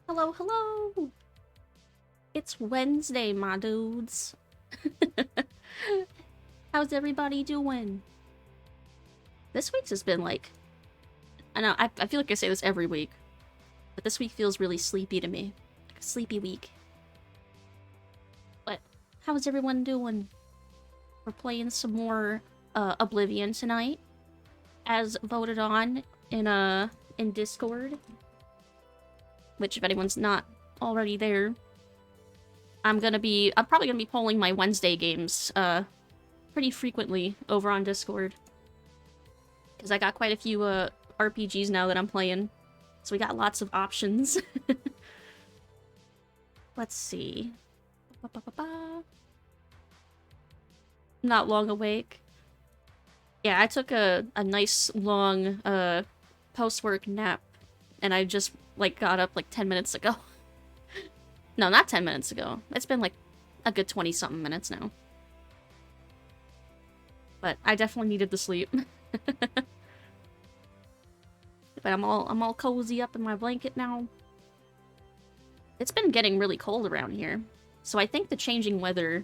Hello, hello! It's Wednesday, my dudes. How's everybody doing? This week's has been like... I know, I feel like I say this every week. But this week feels really sleepy to me. Like a sleepy week. But, how's everyone doing? We're playing some more Oblivion tonight. As voted on in Discord. Which, if anyone's not already there, I'm probably gonna be polling my Wednesday games, pretty frequently over on Discord. Because I got quite a few, RPGs now that I'm playing. So we got lots of options. Let's see. Not long awake. Yeah, I took a nice long, post-work nap. And I just, like, got up, like, 10 minutes ago. No, not 10 minutes ago. It's been, like, a good 20-something minutes now. But I definitely needed the sleep. But I'm all cozy up in my blanket now. It's been getting really cold around here. So I think the changing weather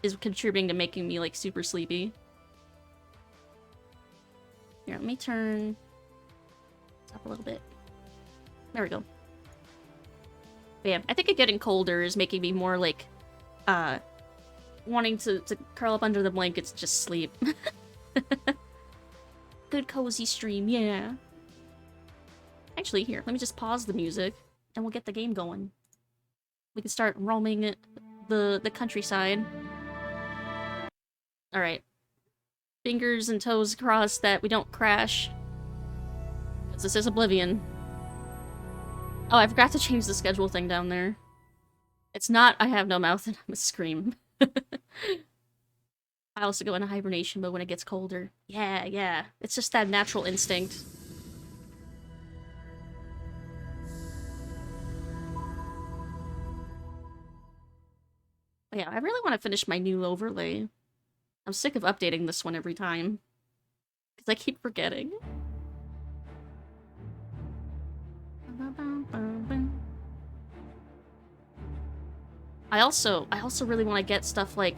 is contributing to making me, like, super sleepy. Here, let me turn this up a little bit. There we go. But yeah, I think it getting colder is making me more, like, wanting to curl up under the blankets and just sleep. Good cozy stream, yeah. Actually, here, let me just pause the music, and we'll get the game going. We can start roaming the countryside. Alright. Fingers and toes crossed that we don't crash. Because this is Oblivion. Oh, I forgot to change the schedule thing down there. It's not I have no mouth and I'm a scream. I also go into hibernation mode when it gets colder. Yeah, yeah. It's just that natural instinct. But yeah, I really want to finish my new overlay. I'm sick of updating this one every time. Because I keep forgetting. I also really want to get stuff like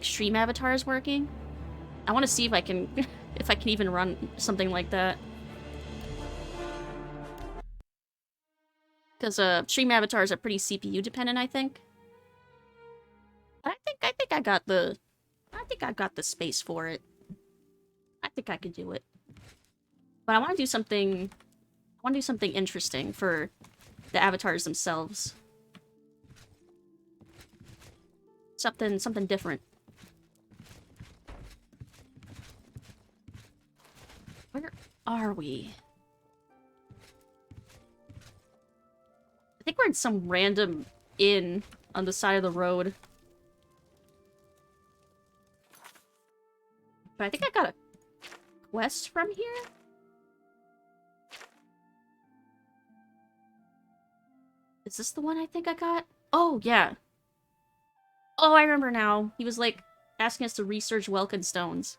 stream avatars working. I want to see if I can if I can even run something like that. Because stream avatars are pretty CPU dependent, I think. But I think I got the space for it. I think I could do it. But I want to do something interesting for the avatars themselves. Something different. Where are we? I think we're in some random inn on the side of the road. But I think I got a quest from here? Is this the one I think I got? Oh, yeah. Oh, I remember now. He was, like, asking us to research Welkin stones.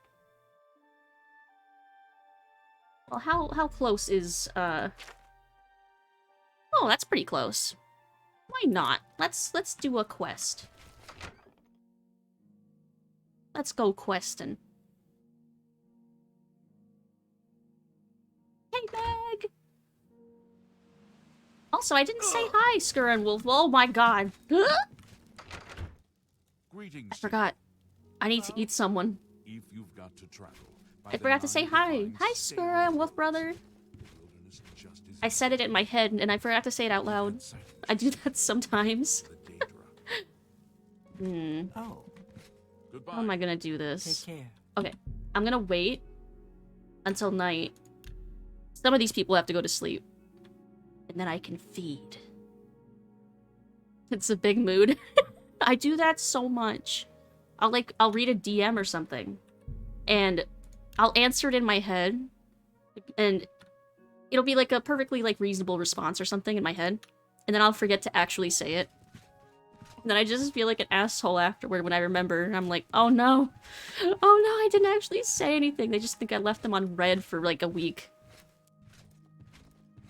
Well, how close is, Oh, that's pretty close. Why not? Let's do a quest. Let's go questing. Hey, Meg! Also, I didn't say hi, Skur and Wolf. Oh my god. Greetings. I forgot. I need to eat someone. If you've got to travel, I forgot to say hi. Hi, Skur and Wolf brother. I said it in my head, and I forgot to say it out loud. I do that sometimes. Oh. How am I gonna do this? Take care. Okay, I'm gonna wait until night. Some of these people have to go to sleep. And then I can feed. It's a big mood. I do that so much. I'll read a DM or something. And I'll answer it in my head. And it'll be like a perfectly like reasonable response or something in my head. And then I'll forget to actually say it. And then I just feel like an asshole afterward when I remember. And I'm like, oh no. Oh no, I didn't actually say anything. They just think I left them on red for like a week.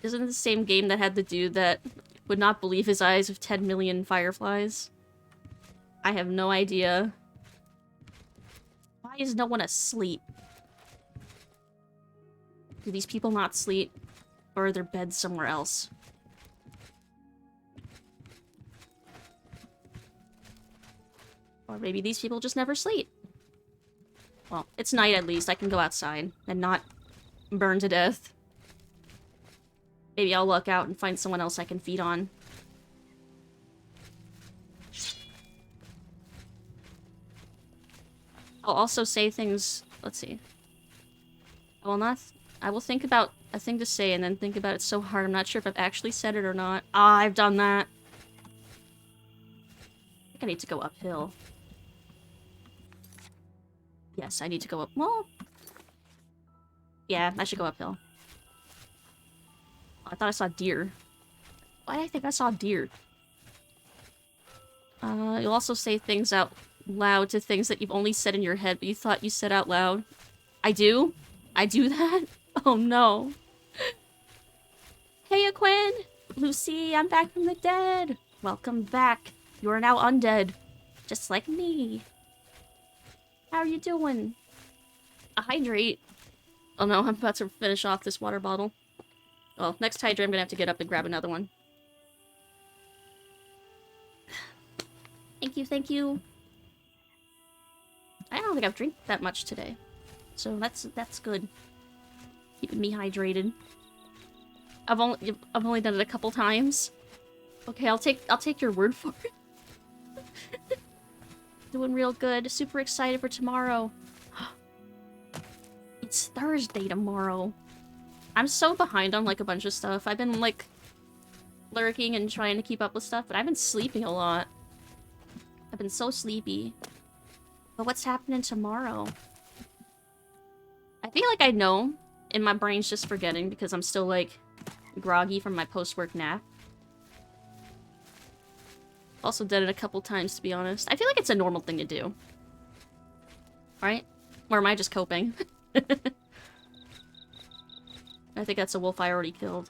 Isn't it the same game that had the dude that would not believe his eyes with 10 million fireflies. I have no idea. Why is no one asleep? Do these people not sleep? Or are their beds somewhere else? Or maybe these people just never sleep. Well, it's night at least. I can go outside and not burn to death. Maybe I'll luck out and find someone else I can feed on. I'll also say things... Let's see. I will think about a thing to say and then think about it so hard I'm not sure if I've actually said it or not. Ah, I've done that. I think I need to go uphill. Yes, I need to go up. Well... Yeah, I should go uphill. I thought I saw deer. Why did I think I saw deer? You'll also say things out loud to things that you've only said in your head, but you thought you said out loud. I do? I do that? Oh no. Hey, Aquin! Lucy, I'm back from the dead! Welcome back. You are now undead. Just like me. How are you doing? Hydrate. Oh no, I'm about to finish off this water bottle. Well, next hydrate I'm gonna have to get up and grab another one. Thank you, thank you. I don't think I've drank that much today. So that's good. Keeping me hydrated. I've only done it a couple times. Okay, I'll take your word for it. Doing real good. Super excited for tomorrow. It's Thursday tomorrow. I'm so behind on like a bunch of stuff. I've been like lurking and trying to keep up with stuff, but I've been sleeping a lot. I've been so sleepy. But what's happening tomorrow? I feel like I know, and my brain's just forgetting because I'm still like groggy from my post-work nap. Also did it a couple times, to be honest. I feel like it's a normal thing to do. Right? Or am I just coping? I think that's a wolf I already killed.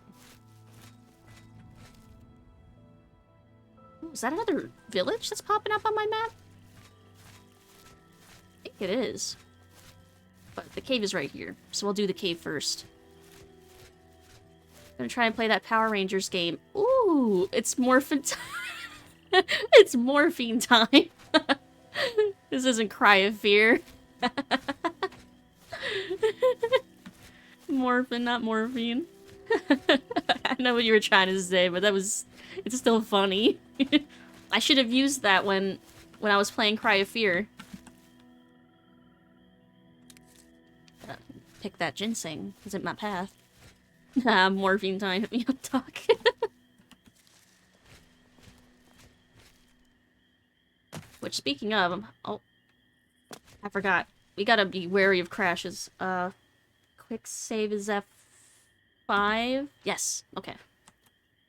Ooh, is that another village that's popping up on my map? I think it is. But the cave is right here, so we'll do the cave first. I'm gonna try and play that Power Rangers game. Ooh, it's morphin' time. It's morphine time. This isn't Cry of Fear. Morphin, not morphine. I know what you were trying to say, but it's still funny. I should have used that when I was playing Cry of Fear. Pick that ginseng. Is it my path? Morphine time. Hit me up, Doc. Which, speaking of, oh, I forgot. We gotta be wary of crashes. Quick save is F5? Yes, okay.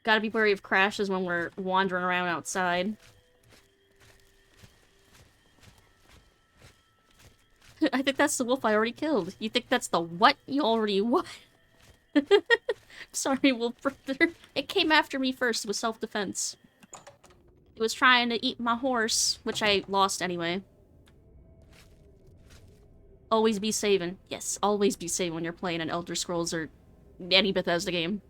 Gotta be wary of crashes when we're wandering around outside. I think that's the wolf I already killed. You think that's the what? You already what? Sorry, wolf brother. It came after me first. It was self-defense. It was trying to eat my horse, which I lost anyway. Always be saving. Yes, always be saving when you're playing an Elder Scrolls or any Bethesda game.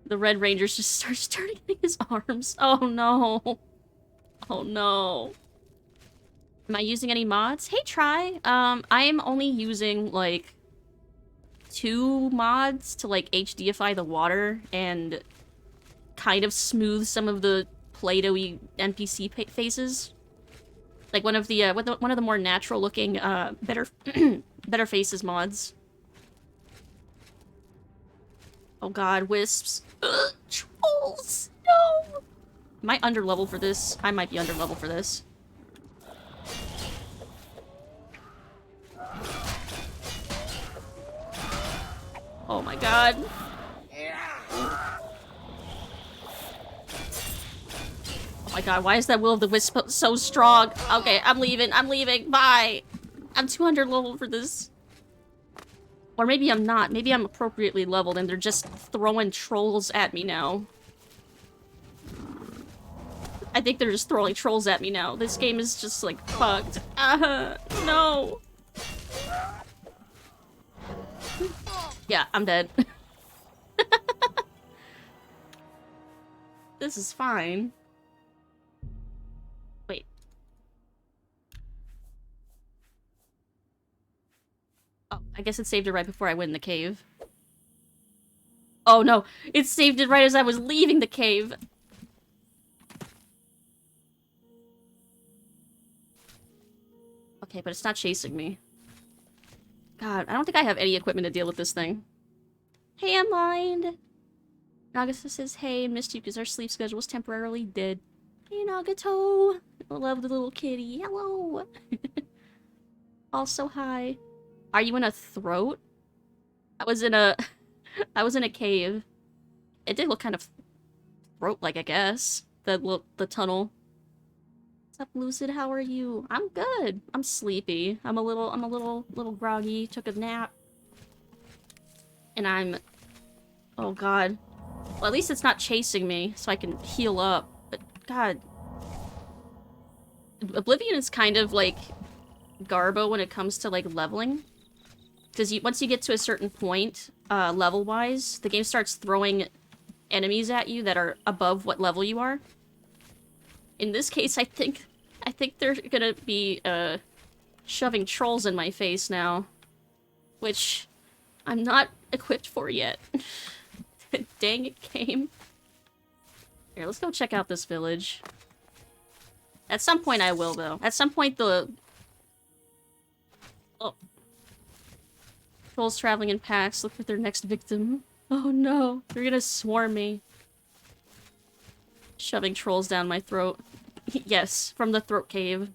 The Red Rangers just starts turning his arms. Oh no. Oh no. Am I using any mods? Hey, Try. I am only using, like, 2 mods to, like, HDify the water and kind of smooth some of the Play-Doh-y NPC faces. Like, one of the more natural-looking, better better faces mods. Oh god, wisps. Ugh, trolls! No! Am I underlevel for this? I might be underlevel for this. Oh my god. Oh my god, why is that Will of the Wisp so strong? Okay, I'm leaving, bye! I'm 200 level for this. Or maybe I'm not, maybe I'm appropriately leveled and they're just throwing trolls at me now. I think they're just throwing trolls at me now. This game is just, like, fucked. No! Yeah, I'm dead. This is fine. Wait. Oh, I guess it saved it right before I went in the cave. Oh no, it saved it right as I was leaving the cave. Okay, but it's not chasing me. God, I don't think I have any equipment to deal with this thing. Hey, I'm blind. Nagisa says, hey, missed you because our sleep schedule was temporarily dead. Hey, Nagato. I love the little kitty. Hello. Also, hi. Are you in a throat? I was in a cave. It did look kind of throat-like, I guess. The tunnel. What's up, Lucid? How are you? I'm good. I'm sleepy. I'm a little groggy. Took a nap. And I'm... Oh, God. Well, at least it's not chasing me, so I can heal up. But, God. Oblivion is kind of, like, Garbo when it comes to, like, leveling. Because once you get to a certain point, level-wise, the game starts throwing enemies at you that are above what level you are. In this case, I think they're gonna be, shoving trolls in my face now. Which I'm not equipped for yet. Dang it, game. Here, let's go check out this village. At some point I will, though. At some point the... Oh. Trolls traveling in packs look for their next victim. Oh no, they're gonna swarm me. Shoving trolls down my throat. Yes, from the throat cave.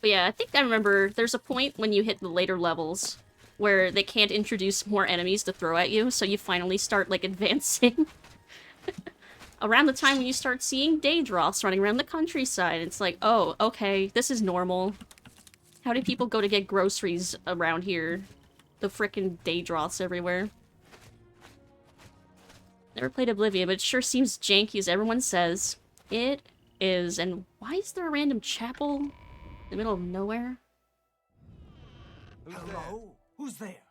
But yeah, I think I remember there's a point when you hit the later levels where they can't introduce more enemies to throw at you, so you finally start, like, advancing. Around the time when you start seeing Daedroths running around the countryside, it's like, oh, okay, this is normal. How do people go to get groceries around here? The frickin' Daedroths everywhere. Never played Oblivion, but it sure seems janky as everyone says. It is, and why is there a random chapel in the middle of nowhere? Hello? Who's there?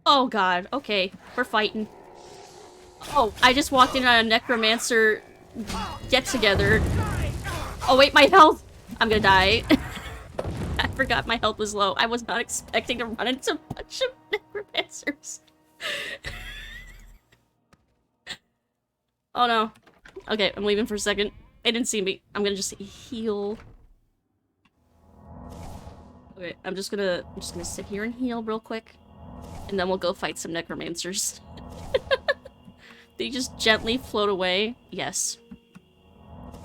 Oh god, okay. We're fighting. Oh, I just walked in on a necromancer get-together. Oh wait, my health! I'm gonna die. I forgot my health was low. I was not expecting to run into a bunch of necromancers. Oh no. Okay, I'm leaving for a second. They didn't see me. I'm gonna just heal. Okay, I'm just gonna sit here and heal real quick. And then we'll go fight some necromancers. They just gently float away. Yes.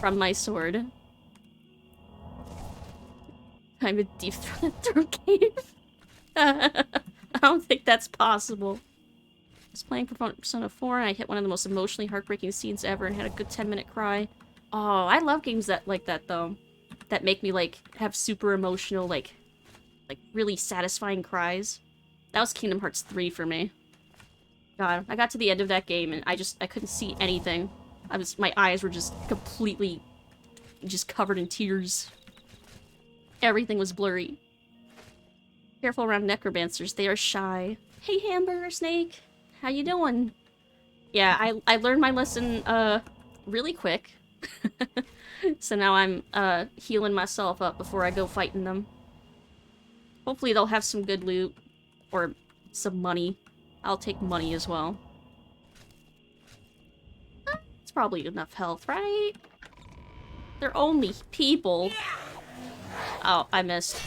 From my sword. I'm a deep through cave. I don't think that's possible. I was playing Persona 4 and I hit one of the most emotionally heartbreaking scenes ever and had a good 10-minute cry. Oh, I love games that like that though. That make me like have super emotional, like really satisfying cries. That was Kingdom Hearts 3 for me. God, I got to the end of that game and I couldn't see anything. My eyes were just completely just covered in tears. Everything was blurry. Careful around necromancers, they are shy. Hey, Hamburger Snake! How you doing? Yeah, I learned my lesson, really quick. So now I'm, healing myself up before I go fighting them. Hopefully they'll have some good loot. Or some money. I'll take money as well. It's probably enough health, right? They're only people. Oh, I missed.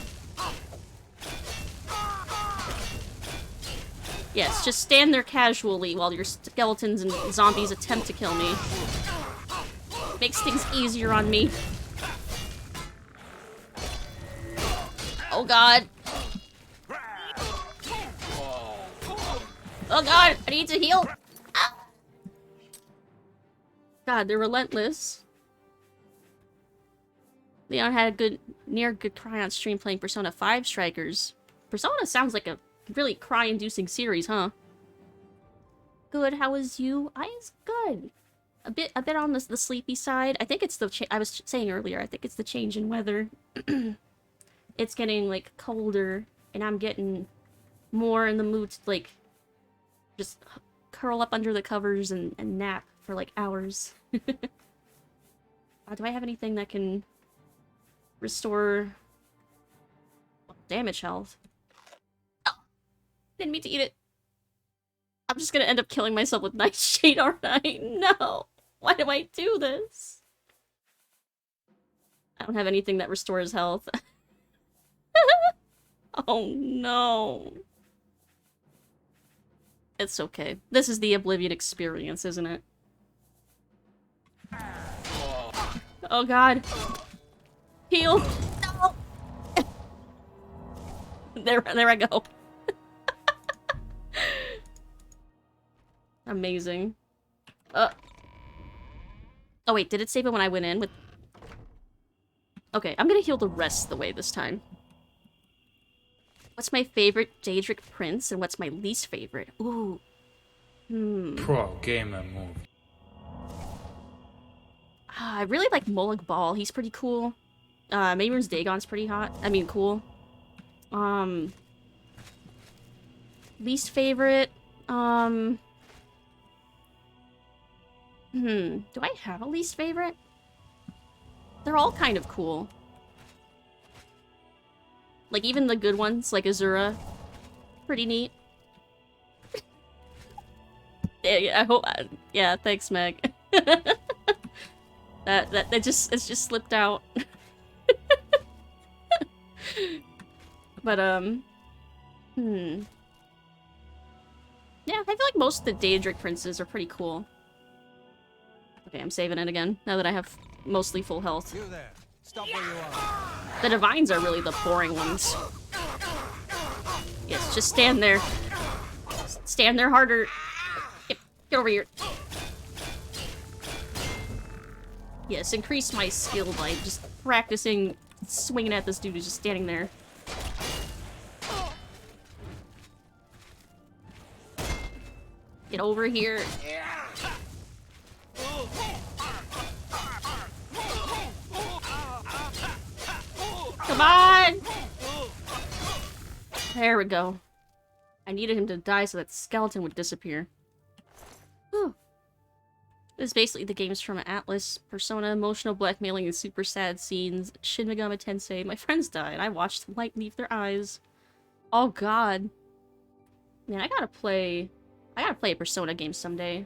Yes, just stand there casually while your skeletons and zombies attempt to kill me. Makes things easier on me. Oh god. Oh god, I need to heal! Ah. God, they're relentless. Leon had a near good cry on stream playing Persona 5 Strikers. Persona sounds like a really cry-inducing series, huh? Good. How is you? I is good. A bit on the sleepy side. I think it's the I was saying earlier. I think it's the change in weather. It's getting like colder, and I'm getting more in the mood to like just curl up under the covers and nap for like hours. Do I have anything that can restore damage health? Oh, didn't mean to eat it. I'm just gonna end up killing myself with Nightshade, aren't I? No! Why do I do this? I don't have anything that restores health. Oh no. It's okay. This is the Oblivion experience, isn't it? Oh god. Heal! No! There I go. Amazing. Oh wait, did it save it when I went in with... Okay, I'm gonna heal the rest of the way this time. What's my favorite Daedric prince and what's my least favorite? Ooh. Pro gamer move. I really like Molag Bal. He's pretty cool. Maymor's Dagon's pretty hot. I mean, cool. Least favorite, do I have a least favorite? They're all kind of cool. Like, even the good ones, like Azura. Pretty neat. Yeah, I hope... yeah, thanks, Meg. It just slipped out. But, yeah, I feel like most of the Daedric princes are pretty cool. Okay, I'm saving it again, now that I have mostly full health. You there. Stop where you are. The Divines are really the boring ones. Yes, just stand there. Stand there harder. Get over here. Yes, increase my skill by just practicing swinging at this dude who's just standing there. Get over here. Come on! There we go. I needed him to die so that skeleton would disappear. Whew. This is basically the games from Atlas, Persona, emotional blackmailing and super sad scenes, Shin Megami Tensei. My friends died. I watched the light leave their eyes. Oh god. Man, I gotta play a Persona game someday.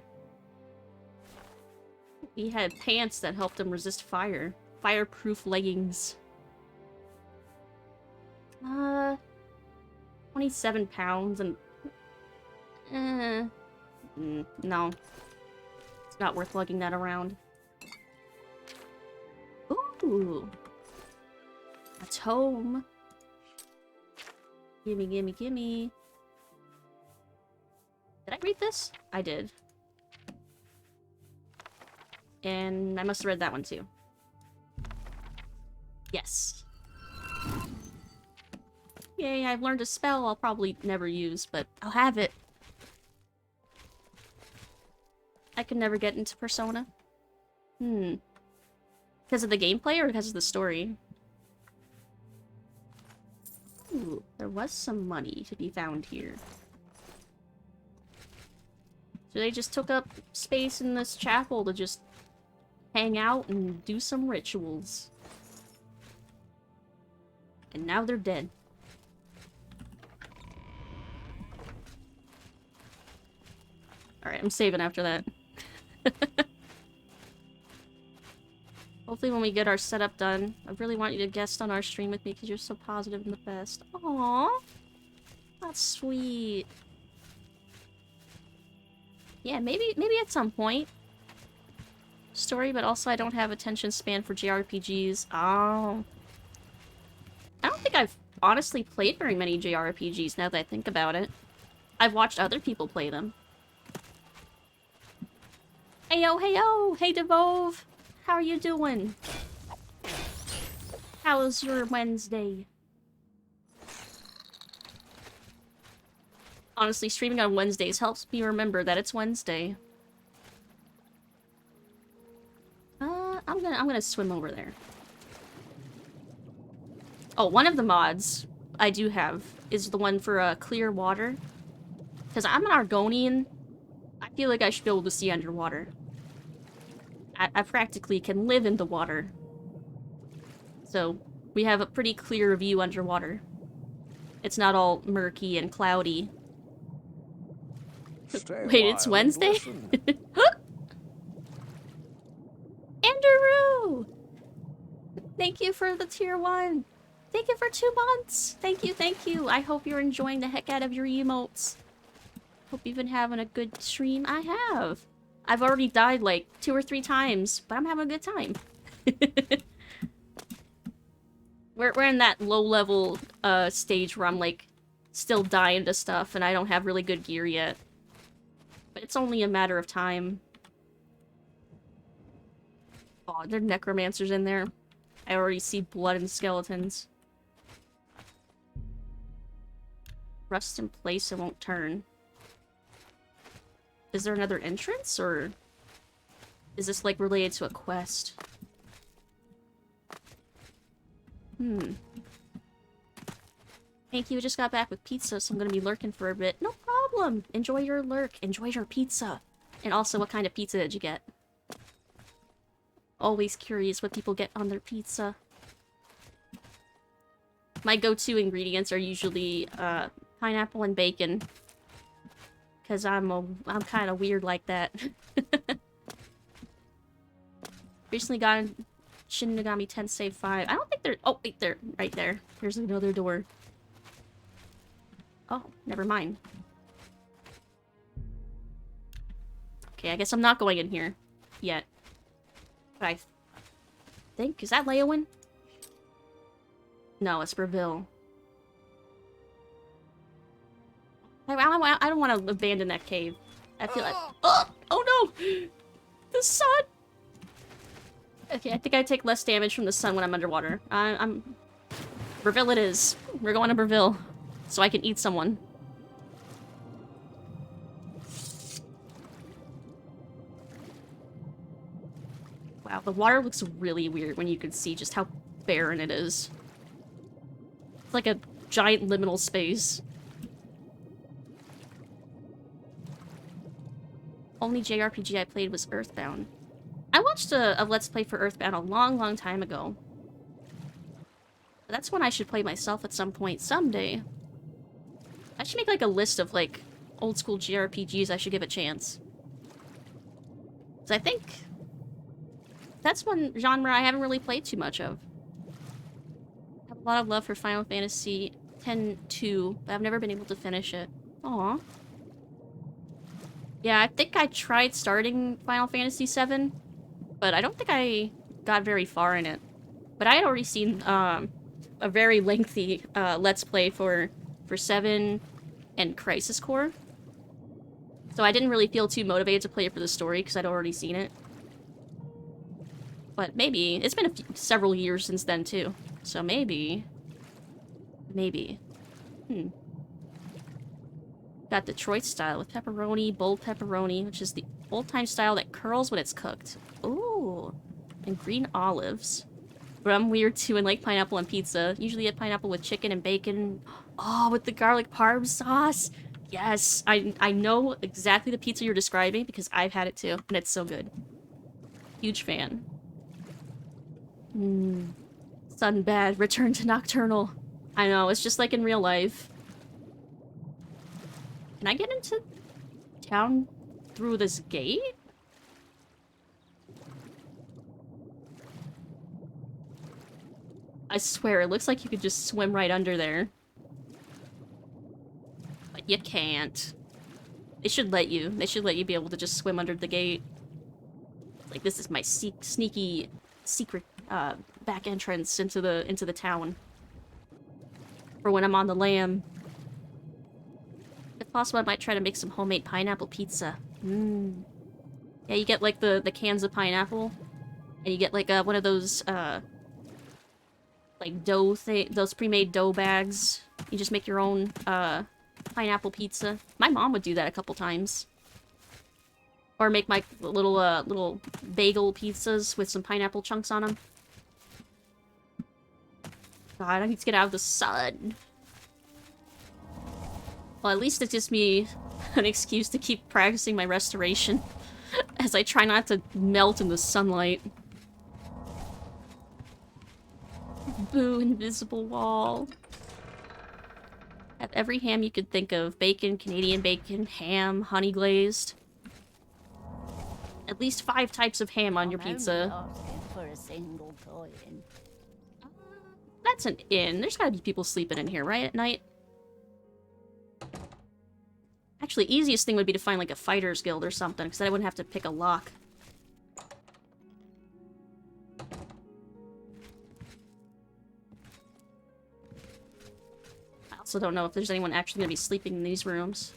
He had pants that helped him resist fire. Fireproof leggings. 27 pounds and... no. It's not worth lugging that around. Ooh. A tome. Gimme, gimme, gimme. Did I read this? I did. And I must have read that one too. Yes. Yay, I've learned a spell I'll probably never use, but I'll have it. I could never get into Persona. Because of the gameplay or because of the story? Ooh, there was some money to be found here. So they just took up space in this chapel to just hang out and do some rituals. And now they're dead. Alright, I'm saving after that. Hopefully when we get our setup done. I really want you to guest on our stream with me because you're so positive and the best. Aww. That's sweet. Yeah, maybe at some point. Story, but also I don't have attention span for JRPGs. Oh. I don't think I've honestly played very many JRPGs now that I think about it. I've watched other people play them. Heyo, heyo! Hey, Devove! How are you doing? How's your Wednesday? Honestly, streaming on Wednesdays helps me remember that it's Wednesday. I'm gonna swim over there. Oh, one of the mods I do have is the one for clear water. Because I'm an Argonian, I feel like I should be able to see underwater. I practically can live in the water. So, we have a pretty clear view underwater. It's not all murky and cloudy. Wait, it's Wednesday? Andrew! Thank you for the tier 1. Thank you for 2 months. Thank you, thank you. I hope you're enjoying the heck out of your emotes. Hope you've been having a good stream. I have. I've already died like 2 or 3 times, but I'm having a good time. We're in that low-level stage where I'm like still dying to stuff and I don't have really good gear yet. But it's only a matter of time. Oh, there are necromancers in there. I already see blood and skeletons. Rust in place, it won't turn. Is there another entrance, or is this, like, related to a quest? Thank you, just got back with pizza, so I'm gonna be lurking for a bit. No problem! Enjoy your lurk. Enjoy your pizza. And also, what kind of pizza did you get? Always curious what people get on their pizza. My go-to ingredients are usually, pineapple and bacon. Because I'm kind of weird like that. Recently got Shin Megami Tensei 5. I don't think they're... Oh, wait, they're right there. Here's another door. Oh, never mind. Okay, I guess I'm not going in here. Yet. But I think... Is that Leowin? No, it's Breville. I don't want to abandon that cave. I feel like... Oh no! The sun! Okay, I think I take less damage from the sun when I'm underwater. I'm... Breville it is. We're going to Breville. So I can eat someone. Wow, the water looks really weird when you can see just how barren it is. It's like a giant liminal space. Only JRPG I played was Earthbound. I watched a Let's Play for Earthbound a long time ago. But that's one I should play myself at some point, someday. I should make, like, a list of, like, old-school JRPGs I should give a chance. Because I think... that's one genre I haven't really played too much of. I have a lot of love for Final Fantasy X-2, but I've never been able to finish it. Aww. Yeah, I think I tried starting Final Fantasy VII, but I don't think I got very far in it. But I had already seen a very lengthy Let's Play for 7 and Crisis Core. So I didn't really feel too motivated to play it for the story because I'd already seen it. But maybe. It's been several years since then, too. So maybe. Maybe. Got Detroit style with pepperoni, bold pepperoni, which is the old-time style that curls when it's cooked. Ooh. And green olives. But I'm weird, too, and like pineapple on pizza. Usually get pineapple with chicken and bacon. Oh, with the garlic parm sauce. Yes. I know exactly the pizza you're describing because I've had it, too. And it's so good. Huge fan. Sun bad. Return to nocturnal. I know, it's just like in real life. Can I get into town through this gate? I swear, it looks like you could just swim right under there. But you can't. They should let you. They should let you be able to just swim under the gate. Like, this is my sneaky secret back entrance into the town. For when I'm on the lam. If possible, I might try to make some homemade pineapple pizza. Yeah, you get like the cans of pineapple, and you get like one of those like dough those pre-made dough bags. You just make your own pineapple pizza. My mom would do that a couple times. Or make my little bagel pizzas with some pineapple chunks on them. God, I need to get out of the sun. Well, at least it gives me an excuse to keep practicing my restoration. As I try not to melt in the sunlight. Boo, invisible wall. Have every ham you could think of. Bacon, Canadian bacon, ham, honey glazed. At least 5 types of ham on your pizza. For a single coin. That's an inn. There's gotta be people sleeping in here, right, at night? Actually, easiest thing would be to find, like, a fighter's guild or something, because then I wouldn't have to pick a lock. I also don't know if there's anyone actually gonna be sleeping in these rooms.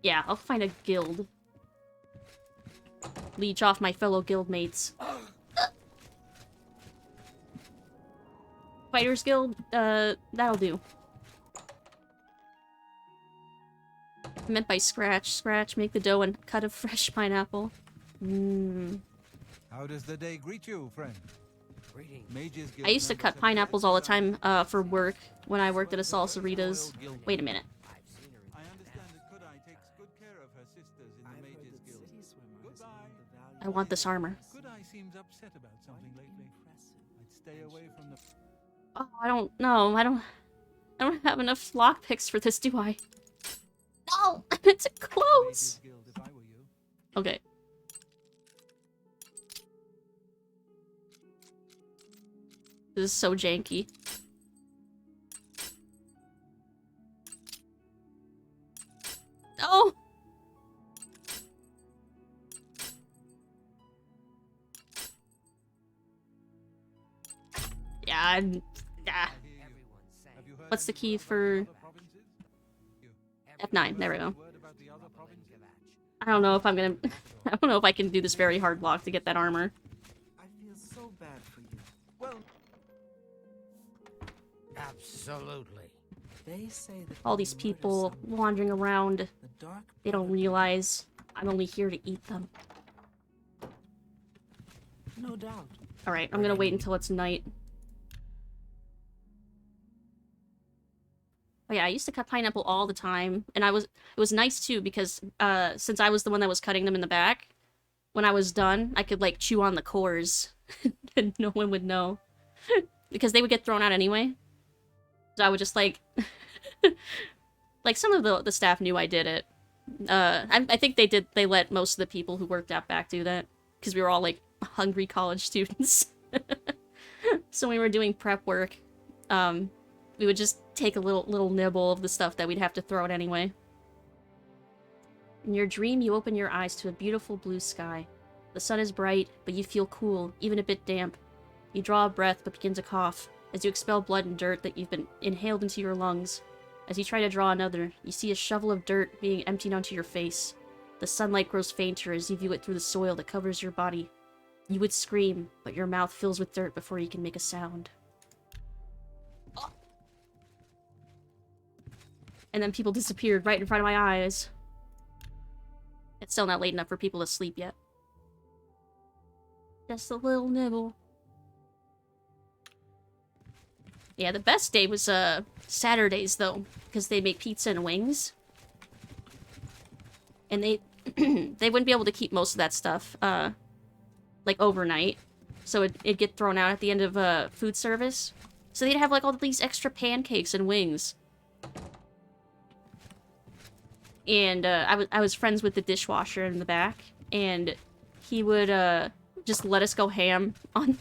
Yeah, I'll find a guild. Leech off my fellow guildmates. Fighters Guild? That'll do. I meant by scratch. Scratch, make the dough and cut a fresh pineapple. How does the day greet you, friend? Mages Guild I used to cut members pineapples all the time for work when I worked at a Salsaritas. Wait a minute. I understand that Kudai takes good care of her sisters in the Mages Guild. Goodbye. I want this armor. Kudai seems upset about something lately. I'd stay away from the... Oh, I don't know. I don't have enough lockpicks for this, do I? No! It's close! Mages Guild if I were you. Okay. This is so janky. No! Yeah, What's the key for... F9, there we go. I don't know if I'm gonna... I don't know if I can do this very hard block to get that armor. I feel so bad for you. Well, absolutely. They say that All these people wandering around, the dark they don't realize I'm only here to eat them. no doubt. Alright, I'm gonna wait until it's night. Oh yeah, I used to cut pineapple all the time, and it was nice too, because since I was the one that was cutting them in the back, when I was done, I could, like, chew on the cores, and no one would know. Because they would get thrown out anyway. So I would just, like... like, some of the staff knew I did it. I think they let most of the people who worked out back do that, because we were all, like, hungry college students. So when we were doing prep work, we would just take a little nibble of the stuff that we'd have to throw out anyway. In your dream, you open your eyes to a beautiful blue sky. The sun is bright, but you feel cool, even a bit damp. You draw a breath, but begin to cough, as you expel blood and dirt that you've been inhaled into your lungs. As you try to draw another, you see a shovel of dirt being emptied onto your face. The sunlight grows fainter as you view it through the soil that covers your body. You would scream, but your mouth fills with dirt before you can make a sound. And then people disappeared right in front of my eyes. It's still not late enough for people to sleep yet. Just a little nibble. Yeah, the best day was Saturdays though, because they make pizza and wings. And they they wouldn't be able to keep most of that stuff like overnight. So it'd get thrown out at the end of food service. So they'd have like all these extra pancakes and wings. And I was friends with the dishwasher in the back, and he would just let us go ham on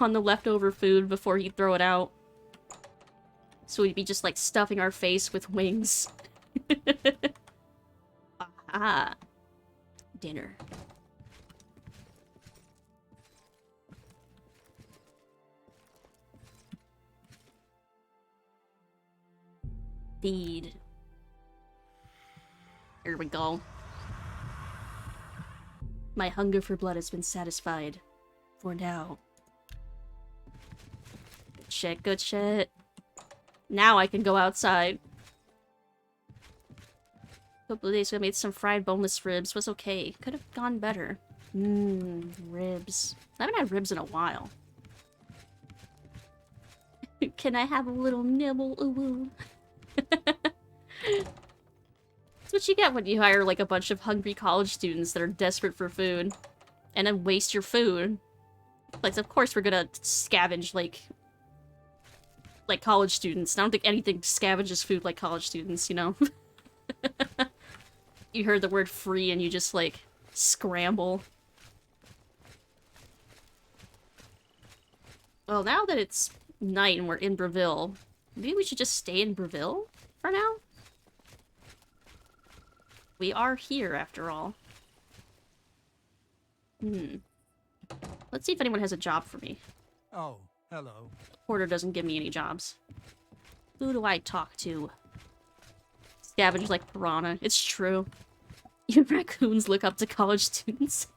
on the leftover food before he'd throw it out. So we'd be just like stuffing our face with wings. Ah, dinner. Feed. Here we go. My hunger for blood has been satisfied. For now. Good shit, good shit. Now I can go outside. couple of days ago, I made some fried boneless ribs. Was okay. Could have gone better. Ribs. I haven't had ribs in a while. Can I have a little nibble? Ooh. That's what you get when you hire, like, a bunch of hungry college students that are desperate for food. And then waste your food. Like, of course we're gonna scavenge, like college students. I don't think anything scavenges food like college students, you know? You heard the word free and you just, like, scramble. Well, now that it's night and we're in Breville, maybe we should just stay in Breville for now? We are here, after all. Let's see if anyone has a job for me. Oh, hello. Porter doesn't give me any jobs. Who do I talk to? Scavenge like piranha. It's true. Even raccoons look up to college students.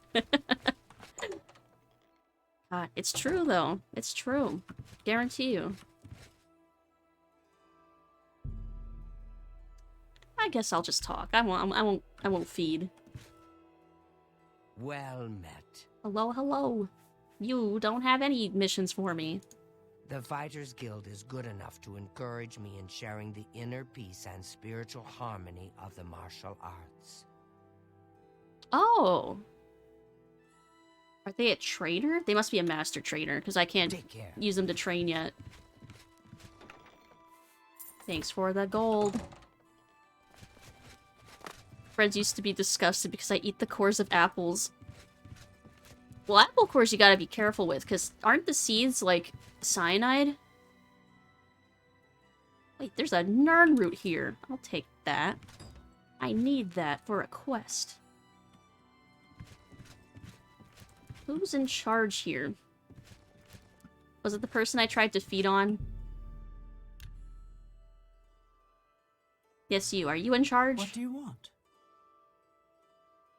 It's true, though. It's true. Guarantee you. I guess I'll just talk. I won't feed. Well met. Hello, hello. You don't have any missions for me. The Fighters Guild is good enough to encourage me in sharing the inner peace and spiritual harmony of the martial arts. Oh. Are they a trainer? They must be a master trainer, because I can't Take care. use them to train yet. Thanks for the gold. Friends used to be disgusted because I eat the cores of apples. Well, apple cores you gotta be careful with, because aren't the seeds, like, cyanide? Wait, there's a Nern root here. I'll take that. I need that for a quest. Who's in charge here? Was it the person I tried to feed on? Yes, you. Are you in charge? What do you want?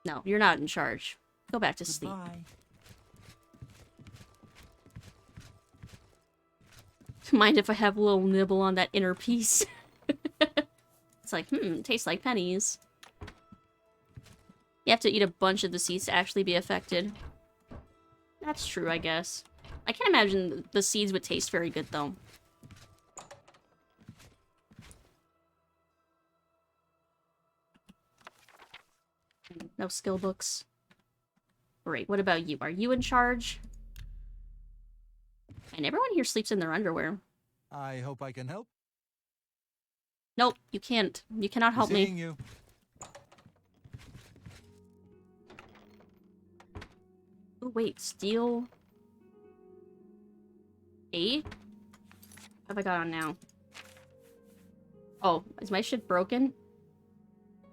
No, you're not in charge. Go back to sleep. Goodbye. Mind if I have a little nibble on that inner piece? It's like, tastes like pennies. You have to eat a bunch of the seeds to actually be affected. That's true, I guess. I can't imagine the seeds would taste very good, though. No skill books. Great, what about you? Are you in charge? And everyone here sleeps in their underwear. I hope I can help. Nope, you can't. You cannot help me. Seeing you. Oh, wait, steel... 8? What have I got on now? Oh, is my shit broken?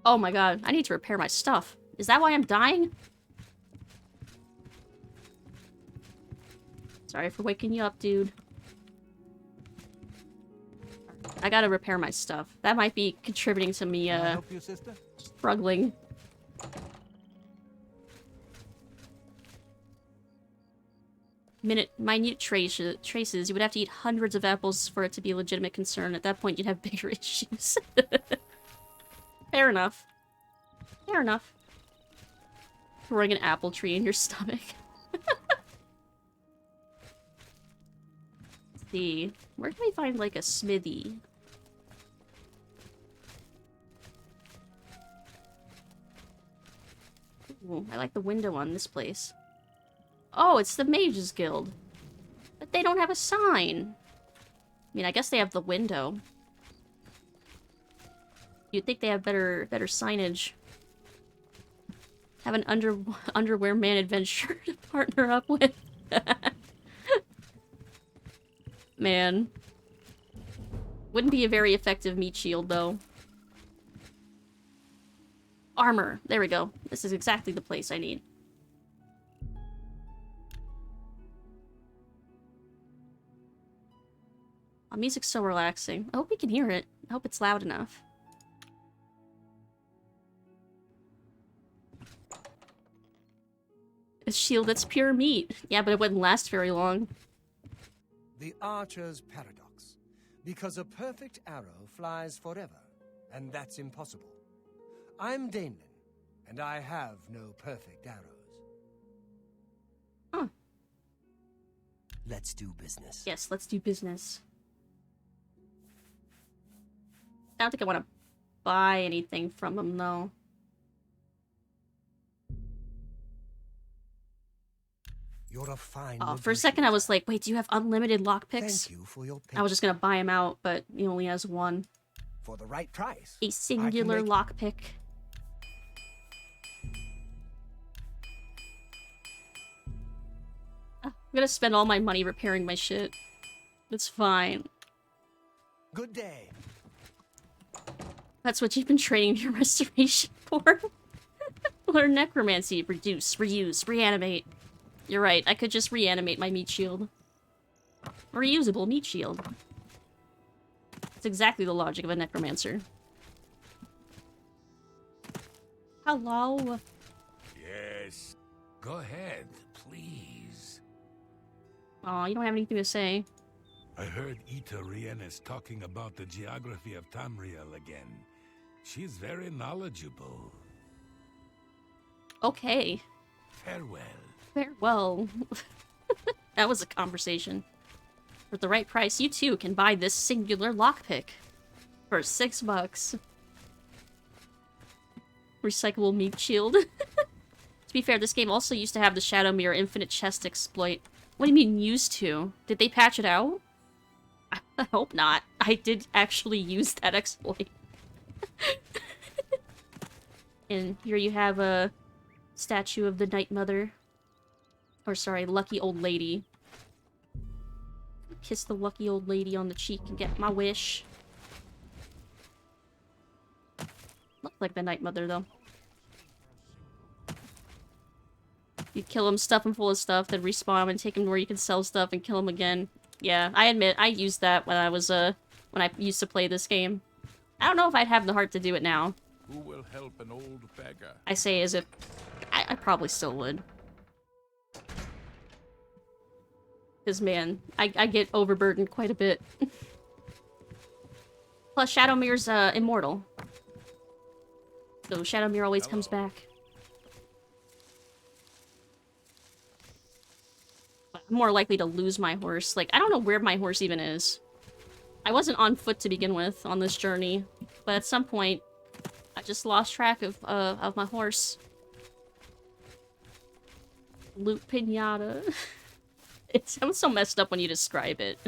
Oh my god, I need to repair my stuff. Is that why I'm dying? Sorry for waking you up, dude. I gotta repair my stuff. That might be contributing to me, Can I help you, sister? struggling. Minute traces. You would have to eat hundreds of apples for it to be a legitimate concern. At that point, you'd have bigger issues. Fair enough. Fair enough. Growing an apple tree in your stomach. Let's see. Where can we find, like, a smithy? Ooh, I like the window on this place. Oh, it's the Mages Guild. But they don't have a sign. I mean, I guess they have the window. You'd think they have better signage. Have an underwear man adventure to partner up with. Man. Wouldn't be a very effective meat shield, though. Armor. There we go. This is exactly the place I need. Oh, music's so relaxing. I hope we can hear it. I hope it's loud enough. A shield that's pure meat. Yeah, but it wouldn't last very long. The Archer's Paradox. Because a perfect arrow flies forever, and that's impossible. I'm Danelan, and I have no perfect arrows. Huh. Let's do business. Yes, let's do business. I don't think I want to buy anything from him, though. You're a fine Oh, for a second I was like, wait, do you have unlimited lockpicks? Thank you for your I was just gonna buy him out, but he only has one. For the right price. A singular make... lockpick. I'm gonna spend all my money repairing my shit. It's fine. Good day. That's what you've been training your restoration for? Learn necromancy, reduce, reuse, reanimate. You're right, I could just reanimate my meat shield. Reusable meat shield. It's exactly the logic of a necromancer. Hello? Yes. Go ahead, please. Aw, you don't have anything to say. I heard Ita Rienis talking about the geography of Tamriel again. She's very knowledgeable. Okay. Farewell. Farewell. That was a conversation. For the right price, you too can buy this singular lockpick. For $6. Recyclable meat shield. To be fair, this game also used to have the Shadow Mirror infinite chest exploit. What do you mean, used to? Did they patch it out? I hope not. I did actually use that exploit. And here you have a statue of the Night Mother. Or sorry, Lucky Old Lady. Kiss the lucky old lady on the cheek and get my wish. Looks like the Night Mother, though. You kill him, stuff him full of stuff, then respawn him and take him where you can sell stuff and kill him again. Yeah, I admit, I used that when I was, when I used to play this game. I don't know if I'd have the heart to do it now. Who will help an old beggar? I say as if... I probably still would. Because, man, I get overburdened quite a bit. Plus, Shadow Mirror's immortal. So Shadow Mirror always comes back. I'm more likely to lose my horse. Like, I don't know where my horse even is. I wasn't on foot to begin with on this journey. But at some point, I just lost track of my horse. Loot pinata. It sounds so messed up when you describe it.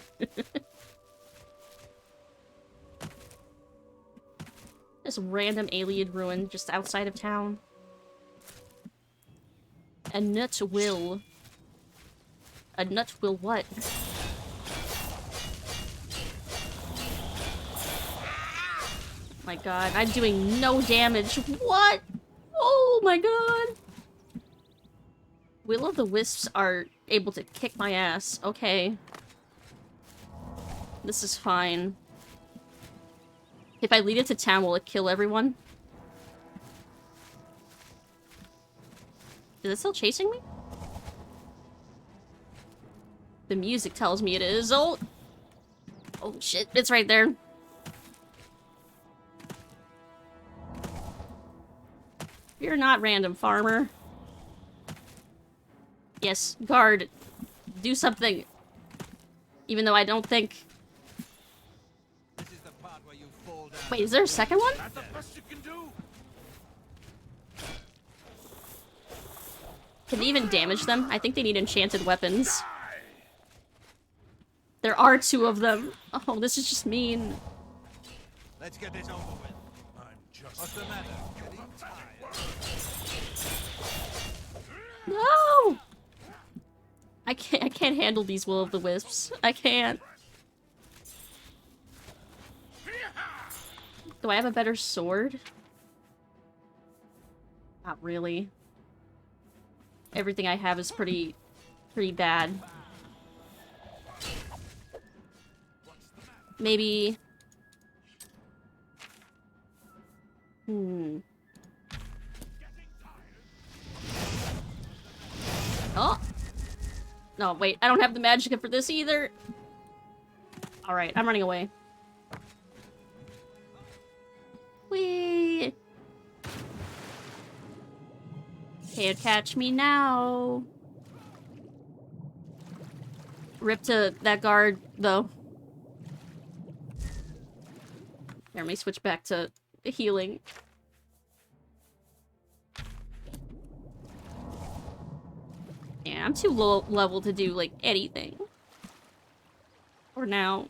This random alien ruin just outside of town. A nut will. A nut will what? My god, I'm doing no damage. What? Oh my god. Will-o'-the-wisps are able to kick my ass. Okay. This is fine. If I lead it to town, will it kill everyone? Is it still chasing me? The music tells me it is. Oh! Oh shit, it's right there. You're not random, farmer. Yes, guard. Do something. Even though I don't think... This is the part where you fall down. Wait, is there a second one? That's the best you can do. Can they even damage them? I think they need enchanted weapons. There are two of them. Oh, this is just mean. Let's get this over with. I'm just... What's the matter? Getting tired? No! I can't handle these will-o'-the-wisps. I can't. Do I have a better sword? Not really. Everything I have is pretty bad. Maybe... Oh! No, wait, I don't have the magicka for this either. Alright, I'm running away. Whee! Can't catch me now. Rip to that guard, though. Here, let me switch back to healing. Yeah, I'm too low level to do, like, anything. For now.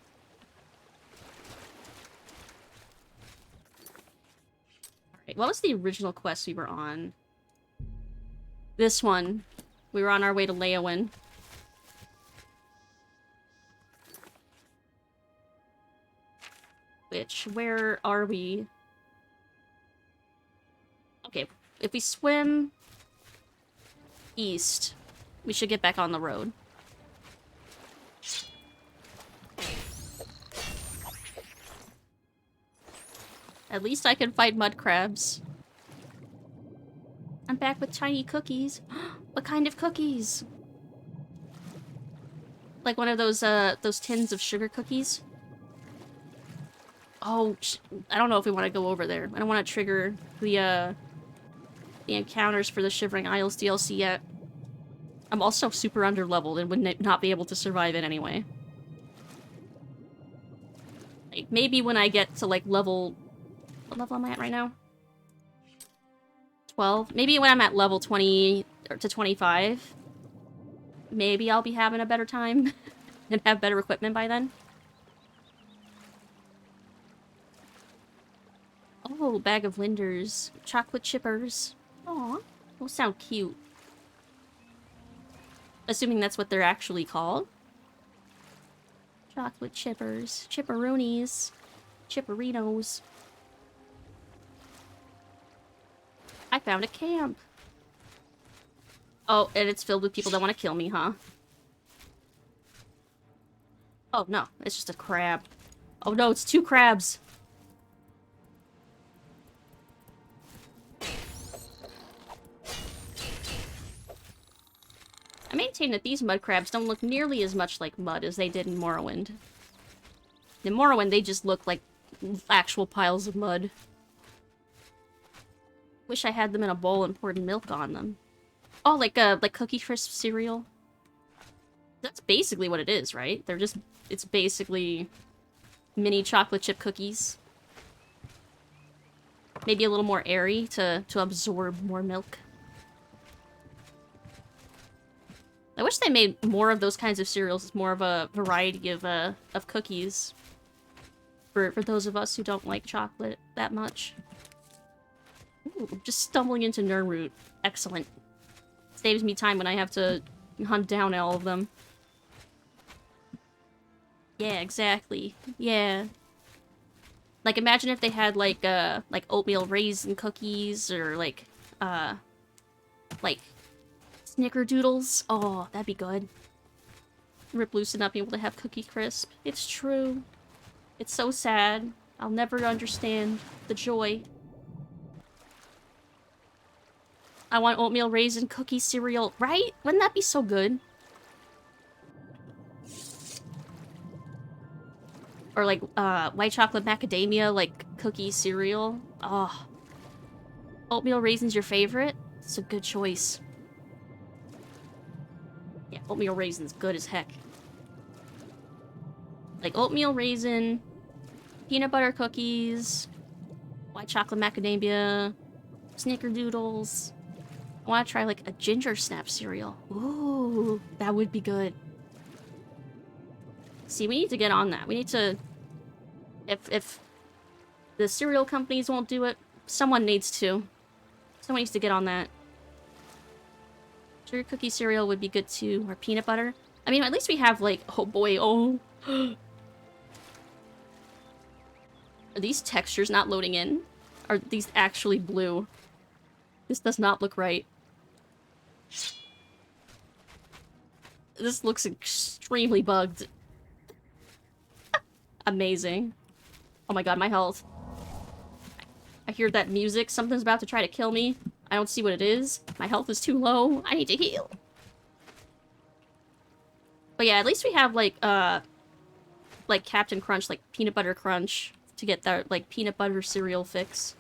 Alright, what was the original quest we were on? This one. We were on our way to Leowin. Where are we? Okay, if we swim east, we should get back on the road. At least I can fight mud crabs. I'm back with tiny cookies. What kind of cookies? Like one of those tins of sugar cookies? Oh, I don't know if we want to go over there. I don't want to trigger the encounters for the Shivering Isles DLC yet. I'm also super underleveled and would not be able to survive it anyway. Like, maybe when I get to, like, level... What level am I at right now? 12? Maybe when I'm at level 20 to 25. Maybe I'll be having a better time and have better equipment by then. Oh, bag of Linders. Chocolate chippers. Aw, those sound cute. Assuming that's what they're actually called. Chocolate chippers. Chipperoonies. Chipperinos. I found a camp. Oh, and it's filled with people that want to kill me, huh? Oh, no. It's just a crab. Oh, no, it's 2 crabs. I maintain that these mud crabs don't look nearly as much like mud as they did in Morrowind. In Morrowind, they just look like actual piles of mud. Wish I had them in a bowl and poured milk on them. Oh, like Cookie Crisp cereal? That's basically what it is, right? It's basically mini chocolate chip cookies. Maybe a little more airy to absorb more milk. I wish they made more of those kinds of cereals, more of a variety of cookies. For those of us who don't like chocolate that much. Ooh, just stumbling into Nirnroot. Excellent. Saves me time when I have to hunt down all of them. Yeah, exactly. Yeah. Like, imagine if they had, like oatmeal raisin cookies, or, like snickerdoodles. Oh, that'd be good. Rip Lucid not being able to have Cookie Crisp. It's true. It's so sad. I'll never understand the joy. I want oatmeal raisin cookie cereal, right? Wouldn't that be so good? Or like, white chocolate macadamia, like, cookie cereal. Oh. Oatmeal raisin's your favorite? It's a good choice. Yeah, oatmeal raisin's good as heck. Like, oatmeal raisin, peanut butter cookies, white chocolate macadamia, snickerdoodles. I want to try, like, a ginger snap cereal. Ooh, that would be good. See, we need to get on that. We need to... If the cereal companies won't do it, someone needs to. Someone needs to get on that. Sugar cookie cereal would be good, too. Or peanut butter. I mean, at least we have, like... Oh, boy, oh... Are these textures not loading in? Are these actually blue? This does not look right. This looks extremely bugged. Amazing. Oh my god, my health. I hear that music. Something's about to try to kill me. I don't see what it is. My health is too low. I need to heal. But yeah, at least we have, like Captain Crunch, like Peanut Butter Crunch, to get that, like, peanut butter cereal fix.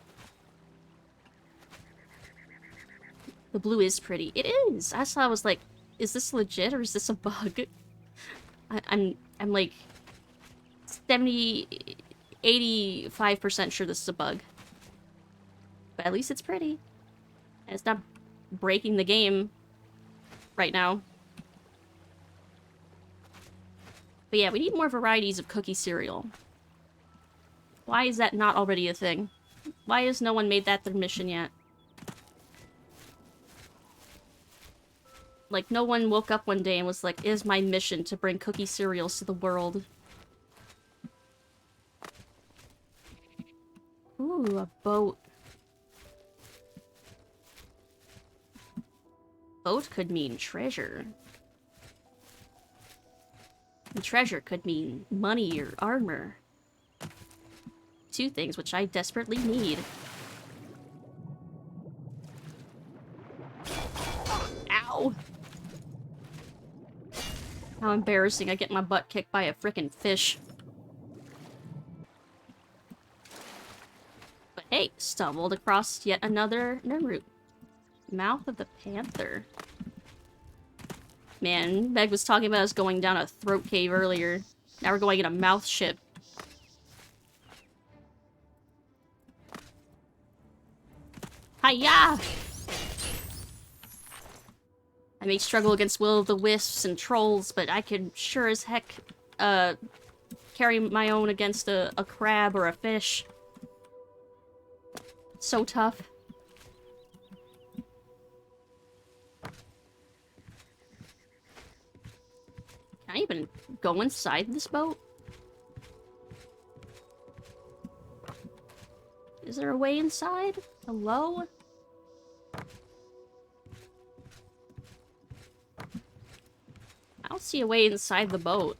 The blue is pretty. It is! I saw, I was like, is this legit or is this a bug? I'm like 70, 85% sure this is a bug. But at least it's pretty. And it's not breaking the game right now. But yeah, we need more varieties of cookie cereal. Why is that not already a thing? Why has no one made that their mission yet? Like, no one woke up one day and was like, it is my mission to bring cookie cereals to the world. Ooh, a boat. Boat could mean treasure. And treasure could mean money or armor. Two things which I desperately need. Ow! How embarrassing, I get my butt kicked by a frickin' fish. But hey, stumbled across yet another route. Mouth of the Panther. Man, Meg was talking about us going down a throat cave earlier. Now we're going in a mouth ship. Hiya! I may struggle against will-o'-the-wisps and trolls, but I can sure as heck, carry my own against a crab or a fish. So tough. Can I even go inside this boat? Is there a way inside? Hello? I don't see a way inside the boat.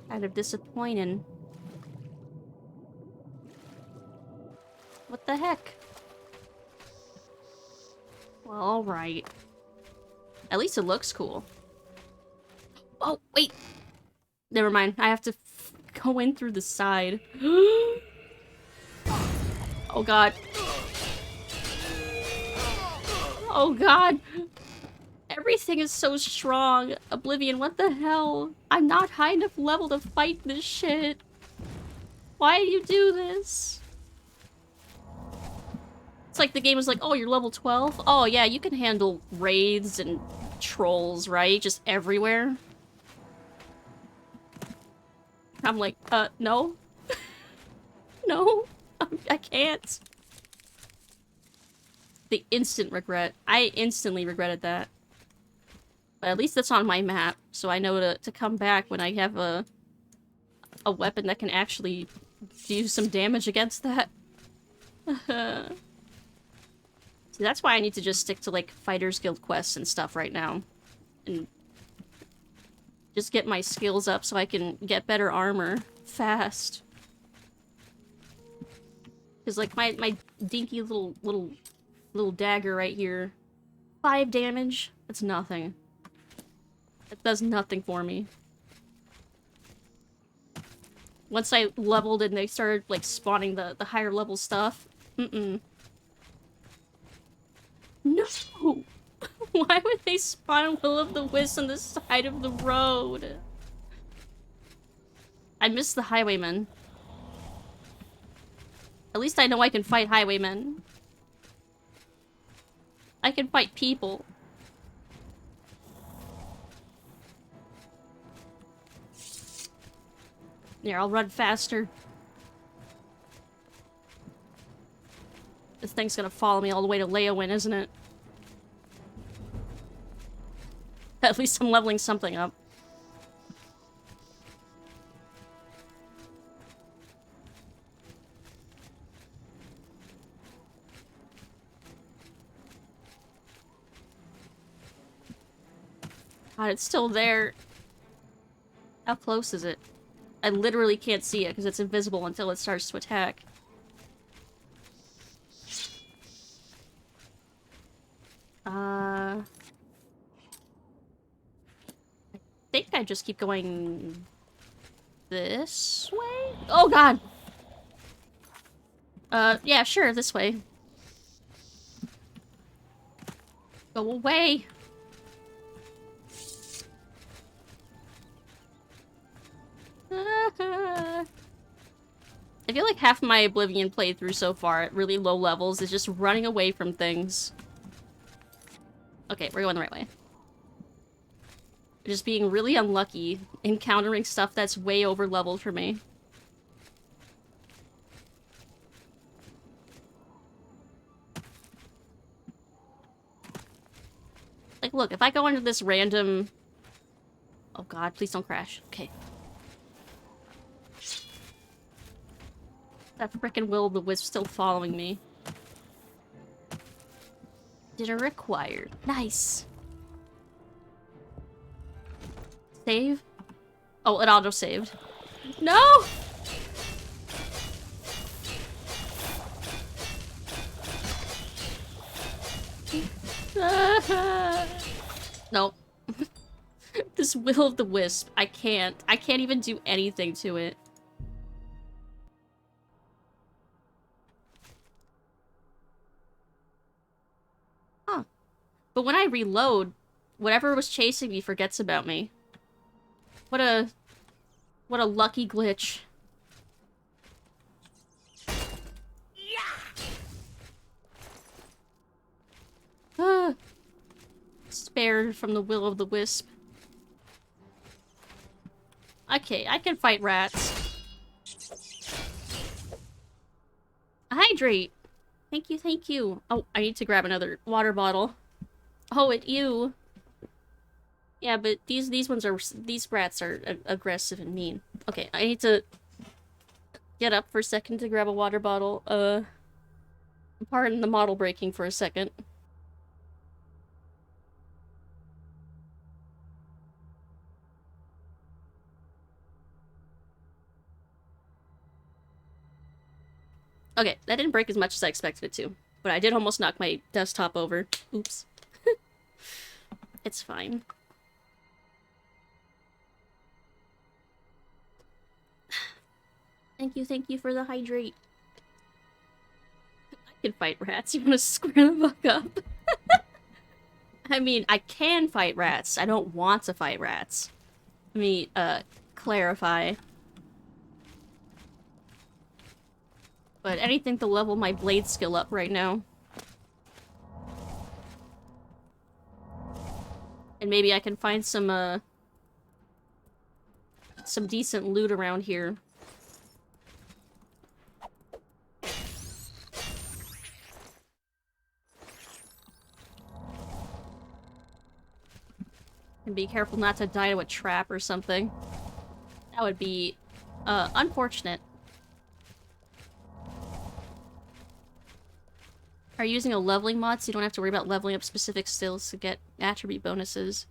Kind of disappointing. What the heck? Well, alright. At least it looks cool. Oh, wait! Never mind. I have to go in through the side. Oh god. Oh god. Everything is so strong. Oblivion, what the hell? I'm not high enough level to fight this shit. Why do you do this? It's like the game was like, oh, you're level 12? Oh yeah, you can handle wraiths and trolls, right? Just everywhere. I'm like, no. No. I can't. The instant regret. I instantly regretted that. But at least that's on my map, so I know to come back when I have a weapon that can actually do some damage against that. See, that's why I need to just stick to, like, Fighters Guild quests and stuff right now. And just get my skills up so I can get better armor fast. Because, like, my dinky little dagger right here, 5 damage, that's nothing. It does nothing for me. Once I leveled and they started, like, spawning the higher level stuff, No! Why would they spawn will-o'-the-wisp on the side of the road? I miss the highwaymen. At least I know I can fight highwaymen. I can fight people. Here, I'll run faster. This thing's gonna follow me all the way to Leowin, isn't it? At least I'm leveling something up. God, it's still there. How close is it? I literally can't see it because it's invisible until it starts to attack. I think I just keep going this way? Oh god! Yeah, sure, this way. Go away! I feel like half my Oblivion playthrough so far at really low levels is just running away from things. Okay, we're going the right way. Just being really unlucky, encountering stuff that's way over leveled for me. Like, look, if I go into this random... Oh god, please don't crash. Okay. That frickin' will-o'-the-wisp still following me. Dinner required. Nice. Save? Oh, it auto-saved. No! Nope. This will-o'-the-wisp, I can't even do anything to it. Huh. But when I reload, whatever was chasing me forgets about me. What a lucky glitch. Spared from the will-o'-the-wisp. Okay, I can fight rats. Hydrate! Thank you, thank you. Oh, I need to grab another water bottle. Oh, you. Yeah, but these rats are aggressive and mean. Okay, I need to get up for a second to grab a water bottle. Pardon the model breaking for a second. Okay, that didn't break as much as I expected it to, but I did almost knock my desktop over. Oops. It's fine. Thank you for the hydrate. I can fight rats. You wanna square the fuck up? I mean, I can fight rats. I don't want to fight rats. Let me, clarify. But anything to level my blade skill up right now. And maybe I can find some decent loot around here. And be careful not to die to a trap or something. That would be, unfortunate. Are you using a leveling mod so you don't have to worry about leveling up specific skills to get attribute bonuses?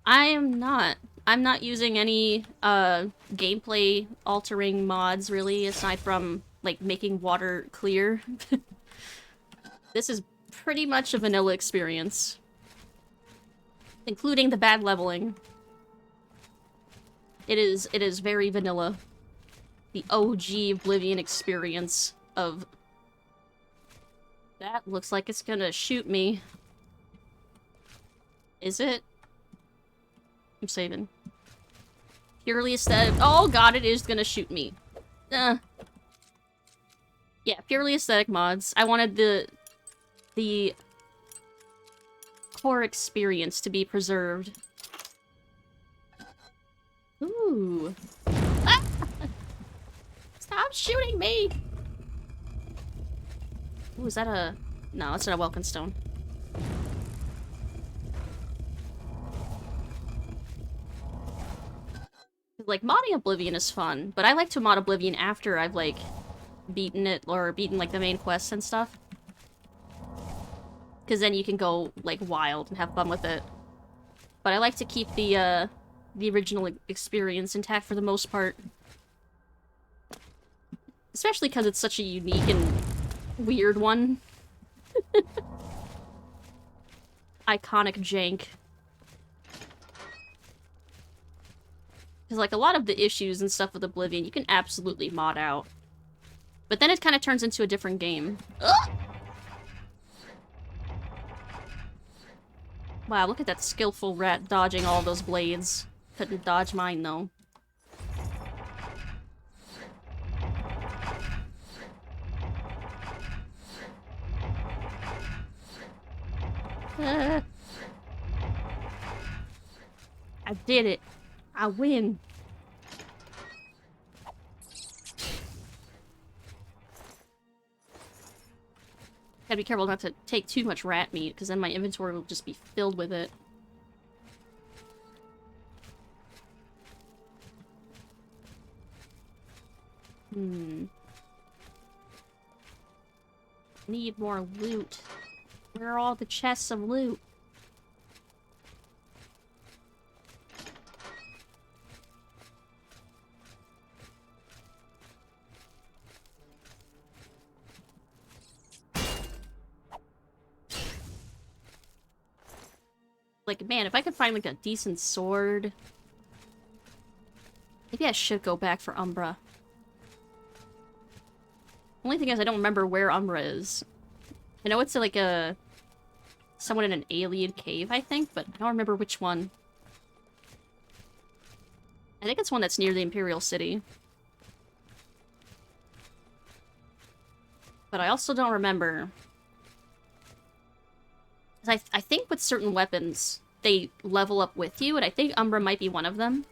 I am not. I'm not using any, gameplay altering mods, really, aside from, like, making water clear. This is pretty much a vanilla experience. Including the bad leveling. It is very vanilla. The OG Oblivion experience of... That looks like it's gonna shoot me. Is it? I'm saving. Purely aesthetic. Oh god, it is gonna shoot me. Yeah, purely aesthetic mods. I wanted the core experience to be preserved. Ooh. Ah! Stop shooting me! Ooh, is that a... No, it's not a Welkin Stone. Like, modding Oblivion is fun, but I like to mod Oblivion after I've, like, beaten it, or beaten, like, the main quests and stuff. Because then you can go, like, wild and have fun with it. But I like to keep the original experience intact for the most part. Especially because it's such a unique and weird one. Iconic jank. Because, like, a lot of the issues and stuff with Oblivion, you can absolutely mod out. But then it kind of turns into a different game. Ugh! Wow, look at that skillful rat dodging all those blades. Couldn't dodge mine, though. I did it. I win. Gotta be careful not to take too much rat meat, because then my inventory will just be filled with it. Need more loot. Where are all the chests of loot? Like, man, if I could find, like, a decent sword... Maybe I should go back for Umbra. Only thing is, I don't remember where Umbra is. I know it's, like, someone in an alien cave, I think, but I don't remember which one. I think it's one that's near the Imperial City. But I also don't remember... I think with certain weapons, they level up with you, and I think Umbra might be one of them.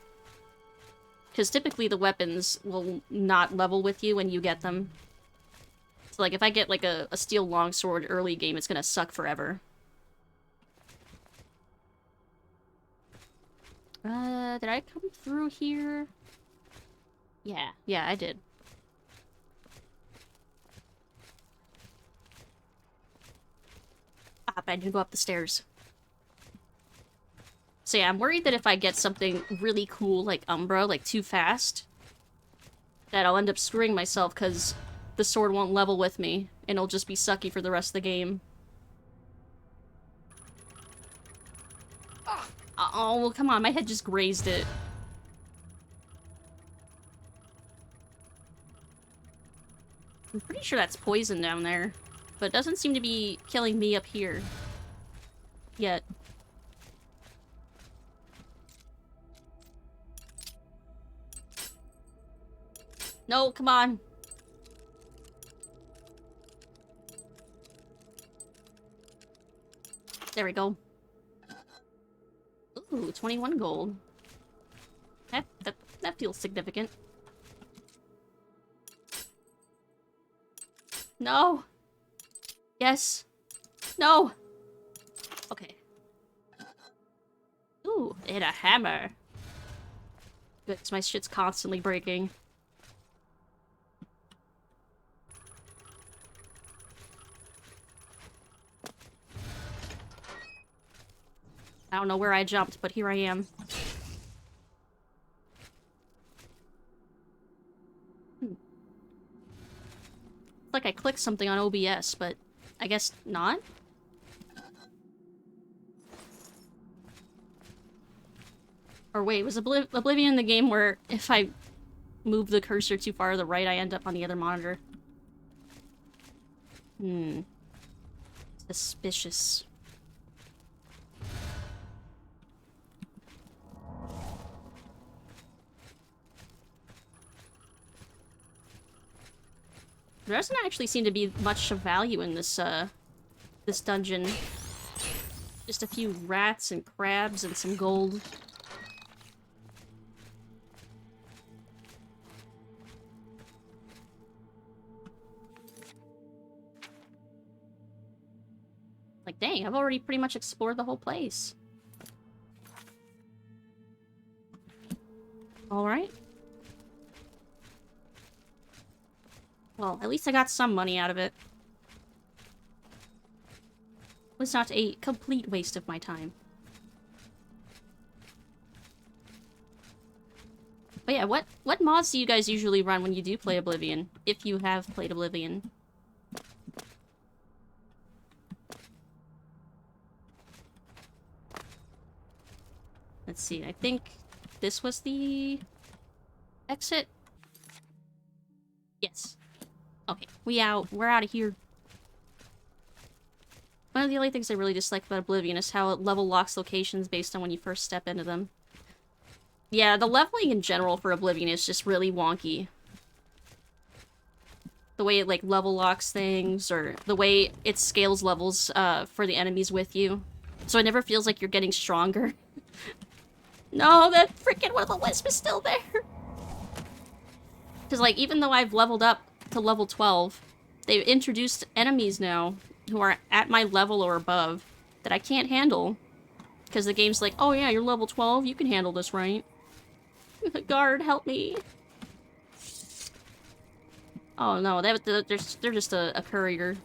Because typically the weapons will not level with you when you get them. So, like, if I get, like, a steel longsword early game, it's gonna suck forever. Did I come through here? Yeah, I did. But I didn't go up the stairs. So yeah, I'm worried that if I get something really cool like Umbra, like too fast, that I'll end up screwing myself because the sword won't level with me, and it'll just be sucky for the rest of the game. Oh, well, come on, my head just grazed it. I'm pretty sure that's poison down there. But it doesn't seem to be killing me up here. Yet. No, come on. There we go. Ooh, 21 gold. That feels significant. No! Yes. No! Okay. Ooh, and a hammer. Good, 'cause my shit's constantly breaking. I don't know where I jumped, but here I am. It's like I clicked something on OBS, but I guess not? Or wait, was Oblivion the game where if I move the cursor too far to the right, I end up on the other monitor? Suspicious. There doesn't actually seem to be much of value in this, this dungeon. Just a few rats and crabs and some gold. Like, dang, I've already pretty much explored the whole place. Alright. Well, at least I got some money out of it. It was not a complete waste of my time. But yeah, what mods do you guys usually run when you do play Oblivion? If you have played Oblivion. Let's see, I think this was the exit. Yes. Okay, we're out of here. One of the only things I really dislike about Oblivion is how it level locks locations based on when you first step into them. Yeah, the leveling in general for Oblivion is just really wonky. The way it, like, level locks things, or the way it scales levels, for the enemies with you. So it never feels like you're getting stronger. No, that freaking will-o-wisp is still there! Because, like, even though I've leveled up to level 12, they've introduced enemies now who are at my level or above that I can't handle. Because the game's like, oh yeah, you're level 12, you can handle this, right? Guard, help me. Oh no, they're just a courier.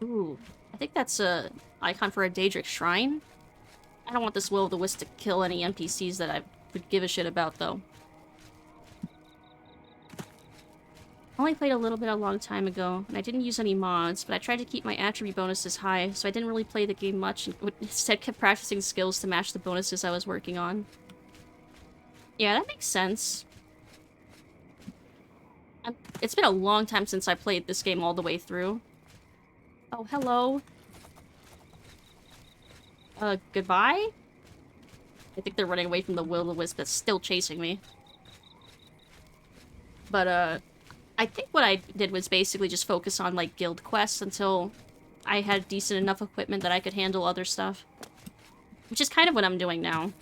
Ooh, I think that's a icon for a Daedric shrine. I don't want this will-o'-the-wisp to kill any NPCs that I would give a shit about, though. I only played a little bit a long time ago, and I didn't use any mods, but I tried to keep my attribute bonuses high, so I didn't really play the game much, and instead kept practicing skills to match the bonuses I was working on. Yeah, that makes sense. It's been a long time since I played this game all the way through. Oh, hello. Goodbye? I think they're running away from the will-o'-the-wisp that's still chasing me. But, I think what I did was basically just focus on, like, guild quests until I had decent enough equipment that I could handle other stuff. Which is kind of what I'm doing now.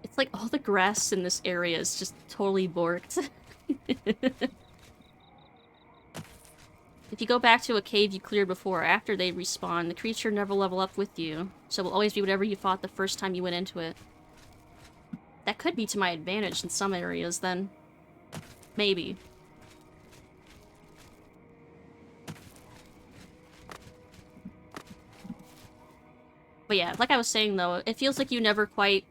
It's like all the grass in this area is just totally borked. If you go back to a cave you cleared before, after they respawn, the creature never level up with you, so it will always be whatever you fought the first time you went into it. That could be to my advantage in some areas, then. Maybe. But yeah, like I was saying though, it feels like you never quite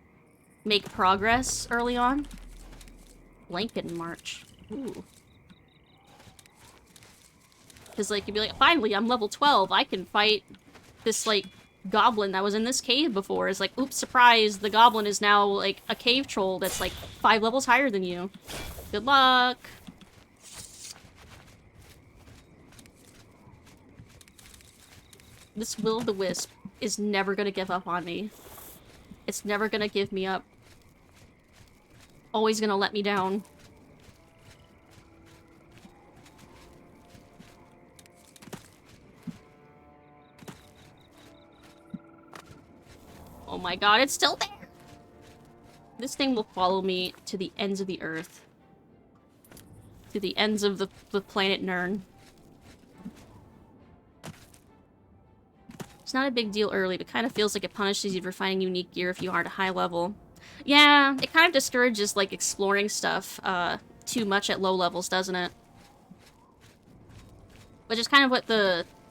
make progress early on. Blanket March. Ooh. Because, like, you'd be like, finally, I'm level 12. I can fight this, like, goblin that was in this cave before. It's like, oops, surprise. The goblin is now, like, a cave troll that's, like, 5 levels higher than you. Good luck. This will-o'-the-wisp is never gonna give up on me. It's never gonna give me up. Always gonna let me down. Oh my god, it's still there! This thing will follow me to the ends of the earth. To the ends of the planet Nirn. It's not a big deal early, but kind of feels like it punishes you for finding unique gear if you aren't a high level. Yeah, it kind of discourages, like, exploring stuff too much at low levels, doesn't it? Which is kind of what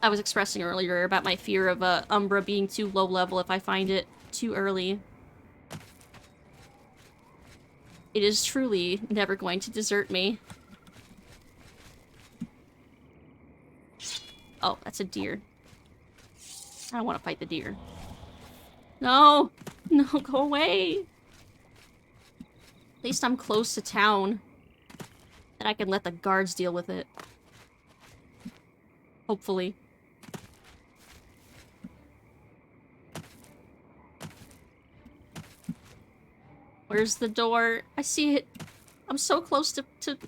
I was expressing earlier about my fear of Umbra being too low level if I find it too early. It is truly never going to desert me. Oh, that's a deer. I don't want to fight the deer. No! No, go away! At least I'm close to town. Then I can let the guards deal with it. Hopefully. Where's the door? I see it. I'm so close to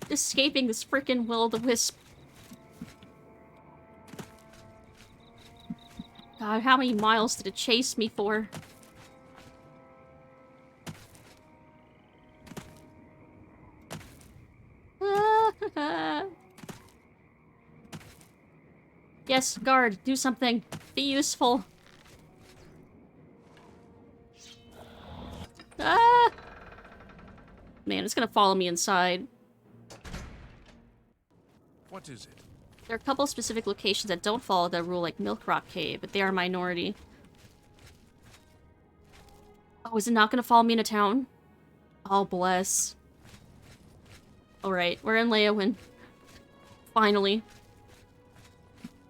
escaping this frickin' will-o'-the-wisp. God, how many miles did it chase me for? Yes, guard, do something. Be useful. Ah! Man, it's gonna follow me inside. What is it? There are a couple specific locations that don't follow that rule, like Milk Rock Cave, but they are a minority. Oh, is it not gonna follow me into town? Oh, bless. Alright, we're in Leowin. Finally.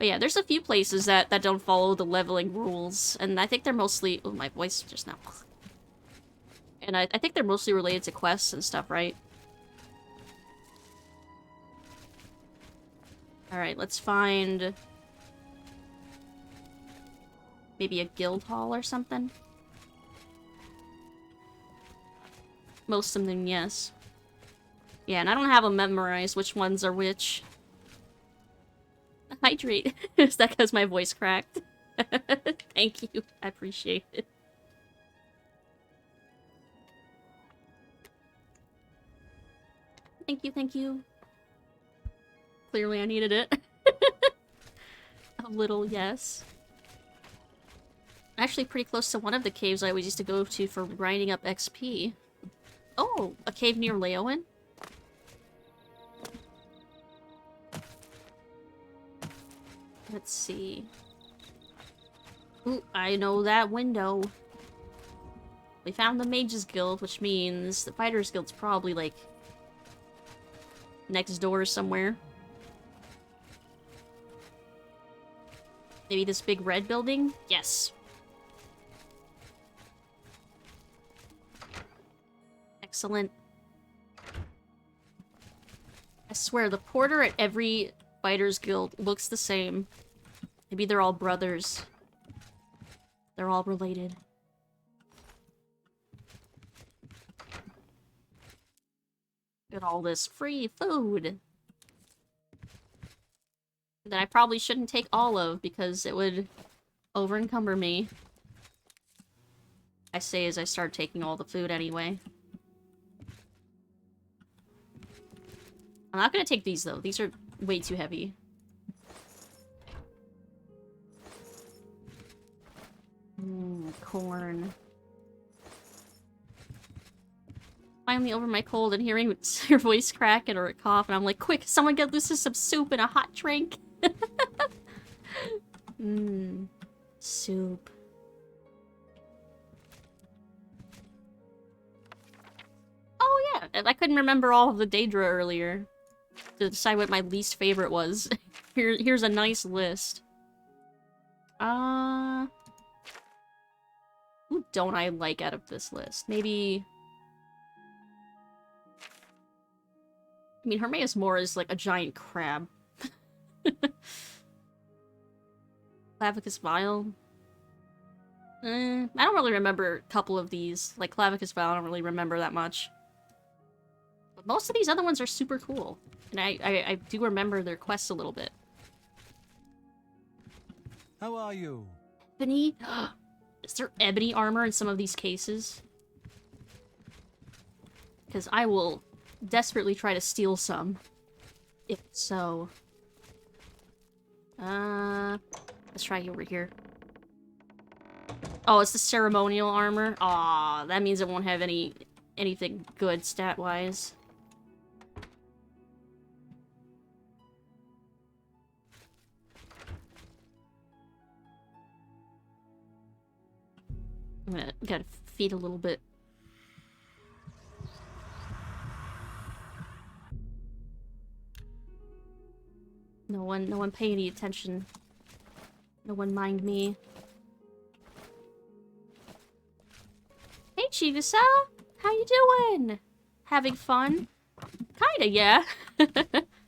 But yeah, there's a few places that don't follow the leveling rules, and I think they're mostly... Oh, my voice just now. And I think they're mostly related to quests and stuff, right? Alright, let's find... maybe a guild hall or something? Most of them, yes. Yeah, and I don't have them memorized which ones are which. Hydrate. Is that because my voice cracked? Thank you. I appreciate it. Thank you, thank you. Clearly I needed it. A little, yes. Actually pretty close to one of the caves I always used to go to for grinding up XP. Oh, a cave near Leowen? Let's see. Ooh, I know that window. We found the Mages Guild, which means the Fighters Guild's probably, like, next door somewhere. Maybe this big red building? Yes. Excellent. I swear, the porter at every Fighters Guild looks the same. Maybe they're all brothers. They're all related. Look at all this free food that I probably shouldn't take all of because it would over-encumber me. I say as I start taking all the food anyway. I'm not gonna take these though. These are way too heavy. Corn. Finally over my cold and hearing your voice crack or a cough, and I'm like, quick, someone get Lucid some soup and a hot drink. Soup. Oh yeah, I couldn't remember all of the Daedra earlier to decide what my least favorite was. Here's a nice list. Who don't I like out of this list? Maybe... I mean, Hermaeus Mora is like a giant crab. Clavicus Vile. I don't really remember a couple of these. Like, Clavicus Vile, I don't really remember that much. But most of these other ones are super cool. And I do remember their quests a little bit. How are you? Ebony? Is there ebony armor in some of these cases? Because I will desperately try to steal some. If so. Let's try over here. Oh, it's the ceremonial armor? Aw, that means it won't have anything good stat-wise. Gotta feed a little bit. No one pay any attention. No one mind me. Hey, Chivisa! How you doing? Having fun? Kinda, yeah.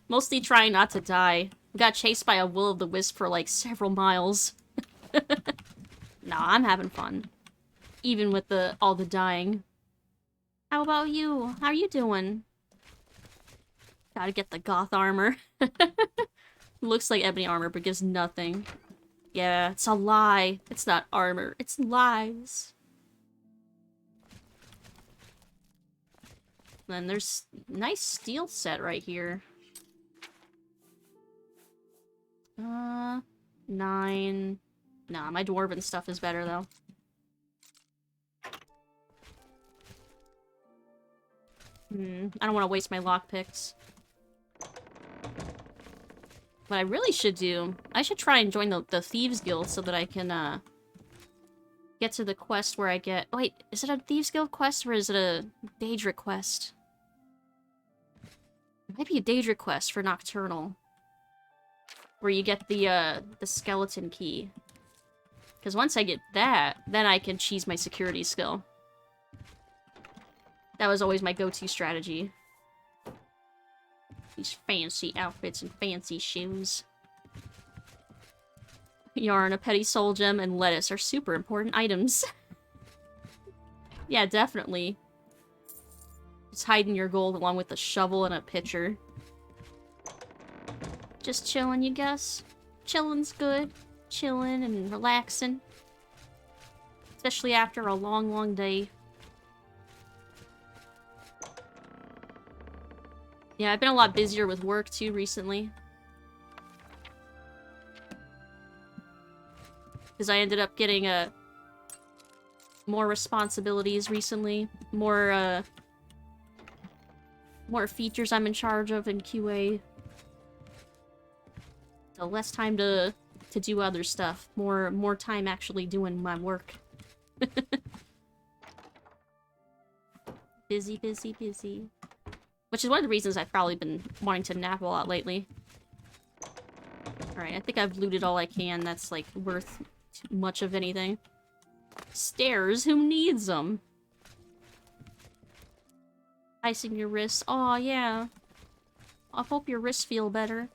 Mostly trying not to die. Got chased by a will-o'-the-wisp for like several miles. No, I'm having fun. Even with all the dying. How about you? How you doing? Gotta get the goth armor. Looks like ebony armor, but gives nothing. Yeah, it's a lie. It's not armor. It's lies. Then there's nice steel set right here. 9. Nah, my dwarven stuff is better, though. I don't want to waste my lockpicks. What I really should do... I should try and join the Thieves Guild so that I can, get to the quest where I get... Oh, wait, is it a Thieves Guild quest or is it a Daedra quest? It might be a Daedra quest for Nocturnal. where you get the skeleton key. Because once I get that, then I can cheese my security skill. That was always my go-to strategy. These fancy outfits and fancy shoes. Yarn, a petty soul gem, and lettuce are super important items. Yeah, definitely. Just hiding your gold along with a shovel and a pitcher. Just chilling, you guess? Chilling's good. Chilling and relaxing. Especially after a long, long day. Yeah, I've been a lot busier with work, too, recently. Because I ended up getting, more responsibilities recently. More features I'm in charge of in QA. So less time to do other stuff. More time actually doing my work. Busy, busy, busy. Which is one of the reasons I've probably been wanting to nap a lot lately. Alright, I think I've looted all I can that's, like, worth much of anything. Stairs? Who needs them? Icing your wrists. Aw, yeah. I hope your wrists feel better.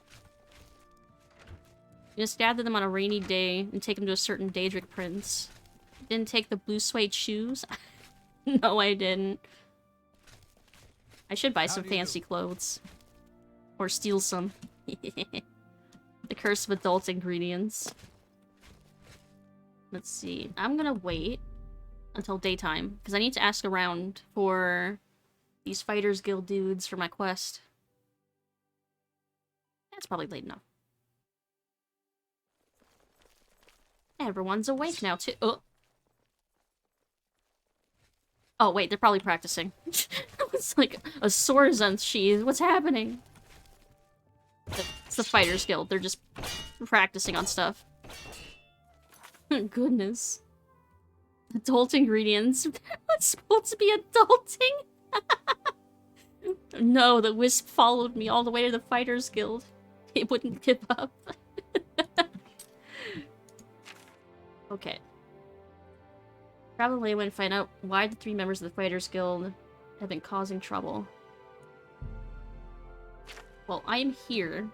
Just gather them on a rainy day and take them to a certain Daedric prince. Didn't take the blue suede shoes? No, I didn't. I should buy some fancy clothes. Or steal some. The curse of adult ingredients. Let's see. I'm gonna wait until daytime, because I need to ask around for these Fighters Guild dudes for my quest. That's probably late enough. Everyone's awake now, too. Oh. Oh, wait, they're probably practicing. It's like a swords unsheathed. What's happening? It's the Fighters Guild. They're just practicing on stuff. Goodness. Adult ingredients. What's supposed to be adulting? No, the wisp followed me all the way to the Fighters Guild. It wouldn't give up. Okay. Probably when find out why the 3 members of the Fighters Guild have been causing trouble. Well, I am here.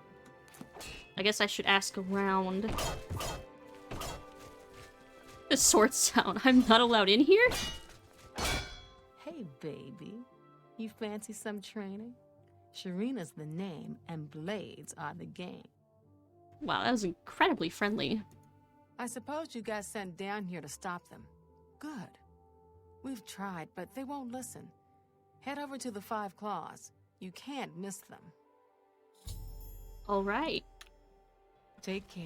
I guess I should ask around. The sword sound. I'm not allowed in here? Hey, baby. You fancy some training? Sharina's the name, and blades are the game. Wow, that was incredibly friendly. I suppose you got sent down here to stop them. Good. We've tried, but they won't listen. Head over to the 5 Claws. You can't miss them. Alright. Take care.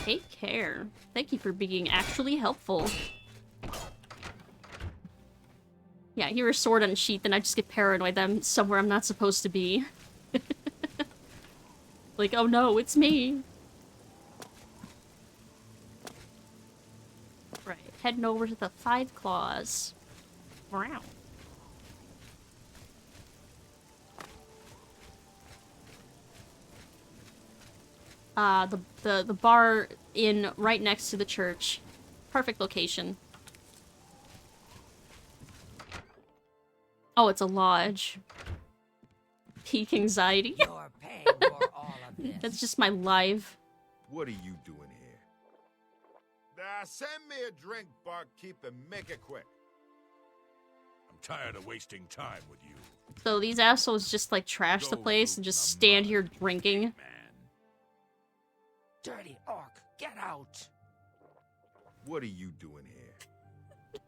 Take care. Thank you for being actually helpful. Yeah, I hear a sword unsheathed and I just get paranoid that I'm somewhere I'm not supposed to be. Like, oh no, it's me. Right, heading over to the 5 Claws. Wow. The bar in right next to the church. Perfect location. Oh, it's a lodge. Peak anxiety. You're paying for all of this. That's just my life. What are you doing here? Send me a drink, barkeep, and make it quick. I'm tired of wasting time with you. So these assholes just like trash the place and just stand here drinking. Man. Dirty orc, get out! What are you doing here?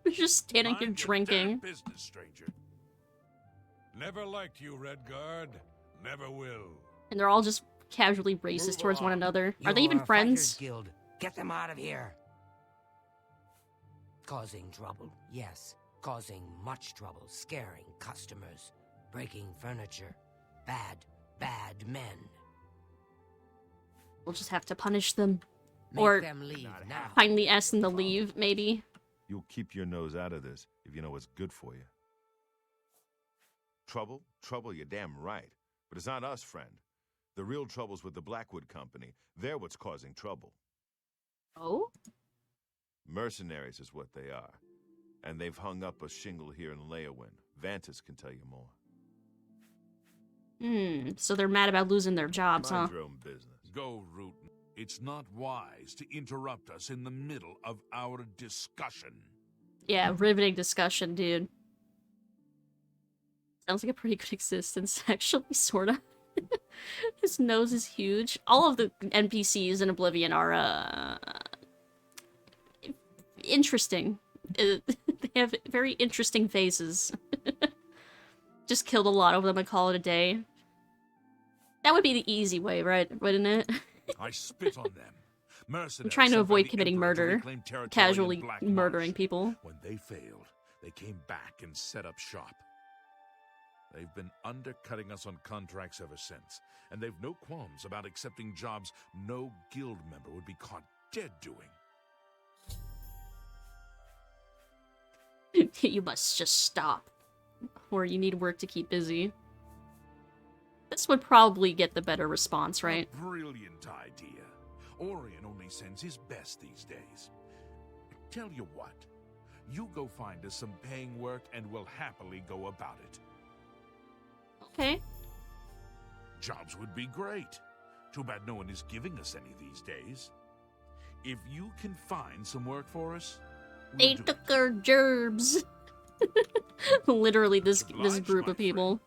They're just standing here Mind your drinking. damn business, stranger. Never liked you, Redguard. Never will. And they're all just casually racist towards one another. Are they even You're a friends? Fighters Guild. Get them out of here. Causing trouble, yes. Causing much trouble, scaring customers, breaking furniture. Bad, bad men. We'll just have to punish them. Make Or them leave now. kindly ask them to leave, maybe. You'll keep your nose out of this if you know what's good for you. Trouble? Trouble, you're damn right. But it's not us, friend. The real trouble's with the Blackwood Company. They're what's causing trouble. Oh? Mercenaries is what they are. And they've hung up a shingle here in Leowin. Vantis can tell you more. So they're mad about losing their jobs, huh? Mind your own business. Go, Rootin. It's not wise to interrupt us in the middle of our discussion. Yeah, riveting discussion, dude. Sounds like a pretty good existence, actually, sorta. His nose is huge. All of the NPCs in Oblivion are, interesting. They have very interesting faces. Just killed a lot of them and call it a day. That would be the easy way, right? Wouldn't it? I spit on them. Mercenaries I'm trying to sent by avoid the committing Emperor to murder. reclaim territory in Casually Black murdering Marsh. people. When they failed, they came back and set up shop. They've been undercutting us on contracts ever since, and they've no qualms about accepting jobs no guild member would be caught dead doing. You must just stop. Or you need work to keep busy. This would probably get the better response, right? A brilliant idea. Orion only sends his best these days. Tell you what, you go find us some paying work and we'll happily go about it. Okay. Jobs would be great. Too bad no one is giving us any these days. If you can find some work for us, They we'll took our gerbs. Literally, this Obliged, group my of people.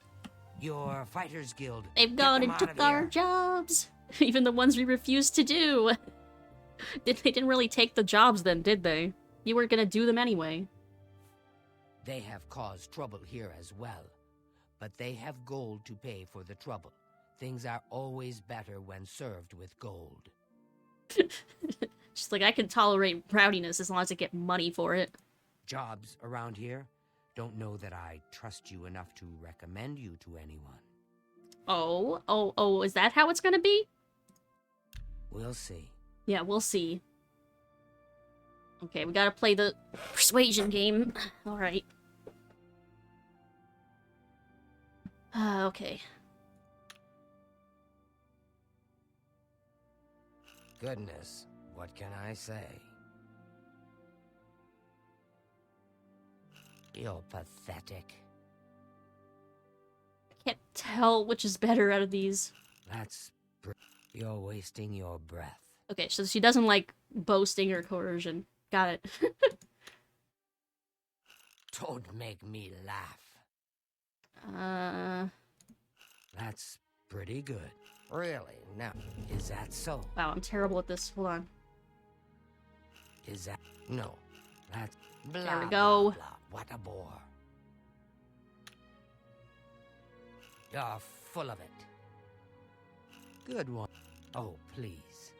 Your Fighters Guild. They've Get gone them and out took of our here. jobs. Even the ones we refused to do. They didn't really take the jobs then, did they? You weren't gonna do them anyway. They have caused trouble here as well. But they have gold to pay for the trouble. Things are always better when served with gold. She's like, I can tolerate rowdiness as long as I get money for it. Jobs around here? Don't know that I trust you enough to recommend you to anyone. Oh, is that how it's gonna be? We'll see. Yeah, we'll see. Okay, we gotta play the persuasion game. Alright. Okay. Goodness, what can I say? You're pathetic. I can't tell which is better out of these. You're wasting your breath. Okay, so she doesn't like boasting or coercion. Got it. Don't make me laugh. That's pretty good. Really? Now, is that so? Wow, I'm terrible at this. Hold on. Is that... No. That's... Blah, There we blah, go. blah. What a bore. You're full of it. Good one. Oh, please.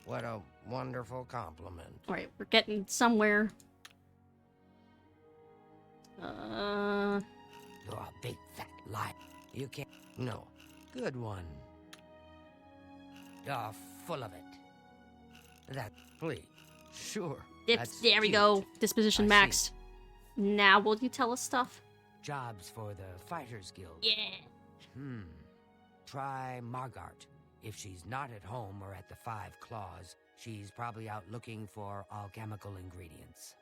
What a wonderful compliment. Alright, we're getting somewhere. You're a big fat liar. You can't... No. Good one. You're full of it. That... Please. Sure. That's There we cute. go. Disposition I see. maxed. Now will you tell us stuff? Jobs for the Fighters Guild. Yeah. Try Margart. If she's not at home or at the Five Claws, she's probably out looking for alchemical ingredients.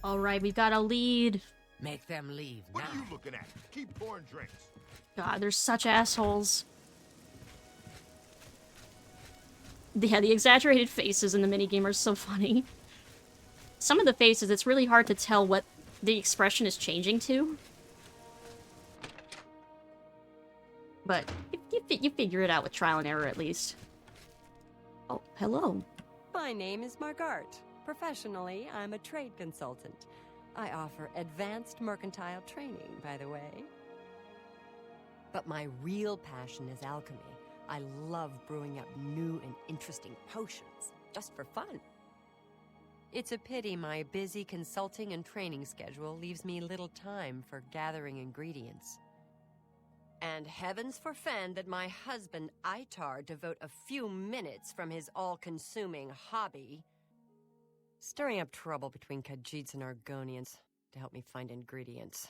Alright, we've got a lead. Make them leave What now. are you looking at? Keep pouring drinks. God, they're such assholes. Yeah, the exaggerated faces in the minigame are so funny. Some of the faces, it's really hard to tell what the expression is changing to. But you figure it out with trial and error, at least. Oh, hello. My name is Margart. Professionally, I'm a trade consultant. I offer advanced mercantile training, by the way. But my real passion is alchemy. I love brewing up new and interesting potions, just for fun. It's a pity my busy consulting and training schedule leaves me little time for gathering ingredients. And heavens forfend that my husband, Itar, devote a few minutes from his all-consuming hobby stirring up trouble between Khajiits and Argonians to help me find ingredients.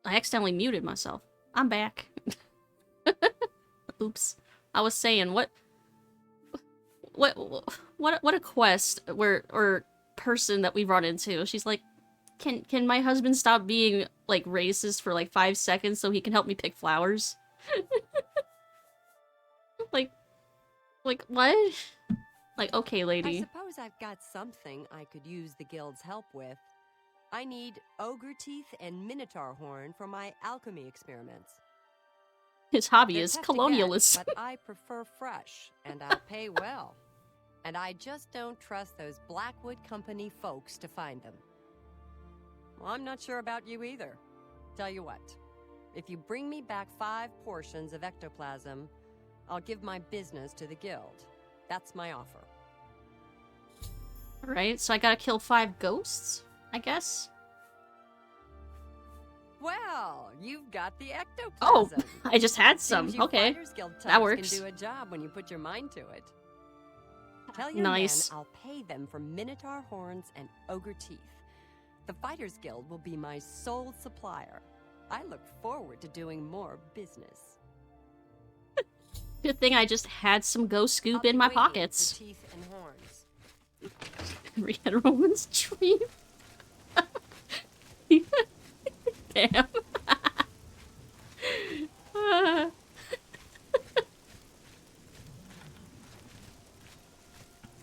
I accidentally muted myself. I'm back. Oops. I was saying, what a quest or person that we run into. She's like, can my husband stop being, like, racist for, like, 5 seconds so he can help me pick flowers? like, what? Like, okay, lady. I suppose I've got something I could use the guild's help with. I need ogre teeth and minotaur horn for my alchemy experiments. His hobby They're is tough to get, colonialism. but I prefer fresh, and I'll pay well. And I just don't trust those Blackwood Company folks to find them. Well, I'm not sure about you either. Tell you what, if you bring me back 5 portions of ectoplasm, I'll give my business to the guild. That's my offer. Alright, so I gotta kill 5 ghosts, I guess? Well, you've got the ectoplasm. Oh, I just had some. Seems you Okay, Fighters Guild that types works. Can do a job when you put your mind to it. Tell your Nice. men I'll pay them for minotaur horns and ogre teeth. The Fighters Guild will be my sole supplier. I look forward to doing more business. Good thing I just had some ghost I'll scoop be in my waiting pockets. for teeth and horns. Read a Roman's dream. Damn.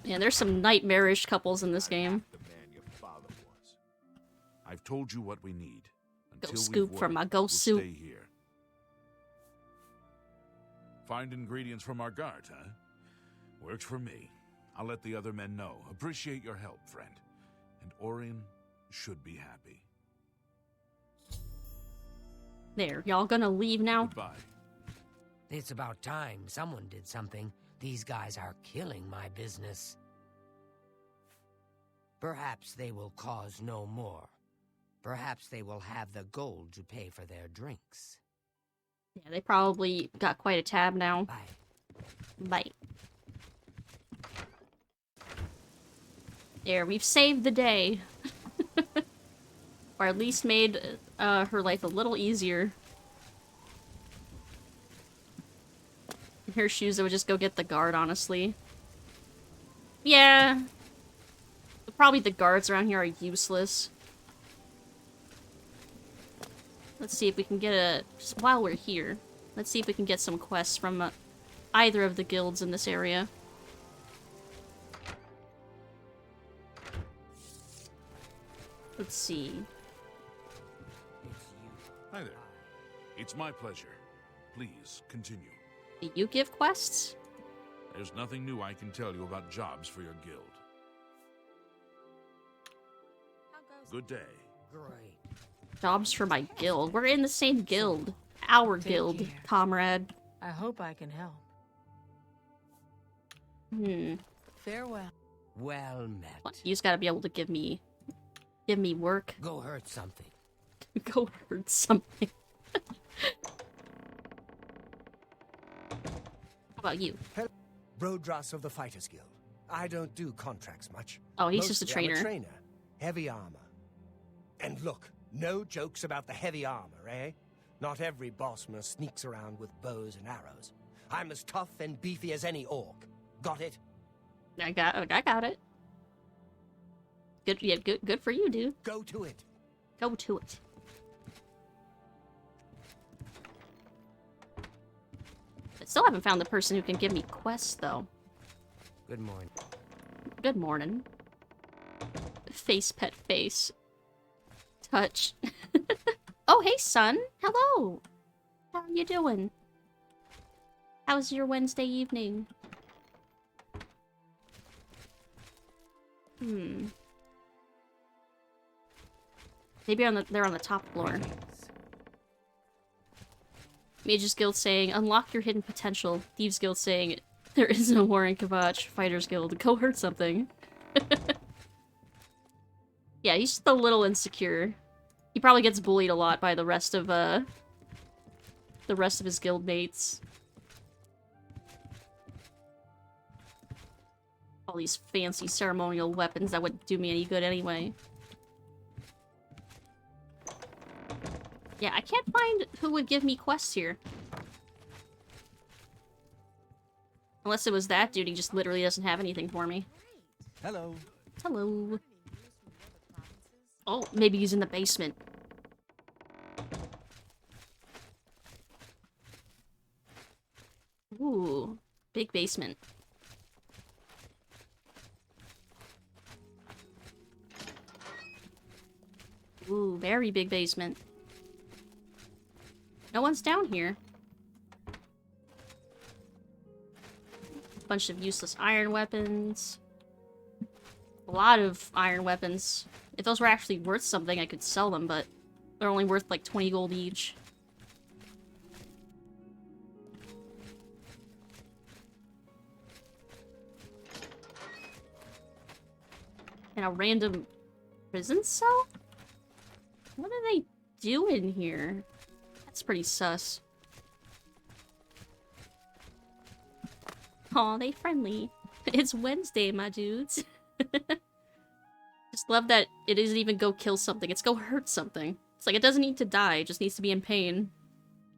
Man, there's some nightmarish couples in this game. The man your father was. I've told you what we need. Until Ghost we've scoop from worked, my ghost we'll soup. stay here. Find ingredients from our guard, huh? Works for me. I'll let the other men know. Appreciate your help, friend. And Orion should be happy. There, y'all gonna leave now? Goodbye. It's about time someone did something. These guys are killing my business. Perhaps they will cause no more. Perhaps they will have the gold to pay for their drinks. Yeah, they probably got quite a tab now. Bye. Bye. There, we've saved the day. Or at least made her life a little easier. In her shoes, I would just go get the guard, honestly. Yeah. Probably the guards around here are useless. Let's see if we can get a... Just while we're here, let's see if we can get some quests from either of the guilds in this area. Let's see. Hi there. It's my pleasure. Please, continue. Do you give quests? There's nothing new I can tell you about jobs for your guild. Good day. Great. Jobs for my guild. We're in the same guild. Our Take guild, care. comrade. I hope I can help. Farewell. Well met. What? You just gotta be able to give me work. Go hurt something. Go hurt something. How about you? Brodras of the Fighters Guild. I don't do contracts much. Oh, he's just a Mostly I'm trainer. Trainer. Heavy armor. And look, no jokes about the heavy armor, eh? Not every bossman sneaks around with bows and arrows. I'm as tough and beefy as any orc. Got it? I got it. Good, yeah, good for you, dude. Go to it. Go to it. I still haven't found the person who can give me quests, though. Good morning. Good morning. Face pet face. Touch. Oh, hey, son. Hello. How are you doing? How's your Wednesday evening? Maybe they're on the top floor. Mages Guild saying, unlock your hidden potential. Thieves Guild saying, there is no war in Kavach. Fighters Guild, go hurt something. Yeah, he's just a little insecure. He probably gets bullied a lot by the rest of his guild mates. All these fancy ceremonial weapons that wouldn't do me any good anyway. Yeah, I can't find who would give me quests here. Unless it was that dude, he just literally doesn't have anything for me. Hello. Hello. Oh, maybe he's in the basement. Ooh, big basement. Ooh, very big basement. No one's down here. Bunch of useless iron weapons. A lot of iron weapons. If those were actually worth something, I could sell them, but they're only worth like 20 gold each. And a random prison cell? What are they doing here? That's pretty sus. Aw, they friendly. It's Wednesday, my dudes. Just love that it isn't even go kill something, it's go hurt something. It's like it doesn't need to die, it just needs to be in pain.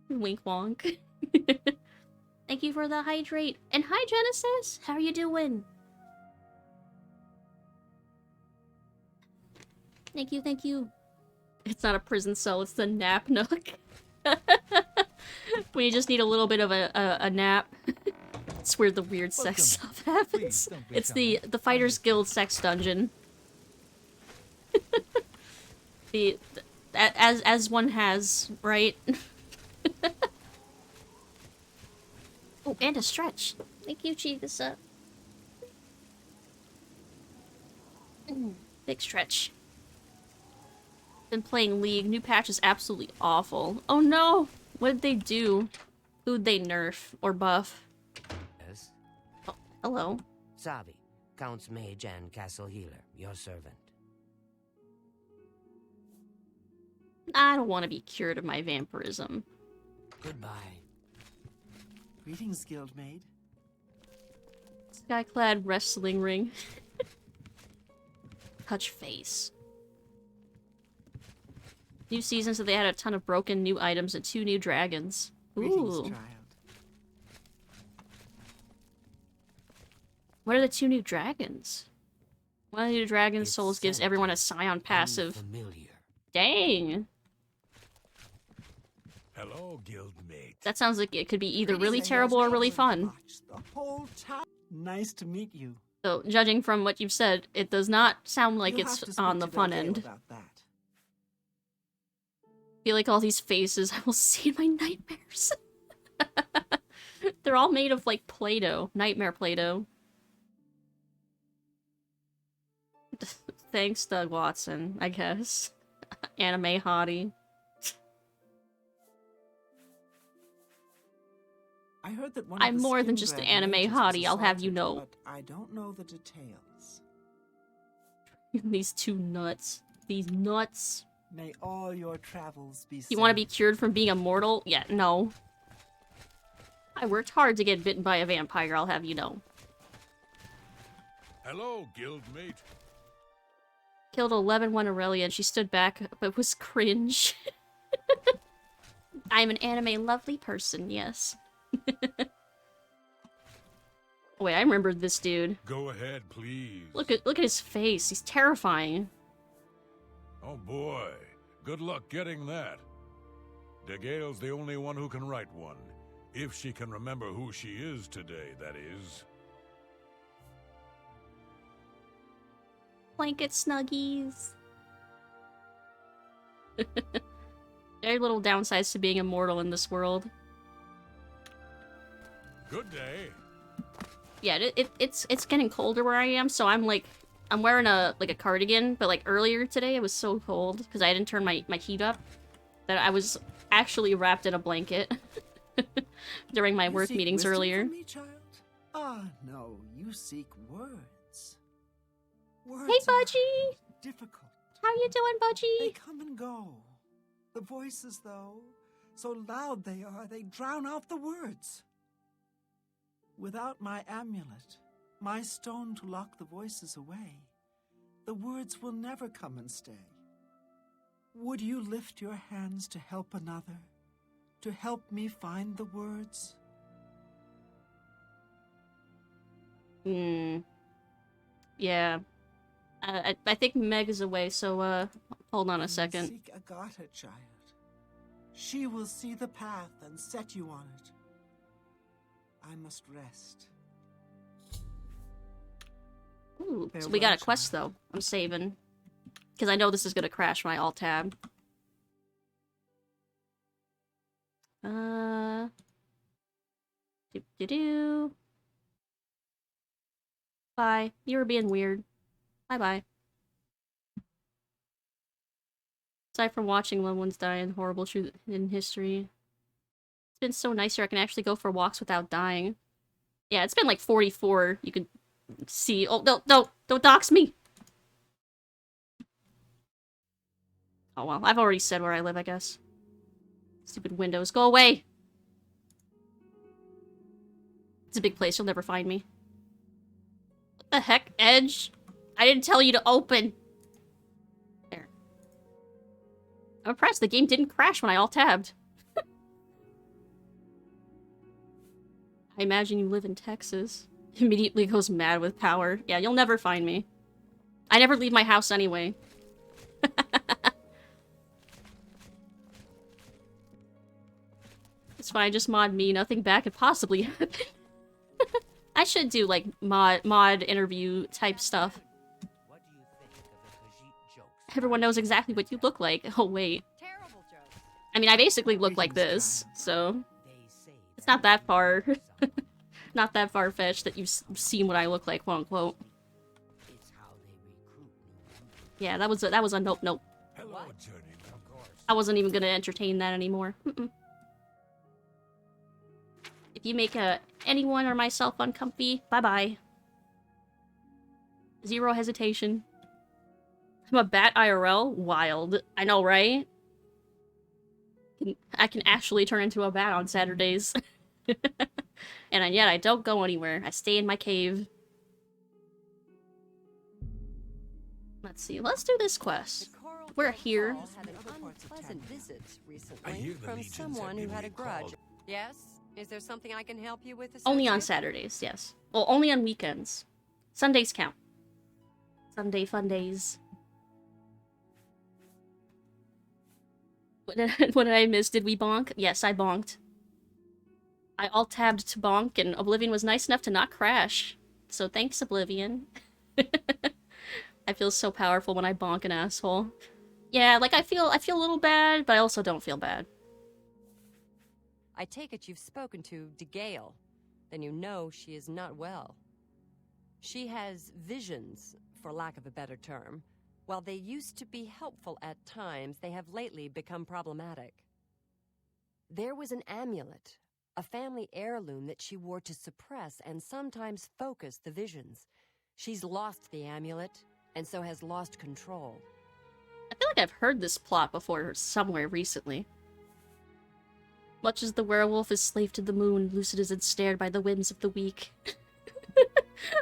Wink wonk. Thank you for the hydrate. And hi, Genesis! How are you doing? Thank you, thank you. It's not a prison cell, it's the nap nook. When you just need a little bit of a nap. It's where the weird sex stuff happens. It's the Fighters Guild sex dungeon. As one has, right? Oh, and a stretch. Thank you, Chigusa. Big stretch. Been playing League. New patch is absolutely awful. Oh no! What did they do? Who'd they nerf or buff? Yes? Oh, hello. Savi, Count's mage and castle healer, your servant. I don't want to be cured of my vampirism. Goodbye. Greetings, Guildmaid. Skyclad wrestling ring. Touch face. New season, so they had a ton of broken new items and 2 new dragons. Greetings, Ooh. child. What are the 2 new dragons? One of the new dragon souls gives everyone a scion passive. Unfamiliar. Dang! Hello, guildmate. That sounds like it could be either really terrible or really fun. The whole town. Nice to meet you. So, judging from what you've said, it does not sound like You'll it's have to speak on the to fun Dale end. about that. I feel like all these faces I will see in my nightmares. They're all made of, like, Play-Doh. Nightmare Play-Doh. Thanks, Doug Watson, I guess. Anime hottie. I heard that one of I'm the more than just an Skingrad anime mages was hottie, I'll have you assaulted, know. But I don't know the details. These 2 nuts. These nuts. May all your travels be You want to safe. be cured from being immortal? Yeah, no. I worked hard to get bitten by a vampire, I'll have you know. Hello, guildmate. Killed 11-1 Aurelia and she stood back, but was cringe. I'm an anime lovely person, yes. Wait, I remembered this dude. Go ahead, please. Look at his face. He's terrifying. Oh boy, good luck getting that. DeGale's the only one who can write one. If she can remember who she is today, that is. Blanket snuggies. Very little downsides to being immortal in this world. Good day. Yeah, it's getting colder where I am, so I'm wearing a cardigan, but like earlier today it was so cold because I didn't turn my heat up that I was actually wrapped in a blanket during my work seek meetings wisdom earlier. from me, child? Ah, no, you seek words. Words Hey, are Budgie! difficult. How you doing, They Budgie? come and go. The voices, though, so loud they are, they drown out the words. Without my amulet, my stone to lock the voices away, the words will never come and stay. Would you lift your hands to help another? To help me find the words? Yeah. I think Meg is away, so, hold on a second. Seek Agatha, child. She will see the path and set you on it. I must rest. Ooh, so we got a quest, though. I'm saving. Because I know this is gonna crash when I alt-tab. Do-do-do. Bye. You were being weird. Bye-bye. Aside from watching loved ones die in horrible truth in history, it's been so nice here I can actually go for walks without dying. Yeah, it's been like 44. You can see. Oh, no, don't dox me! Oh well, I've already said where I live, I guess. Stupid windows, go away! It's a big place, you'll never find me. What the heck, Edge? I didn't tell you to open! There. I'm impressed, the game didn't crash when I alt-tabbed. I imagine you live in Texas. Immediately goes mad with power. Yeah, you'll never find me. I never leave my house anyway. It's fine, just mod me, nothing bad could possibly happen. I should do, like, mod interview type stuff. Everyone knows exactly what you look like. Oh, wait. I mean, I basically look like this, so... It's not that far... not that far-fetched that you've seen what I look like, quote-unquote. Yeah, that was a nope. I wasn't even gonna entertain that anymore. If you make anyone or myself uncomfy, bye-bye. Zero hesitation. I'm a bat IRL? Wild. I know, right? I can actually turn into a bat on Saturdays. And yet I don't go anywhere. I stay in my cave. Let's see. Let's do this quest. We're here. Had an unpleasant visit recently from someone who had a grudge. Yes? Is there something I can help you with? Only on Saturdays, yes. Well, only on weekends. Sundays count. Sunday fun days. What did I miss? Did we bonk? Yes, I bonked. I alt-tabbed to bonk, and Oblivion was nice enough to not crash. So thanks, Oblivion. I feel so powerful when I bonk an asshole. Yeah, like I feel a little bad, but I also don't feel bad. I take it you've spoken to DeGale. Then you know she is not well. She has visions, for lack of a better term. While they used to be helpful at times, they have lately become problematic. There was an amulet, a family heirloom that she wore to suppress and sometimes focus the visions. She's lost the amulet, and so has lost control. I feel like I've heard this plot before somewhere recently. Much as the werewolf is slave to the moon, Lucid is ensnared by the whims of the weak.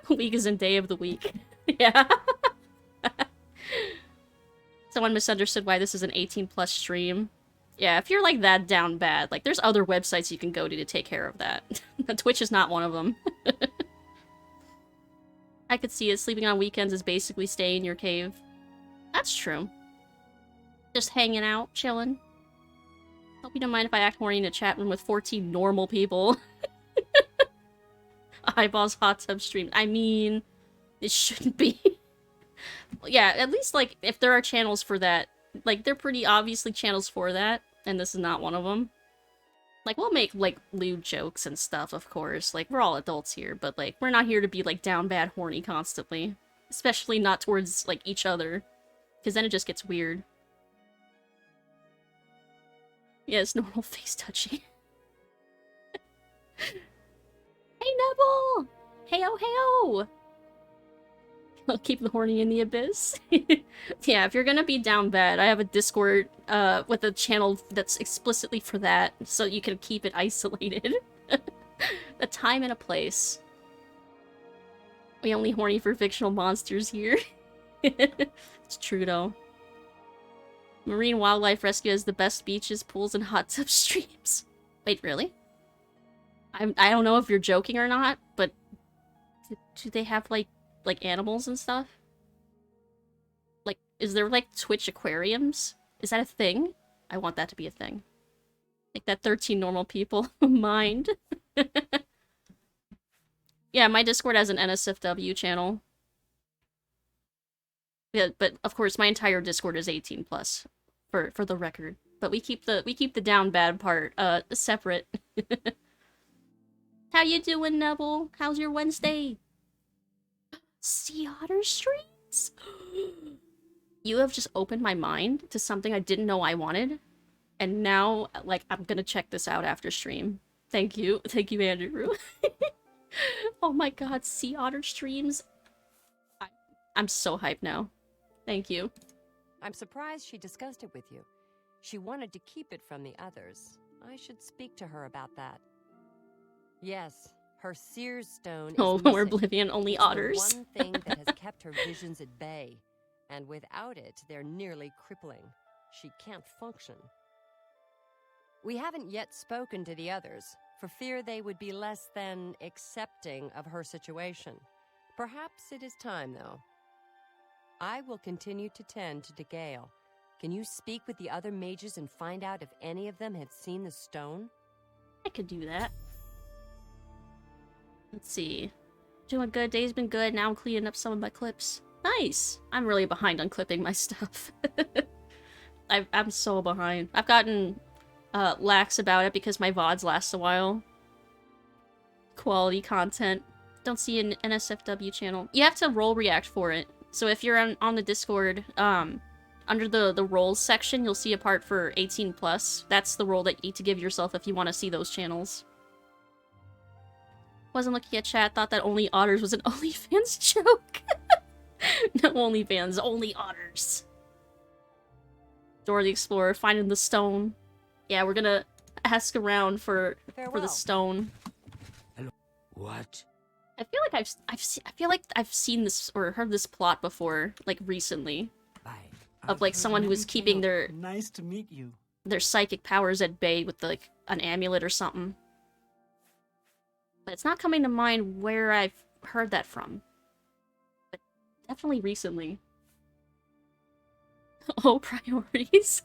Week is in day of the week. Yeah. Someone misunderstood why this is an 18+ stream. Yeah, if you're like that down bad, like there's other websites you can go to take care of that. Twitch is not one of them. I could see it. Sleeping on weekends is basically staying in your cave. That's true. Just hanging out, chilling. Hope you don't mind if I act horny in a chat room with 14 normal people. Eyeballs hot tub stream. I mean, it shouldn't be. Yeah, at least, like, if there are channels for that, like, they're pretty obviously channels for that, and this is not one of them. Like, we'll make, like, lewd jokes and stuff, of course. Like, we're all adults here, but, like, we're not here to be, like, down bad horny constantly. Especially not towards, like, each other. Because then it just gets weird. Yeah, it's normal face touching. Hey, Nebble! Heyo, heyo! I'll keep the horny in the abyss. Yeah, if you're gonna be down bad, I have a Discord with a channel that's explicitly for that, so you can keep it isolated. A time and a place. We only horny for fictional monsters here. It's true, though. Marine wildlife rescue has the best beaches, pools, and hot tub streams. Wait, really? I don't know if you're joking or not, but do they have like animals and stuff? Like, is there like Twitch aquariums? Is that a thing? I want that to be a thing. Like that 13 normal people mind. Yeah, my Discord has an NSFW channel. Yeah, but of course my entire Discord is 18 plus, for the record. But we keep the down bad part separate. How you doing, Neville? How's your Wednesday? Sea otter streams? You have just opened my mind to something I didn't know I wanted. And now, like, I'm gonna check this out after stream. Thank you, Andrew. Oh my god, sea otter streams. I'm so hyped now. Thank you. I'm surprised she discussed it with you. She wanted to keep it from the others. I should speak to her about that. Yes, her Sears stone is Oh, missing. we're Oblivion, only It's otters. the one thing that has kept her visions at bay. And without it, they're nearly crippling. She can't function. We haven't yet spoken to the others, for fear they would be less than accepting of her situation. Perhaps it is time, though. I will continue to tend to Gale. Can you speak with the other mages and find out if any of them had seen the stone? I could do that. Let's see. Doing good. Day's been good. Now I'm cleaning up some of my clips. Nice! I'm really behind on clipping my stuff. I'm so behind. I've gotten lax about it because my VODs last a while. Quality content. Don't see an NSFW channel. You have to roll react for it. So if you're on the Discord, under the roles section, you'll see a part for 18 plus. That's the role that you need to give yourself if you want to see those channels. Wasn't looking at chat, thought that only otters was an OnlyFans joke. No OnlyFans, only otters. Dora the Explorer, finding the stone. Yeah, we're gonna ask around for the stone. Hello. What? I feel like I've seen this or heard this plot before, like recently. Of like someone who was keeping their Nice to meet you. their psychic powers at bay with like an amulet or something. But it's not coming to mind where I've heard that from. But definitely recently. Oh, priorities.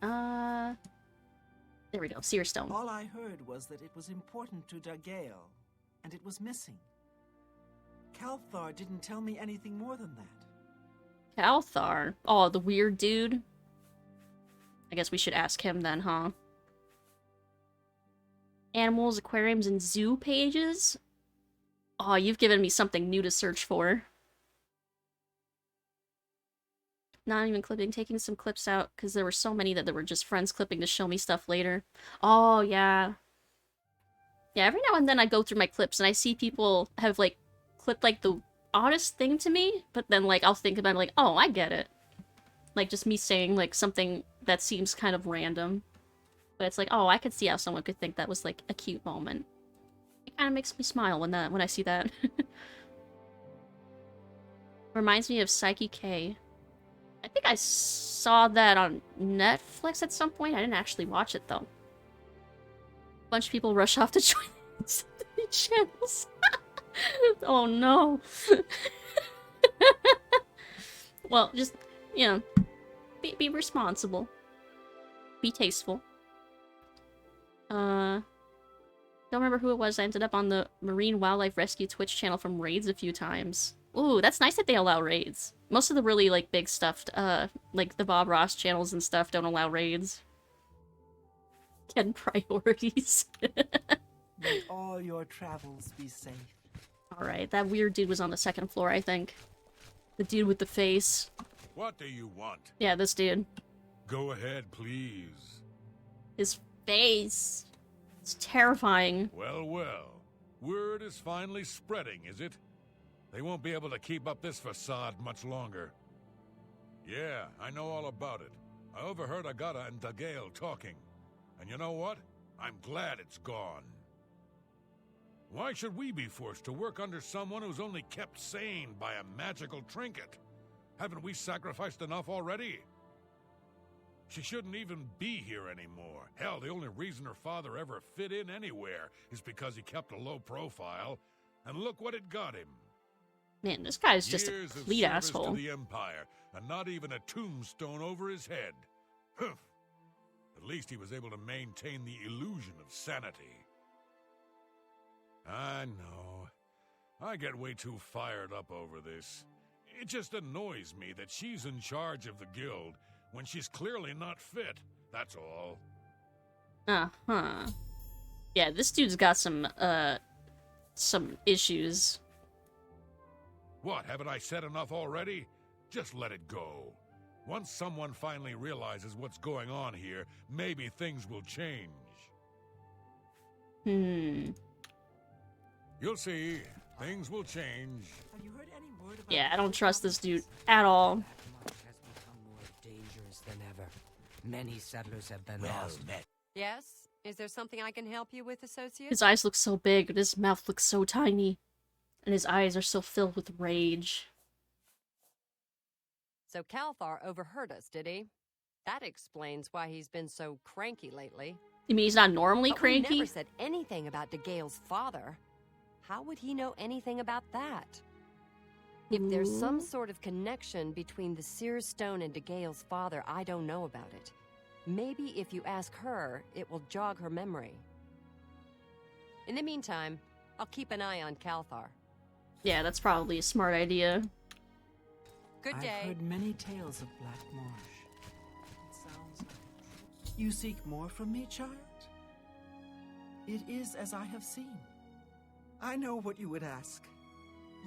There we go. Seer stone. All I heard was that it was important to Gale, and it was missing. Kalthar didn't tell me anything more than that. Kalthar? Oh, the weird dude? I guess we should ask him then, huh? Animals, aquariums, and zoo pages? Oh, you've given me something new to search for. Not even clipping, taking some clips out, because there were so many that there were just friends clipping to show me stuff later. Oh, yeah. Yeah, every now and then I go through my clips and I see people have, like, clipped, like, the oddest thing to me, but then, like, I'll think about it, like, oh, I get it. Like, just me saying, like, something that seems kind of random. But it's like, oh, I could see how someone could think that was, like, a cute moment. It kind of makes me smile when I see that. Reminds me of Psyche K. I think I saw that on Netflix at some point. I didn't actually watch it, though. A bunch of people rush off to join the channels. Oh, no. Well, just, you know, be responsible. Be tasteful. Don't remember who it was. I ended up on the Marine Wildlife Rescue Twitch channel from raids a few times. Ooh, that's nice that they allow raids. Most of the really, like, big stuff, like the Bob Ross channels and stuff don't allow raids. Getting priorities. May all your travels be safe. Alright, that weird dude was on the second floor, I think. The dude with the face. What do you want? Yeah, this dude. Go ahead, please. His face. It's terrifying. Well, well. Word is finally spreading, is it? They won't be able to keep up this facade much longer. Yeah, I know all about it. I overheard Agata and Gale talking. And you know what? I'm glad it's gone. Why should we be forced to work under someone who's only kept sane by a magical trinket? Haven't we sacrificed enough already? She shouldn't even be here anymore. Hell, the only reason her father ever fit in anywhere is because he kept a low profile. And look what it got him. Man, this guy's just a Years of complete service asshole. to the Empire, and not even a tombstone over his head. Humph. At least he was able to maintain the illusion of sanity. I know. I get way too fired up over this. It just annoys me that she's in charge of the guild when she's clearly not fit, that's all. Uh-huh. Yeah, this dude's got some issues. What, haven't I said enough already? Just let it go. Once someone finally realizes what's going on here, maybe things will change. You'll see. Things will change. Have you heard any word about Yeah, I don't trust this dude at all. That mark has become more dangerous than ever. Many settlers have been lost. Yes? Is there something I can help you with, associate? His eyes look so big, and his mouth looks so tiny. And his eyes are so filled with rage. So Calthar overheard us, did he? That explains why he's been so cranky lately. You mean he's not normally But cranky? we never said anything about DeGale's father. How would he know anything about that? If there's some sort of connection between the Seer's Stone and DeGale's father, I don't know about it. Maybe if you ask her, it will jog her memory. In the meantime, I'll keep an eye on Calthar. Yeah, that's probably a smart idea. Good day. I've heard many tales of Black Marsh. It sounds like... You seek more from me, child? It is as I have seen. I know what you would ask.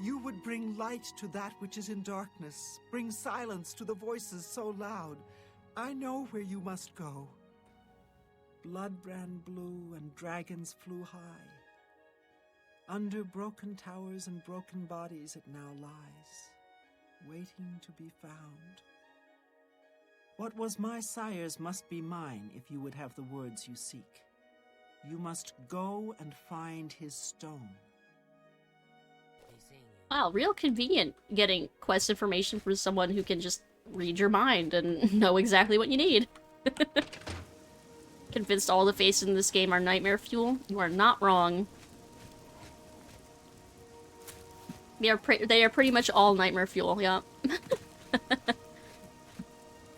You would bring light to that which is in darkness, bring silence to the voices so loud. I know where you must go. Blood ran blue and dragons flew high. Under broken towers and broken bodies it now lies, waiting to be found. What was my sire's must be mine if you would have the words you seek. You must go and find his stone. Wow, real convenient getting quest information from someone who can just read your mind and know exactly what you need. Convinced all the faces in this game are nightmare fuel? You are not wrong. They are pretty much all nightmare fuel, yeah.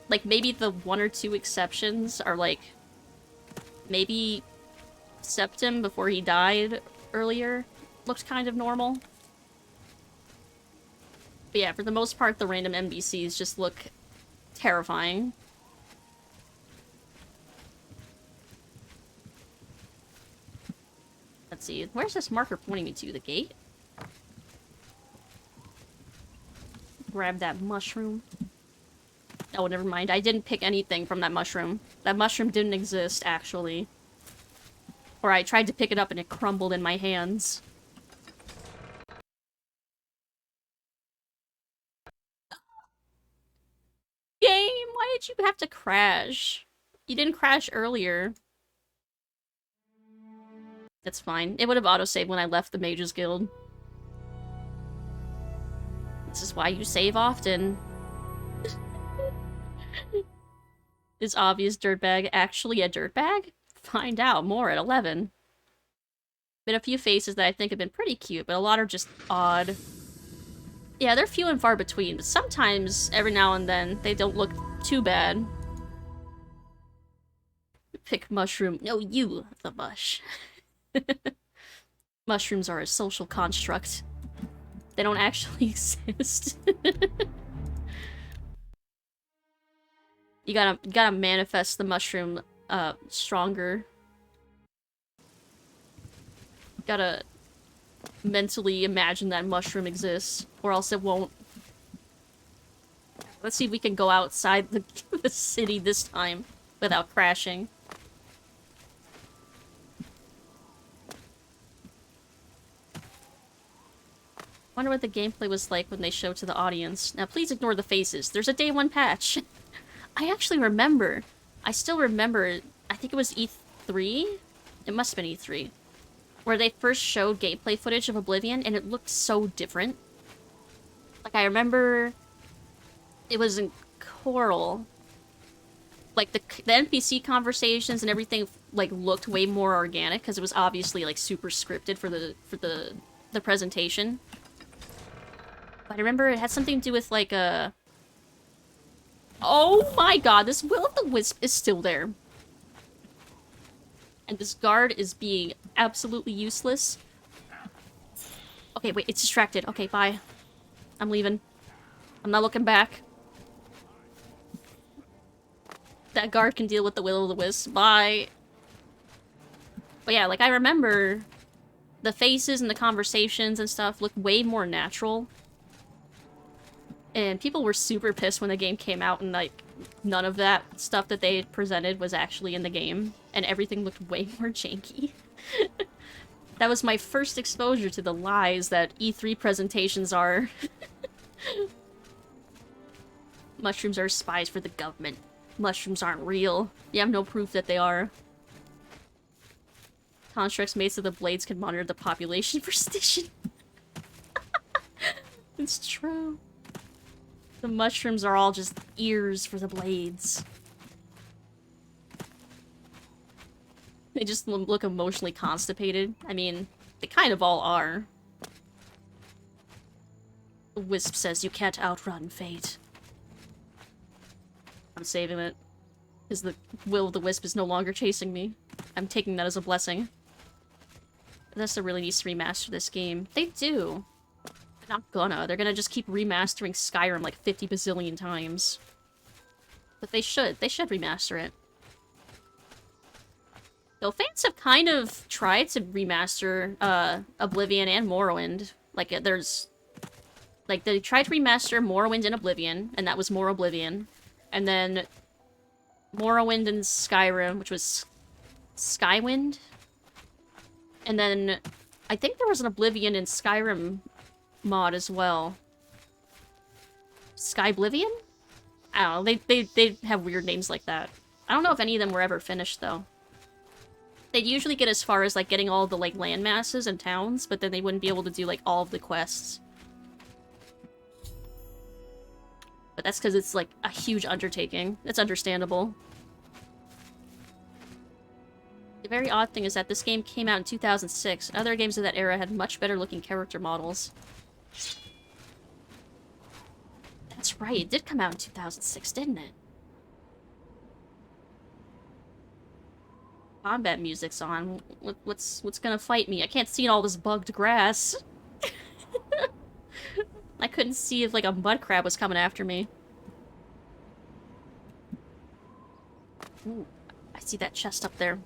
Like, maybe the one or two exceptions are, like, maybe Septim before he died earlier looked kind of normal. But yeah, for the most part, the random NPCs just look terrifying. Let's see, where's this marker pointing me to? The gate? Grab that mushroom. Oh, never mind. I didn't pick anything from that mushroom. That mushroom didn't exist, actually. Or I tried to pick it up and it crumbled in my hands. Game, why did you have to crash? You didn't crash earlier. That's fine. It would have autosaved when I left the Mages Guild. This is why you save often. Is obvious dirtbag actually a dirtbag? Find out more at 11. Been a few faces that I think have been pretty cute, but a lot are just odd. Yeah, they're few and far between, but sometimes, every now and then, they don't look too bad. Pick mushroom. No, you, the mush. Mushrooms are a social construct. They don't actually exist. You gotta manifest the mushroom, stronger. Gotta mentally imagine that mushroom exists, or else it won't. Let's see if we can go outside the city this time without crashing. Wonder what the gameplay was like when they showed to the audience. Now please ignore the faces. There's a day one patch. I actually remember. I still remember, I think it was E3? It must have been E3. Where they first showed gameplay footage of Oblivion, and it looked so different. Like, I remember it was in Coral. Like, the NPC conversations and everything, like, looked way more organic, because it was obviously, like, super scripted for the presentation. But I remember it had something to do with, like, a... Oh my god, this Will-o'-the-Wisp is still there. And this guard is being absolutely useless. Okay, wait, it's distracted. Okay, bye. I'm leaving. I'm not looking back. That guard can deal with the Will-o'-the-Wisp. Bye. But yeah, like, I remember the faces and the conversations and stuff looked way more natural. And people were super pissed when the game came out and, like, none of that stuff that they presented was actually in the game. And everything looked way more janky. That was my first exposure to the lies that E3 presentations are. Mushrooms are spies for the government. Mushrooms aren't real. You have no proof that they are. Constructs made so the blades can monitor the population for station. It's true. The mushrooms are all just ears for the blades. They just look emotionally constipated. I mean, they kind of all are. The Wisp says you can't outrun fate. I'm saving it. Because the Will-o'-the-Wisp is no longer chasing me. I'm taking that as a blessing. Bethesda really needs to remaster this game. They do. They're not gonna. They're gonna just keep remastering Skyrim like 50 bazillion times. But they should. They should remaster it. Though fans have kind of tried to remaster Oblivion and Morrowind. Like, there's... Like, they tried to remaster Morrowind and Oblivion, and that was more Oblivion. And then Morrowind and Skyrim, which was Skywind. And then I think there was an Oblivion and Skyrim mod as well. Skyblivion? I don't know, they have weird names like that. I don't know if any of them were ever finished, though. They'd usually get as far as, like, getting all the, like, land masses and towns, but then they wouldn't be able to do, like, all of the quests. But that's because it's, like, a huge undertaking. It's understandable. The very odd thing is that this game came out in 2006. Other games of that era had much better looking character models. That's right, it did come out in 2006, didn't it? Combat music's on. What's gonna fight me? I can't see in all this bugged grass. I couldn't see if, like, a mud crab was coming after me. Ooh, I see that chest up there.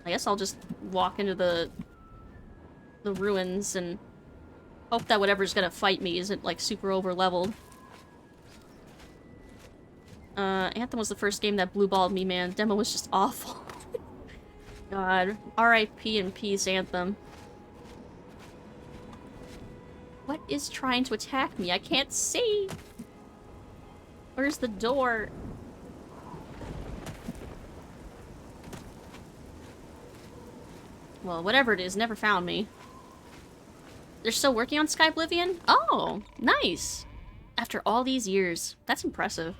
I guess I'll just walk into the ruins and hope that whatever's gonna fight me isn't, like, super over-leveled. Anthem was the first game that blue-balled me, man. Demo was just awful. God. R.I.P. and peace, Anthem. What is trying to attack me? I can't see! Where's the door? Well, whatever it is, never found me. They're still working on Skyblivion? Oh, nice! After all these years. That's impressive.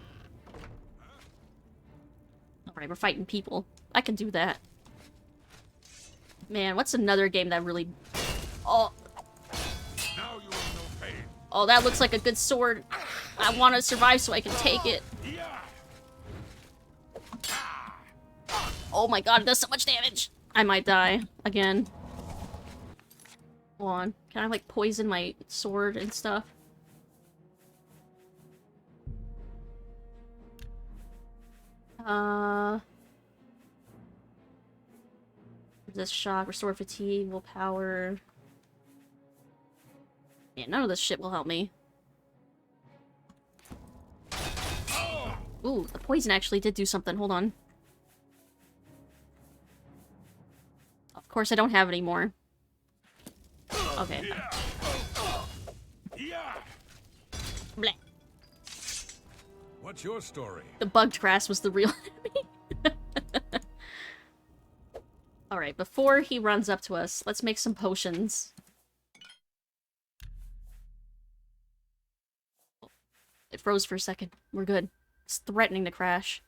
Alright, we're fighting people. I can do that. Man, what's another game that really... Oh... Oh, that looks like a good sword. I want to survive so I can take it. Oh my god, it does so much damage. I might die again. Hold on. Can I, like, poison my sword and stuff? Resist shock, restore fatigue, willpower... Yeah, none of this shit will help me. Ooh, the poison actually did do something. Hold on. Of course I don't have any more. Okay. Bleh. What's your story? The bugged grass was the real enemy. Alright, before he runs up to us, let's make some potions. It froze for a second. We're good. It's threatening to crash.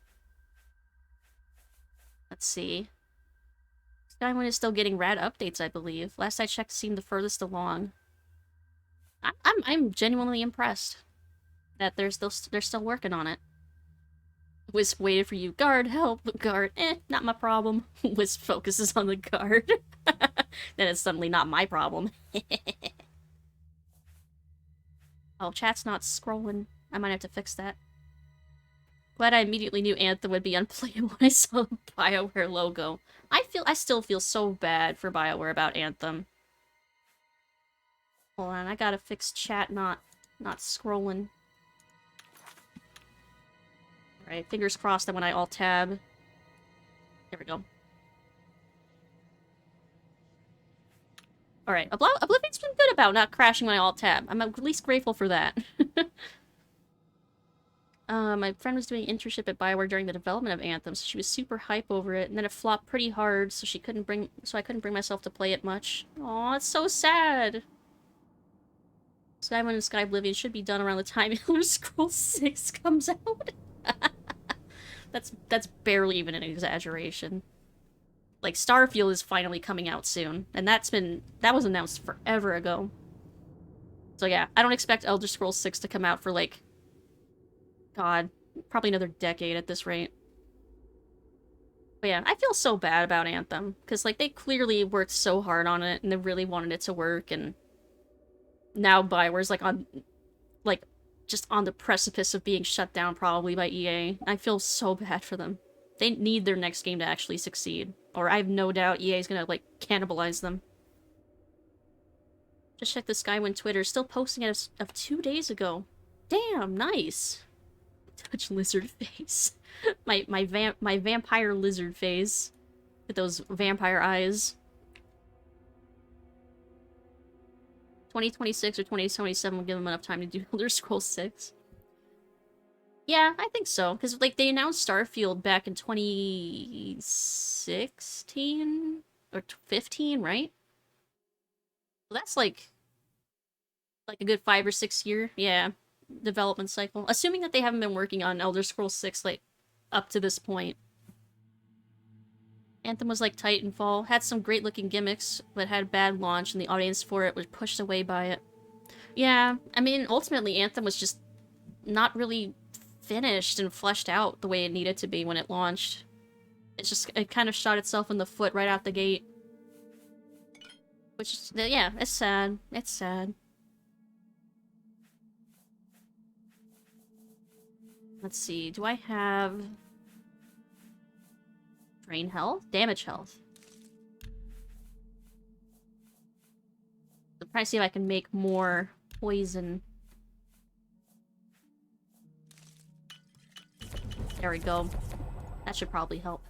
Let's see. Skywin is still getting rad updates, I believe. Last I checked, it seemed the furthest along. I'm genuinely impressed that they're still working on it. Wisp waited for you. Guard, help! Guard, not my problem. Wisp focuses on the guard. Then it's suddenly not my problem. Oh, chat's not scrolling. I might have to fix that. Glad I immediately knew Anthem would be unplayable when I saw the BioWare logo. I still feel so bad for BioWare about Anthem. Hold on, I gotta fix chat not scrolling. Alright, fingers crossed that when I alt-tab... There we go. Alright, Oblivion's been good about not crashing when I alt-tab. I'm at least grateful for that. My friend was doing an internship at BioWare during the development of Anthem, so she was super hype over it, and then it flopped pretty hard, so I couldn't bring myself to play it much. Aw, it's so sad! Skywin and Sky Oblivion should be done around the time Elder Scrolls 6 comes out. That's barely even an exaggeration. Like, Starfield is finally coming out soon, and that was announced forever ago. So yeah, I don't expect Elder Scrolls 6 to come out for, like, God, probably another decade at this rate. But yeah, I feel so bad about Anthem, because, like, they clearly worked so hard on it, and they really wanted it to work, and now BioWare's, like, just on the precipice of being shut down, probably, by EA. I feel so bad for them. They need their next game to actually succeed, or I have no doubt EA's gonna, like, cannibalize them. Just check the Skywin Twitter, still posting as of 2 days ago. Damn, nice! Touch lizard face. my vampire lizard face. With those vampire eyes. 2026 or 2027 will give them enough time to do Elder Scrolls 6. Yeah, I think so. Because, like, they announced Starfield back in 2016? Or 15, right? So that's, like a good 5 or 6 year, yeah, development cycle. Assuming that they haven't been working on Elder Scrolls 6, like, up to this point. Anthem was like Titanfall, had some great-looking gimmicks, but had a bad launch, and the audience for it was pushed away by it. Yeah, I mean, ultimately, Anthem was just not really finished and fleshed out the way it needed to be when it launched. It kind of shot itself in the foot right out the gate. Which is, yeah, it's sad. It's sad. Let's see, do I have... Drain health? Damage health. I'm trying to see if I can make more poison. There we go. That should probably help.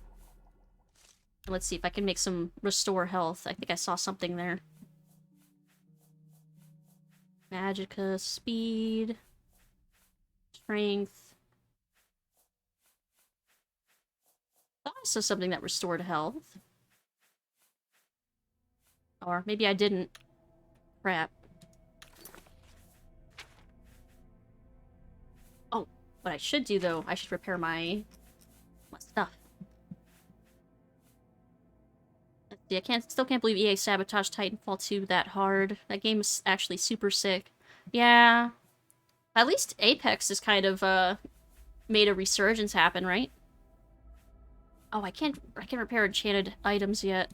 Let's see if I can make some restore health. I think I saw something there. Magicka, speed, strength. Also something that restored health. Or maybe I didn't. Crap. Oh, what I should do though, I should repair my stuff. Let's see, still can't believe EA sabotaged Titanfall 2 that hard. That game is actually super sick. Yeah. At least Apex has kind of made a resurgence happen, right? Oh, I can't repair enchanted items yet.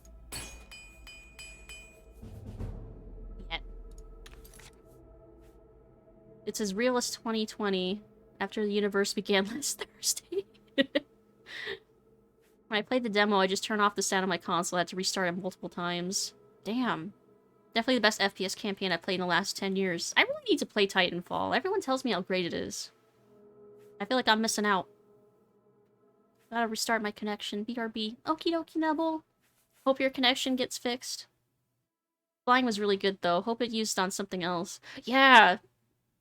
It's as real as 2020, after the universe began last Thursday. When I played the demo, I just turned off the sound of my console. I had to restart it multiple times. Damn. Definitely the best FPS campaign I've played in the last 10 years. I really need to play Titanfall. Everyone tells me how great it is. I feel like I'm missing out. Gotta restart my connection. BRB. Okie dokie, Nebble. Hope your connection gets fixed. Flying was really good, though. Hope it used on something else. Yeah!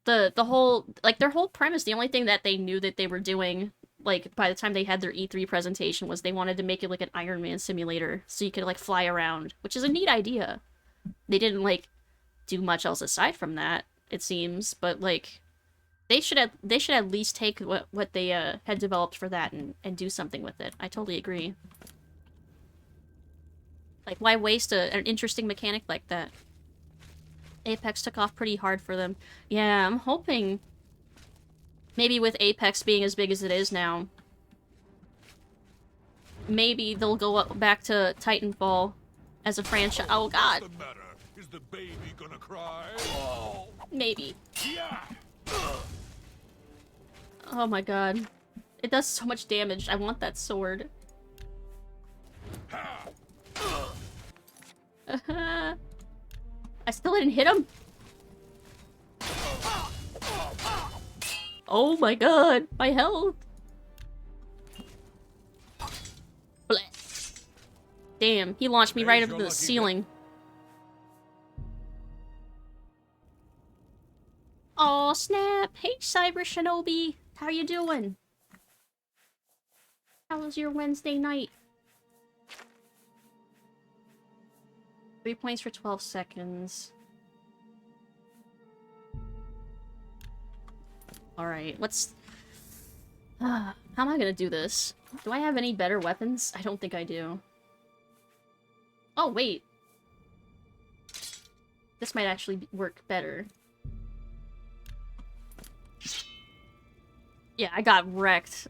The whole... Like, their whole premise, the only thing that they knew that they were doing, like, by the time they had their E3 presentation, was they wanted to make it like an Iron Man simulator, so you could, like, fly around. Which is a neat idea. They didn't, like, do much else aside from that, it seems. But, like, They should at least take what they had developed for that and do something with it. I totally agree. Like, why waste an interesting mechanic like that? Apex took off pretty hard for them. Yeah, I'm hoping maybe with Apex being as big as it is now, maybe they'll go back to Titanfall as a franchise. Oh god. What's the matter? Is the baby gonna cry? Maybe. Yeah. Oh my god. It does so much damage. I want that sword. I still didn't hit him. Oh my god. My health. Bleh. Damn, he launched me right over the ceiling. Aw, snap. Hey, Cyber Shinobi. How you doing? How was your Wednesday night? 3 points for 12 seconds. Alright, let's... how am I gonna do this? Do I have any better weapons? I don't think I do. Oh, wait. This might actually work better. Yeah, I got wrecked.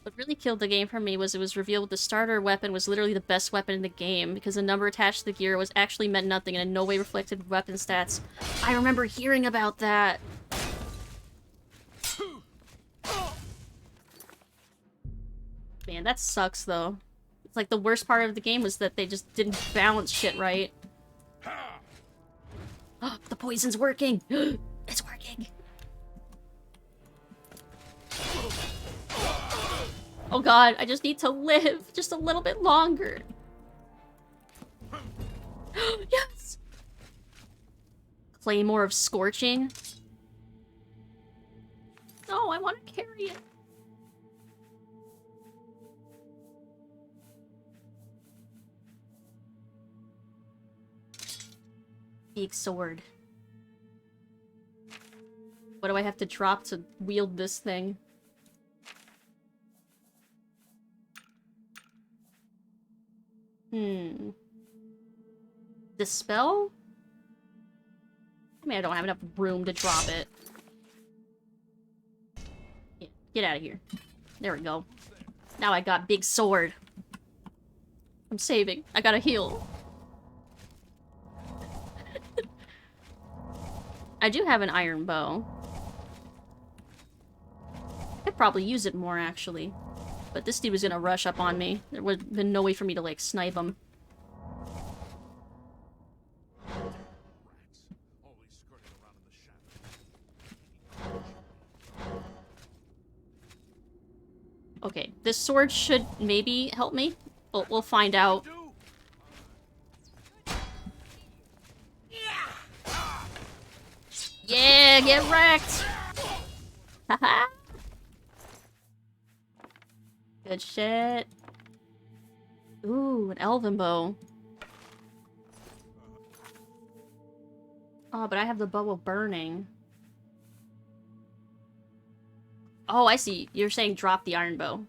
What really killed the game for me was it was revealed the starter weapon was literally the best weapon in the game because the number attached to the gear was actually meant nothing and in no way reflected weapon stats. I remember hearing about that. Man, that sucks though. It's like the worst part of the game was that they just didn't balance shit right. Oh, the poison's working! It's working! Oh god, I just need to live just a little bit longer. Yes! Claymore of Scorching. No, I want to carry it. Big sword. What do I have to drop to wield this thing? Dispel? I mean, I don't have enough room to drop it. Yeah, get out of here. There we go. Now I got big sword. I'm saving. I gotta heal. I do have an iron bow. I could probably use it more, actually. But this dude was gonna rush up on me. There would have been no way for me to, like, snipe him. Okay, this sword should maybe help me. We'll find out. Yeah, get wrecked! Haha! Good shit. Ooh, an elven bow. Oh, but I have the bow of burning. Oh, I see. You're saying drop the iron bow.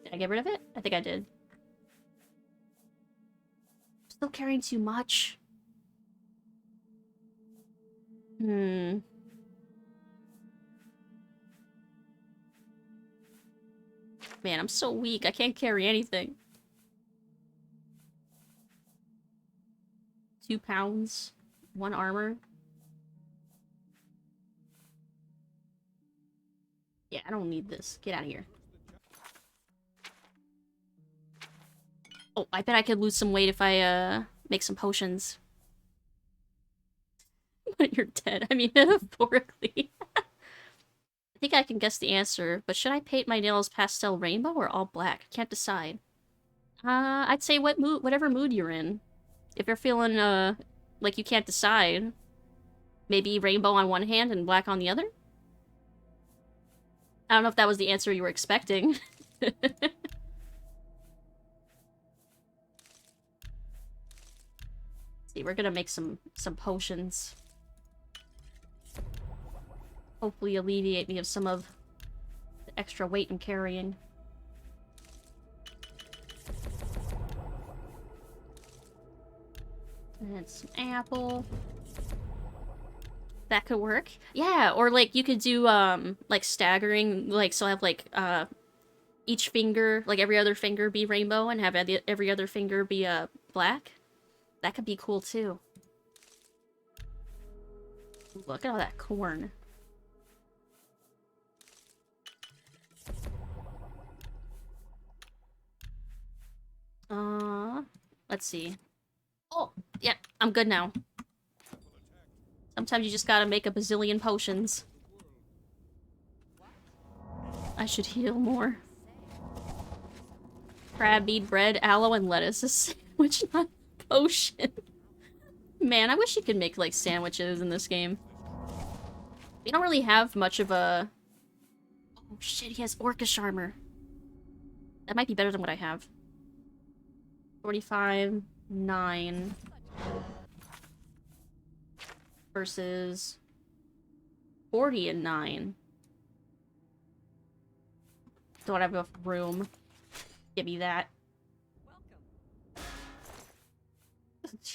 Did I get rid of it? I think I did. Still carrying too much. Man, I'm so weak. I can't carry anything. 2 pounds. 1 armor. Yeah, I don't need this. Get out of here. Oh, I bet I could lose some weight if I, make some potions. But you're dead. I mean, metaphorically. I think I can guess the answer, but should I paint my nails pastel rainbow or all black? Can't decide. I'd say whatever mood you're in. If you're feeling, like you can't decide, maybe rainbow on one hand and black on the other? I don't know if that was the answer you were expecting. See, we're gonna make some potions. hopefully alleviate me of some of the extra weight I'm carrying. And some apple. That could work. Yeah, or like you could do like staggering, like so have like each finger, like every other finger be rainbow and have every other finger be black. That could be cool too. Look at all that corn. Let's see. Oh, yeah, I'm good now. Sometimes you just gotta make a bazillion potions. I should heal more. Crab meat, bread, aloe, and lettuce. A sandwich, not a potion. Man, I wish you could make, like, sandwiches in this game. We don't really have much of a... Oh shit, he has orcish armor. That might be better than what I have. 45, 9... versus 40 and 9. Don't have enough room. Give me that.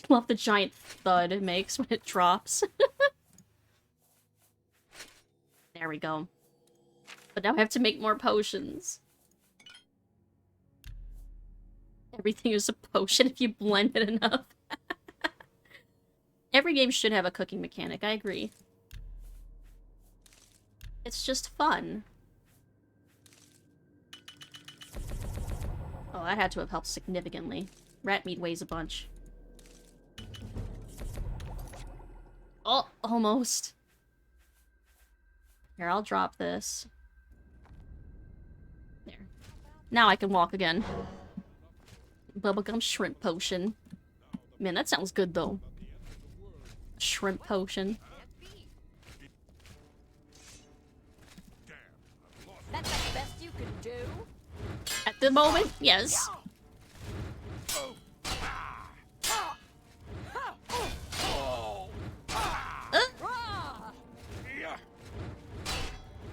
Love the giant thud it makes when it drops. There we go. But now I have to make more potions. Everything is a potion if you blend it enough. Every game should have a cooking mechanic, I agree. It's just fun. Oh, that had to have helped significantly. Rat meat weighs a bunch. Oh, almost. Here, I'll drop this. There. Now I can walk again. Bubblegum shrimp potion. Man, that sounds good, though. Shrimp potion. That's the best you can do? At the moment, yes.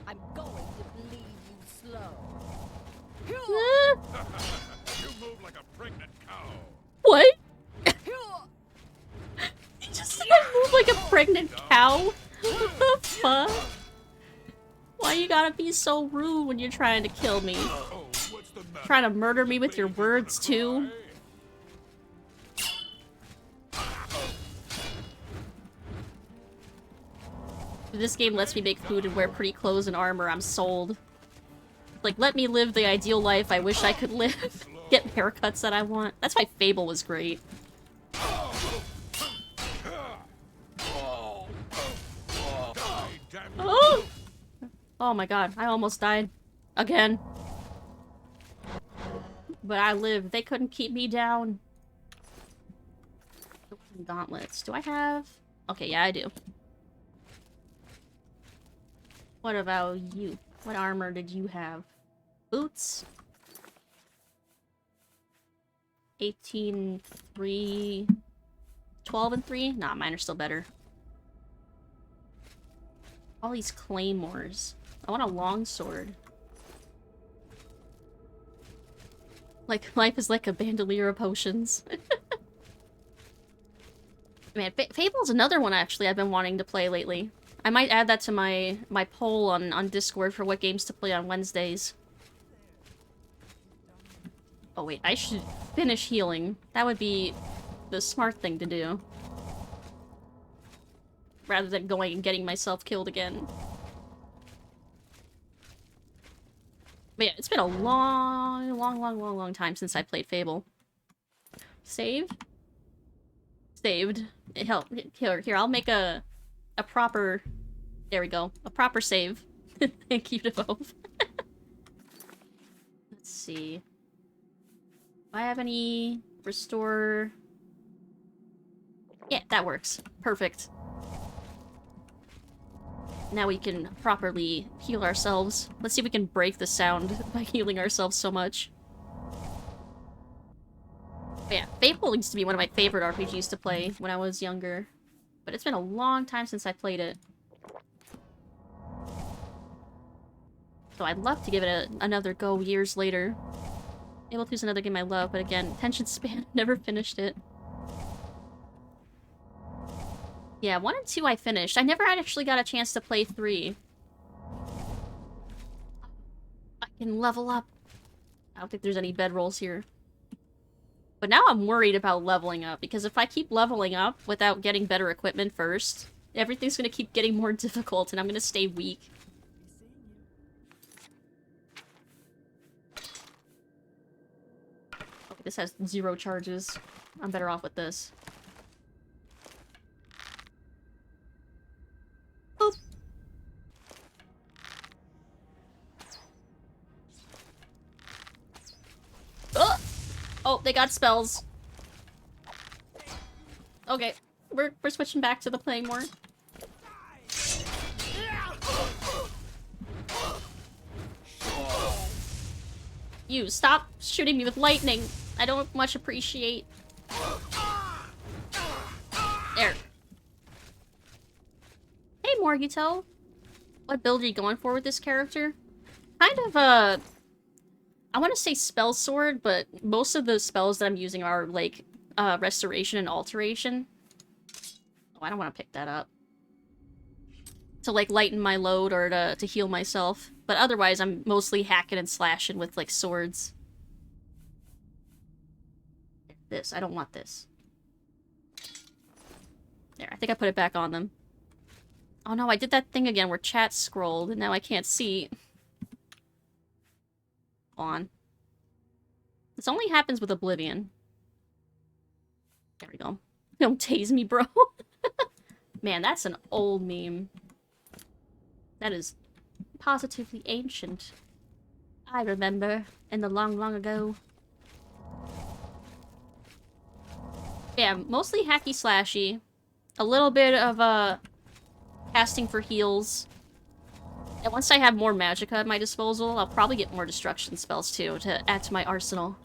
I'm going to bleed you slow. You move like a pregnant cow. What? You just said I move like a pregnant cow? What the fuck? Why you gotta be so rude when you're trying to kill me? Trying to murder me with your words, too? If this game lets me make food and wear pretty clothes and armor, I'm sold. Like, let me live the ideal life I wish I could live. Get haircuts that I want. That's why Fable was great. Oh! Oh my god, I almost died. Again. But I lived. They couldn't keep me down. Gauntlets. Do I have... Okay, yeah, I do. What about you? What armor did you have? Boots? 18, 3... 12 and 3? Nah, mine are still better. All these claymores. I want a longsword. Like, life is like a bandolier of potions. Man, Fable's another one, actually, I've been wanting to play lately. I might add that to my poll on Discord for what games to play on Wednesdays. Oh wait, I should finish healing. That would be the smart thing to do. Rather than going and getting myself killed again. But yeah, it's been a long time since I played Fable. Save? Saved. It helped. Here, I'll make a proper... There we go. A proper save. Thank you to both. Let's see. Do I have any restore... Yeah, that works. Perfect. Now we can properly heal ourselves. Let's see if we can break the sound by healing ourselves so much. But yeah, Fable used to be one of my favorite RPGs to play when I was younger. But it's been a long time since I played it. So I'd love to give it another go years later. Able to use another game I love, but again, attention span, never finished it. Yeah, 1 and 2 I finished. I never actually got a chance to play 3. I can level up. I don't think there's any bedrolls here. But now I'm worried about leveling up, because if I keep leveling up without getting better equipment first, everything's gonna keep getting more difficult, and I'm gonna stay weak. Okay, this has 0 charges. I'm better off with this. Boop. Oh! Oh, they got spells. Okay, we're switching back to the playing more. You stop shooting me with lightning. I don't much appreciate. There. Hey, Morgito. What build are you going for with this character? Kind of, I want to say spell sword, but most of the spells that I'm using are, like, restoration and alteration. Oh, I don't want to pick that up. To, like, lighten my load or to heal myself. But otherwise, I'm mostly hacking and slashing with, like, swords. This. I don't want this. There, I think I put it back on them. Oh no, I did that thing again where chat scrolled, and now I can't see. On. This only happens with Oblivion. There we go. Don't tase me, bro. Man, that's an old meme. That is positively ancient. I remember in the long, long ago. Yeah, mostly hacky slashy. A little bit of casting for heals. And once I have more magicka at my disposal, I'll probably get more destruction spells too to add to my arsenal.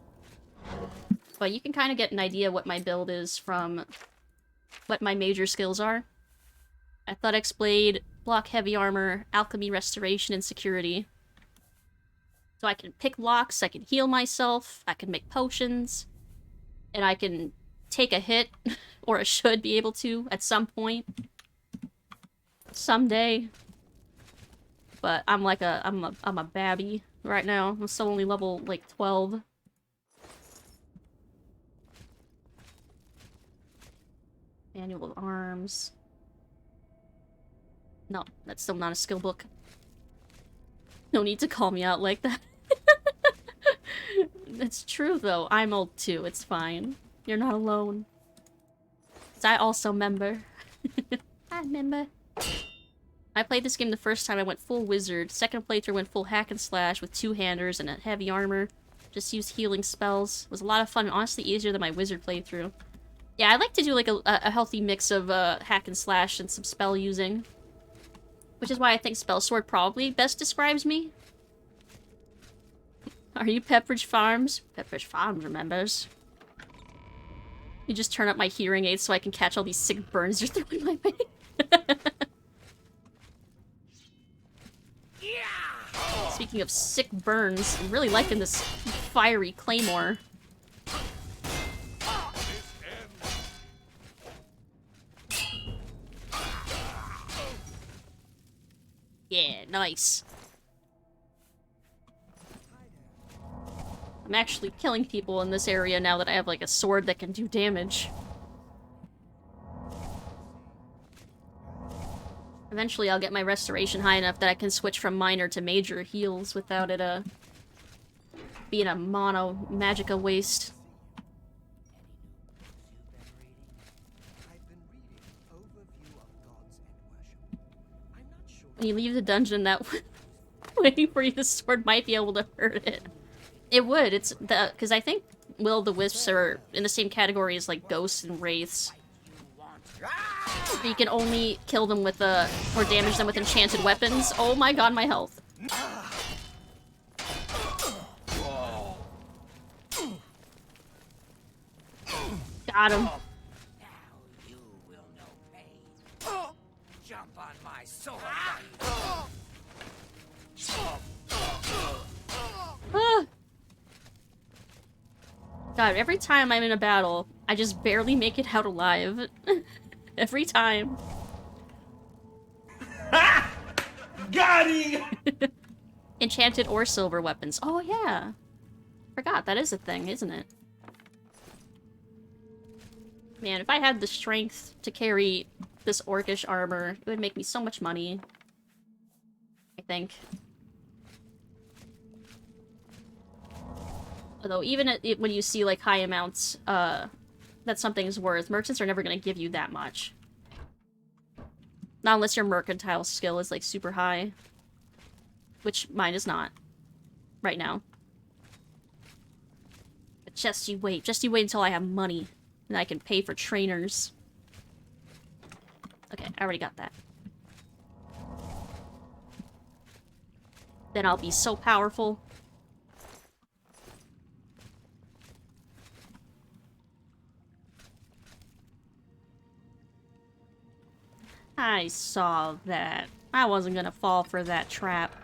But you can kind of get an idea what my build is from what my major skills are. Athletics Blade, Block Heavy Armor, Alchemy Restoration, and Security. So I can pick locks, I can heal myself, I can make potions, and I can take a hit, or I should be able to at some point. Someday. But I'm like I'm a babby right now. I'm still only level like 12. Manual of Arms. No, that's still not a skill book. No need to call me out like that. It's true though. I'm old too. It's fine. You're not alone. 'Cause I also member. I member. I played this game the first time I went full wizard. Second playthrough went full hack and slash with 2-handers and a heavy armor. Just used healing spells. It was a lot of fun and honestly easier than my wizard playthrough. Yeah, I like to do like a healthy mix of hack and slash and some spell using. Which is why I think Spell Sword probably best describes me. Are you Pepperidge Farms? Pepperidge Farms remembers. You just turn up my hearing aids so I can catch all these sick burns you're throwing my way. Speaking of sick burns, I'm really liking this fiery claymore. Yeah, nice. I'm actually killing people in this area now that I have like a sword that can do damage. Eventually I'll get my restoration high enough that I can switch from minor to major heals without it being a mono magicka waste. When you leave the dungeon, that waiting for you, the sword might be able to hurt it. It would. It's the because I think Will-o'-the-wisps are in the same category as like ghosts and wraiths. You can only kill them with or damage them with enchanted weapons. Oh my god, my health. Got him. Jump on my sword. God, every time I'm in a battle, I just barely make it out alive. Every time. Got him! Enchanted or silver weapons. Oh, yeah. Forgot, that is a thing, isn't it? Man, if I had the strength to carry this orcish armor, it would make me so much money. I think. Although, even when you see, like, high amounts, that something's worth, merchants are never gonna give you that much. Not unless your mercantile skill is, like, super high. Which mine is not. Right now. But just you wait until I have money. And I can pay for trainers. Okay, I already got that. Then I'll be so powerful. I saw that. I wasn't gonna fall for that trap.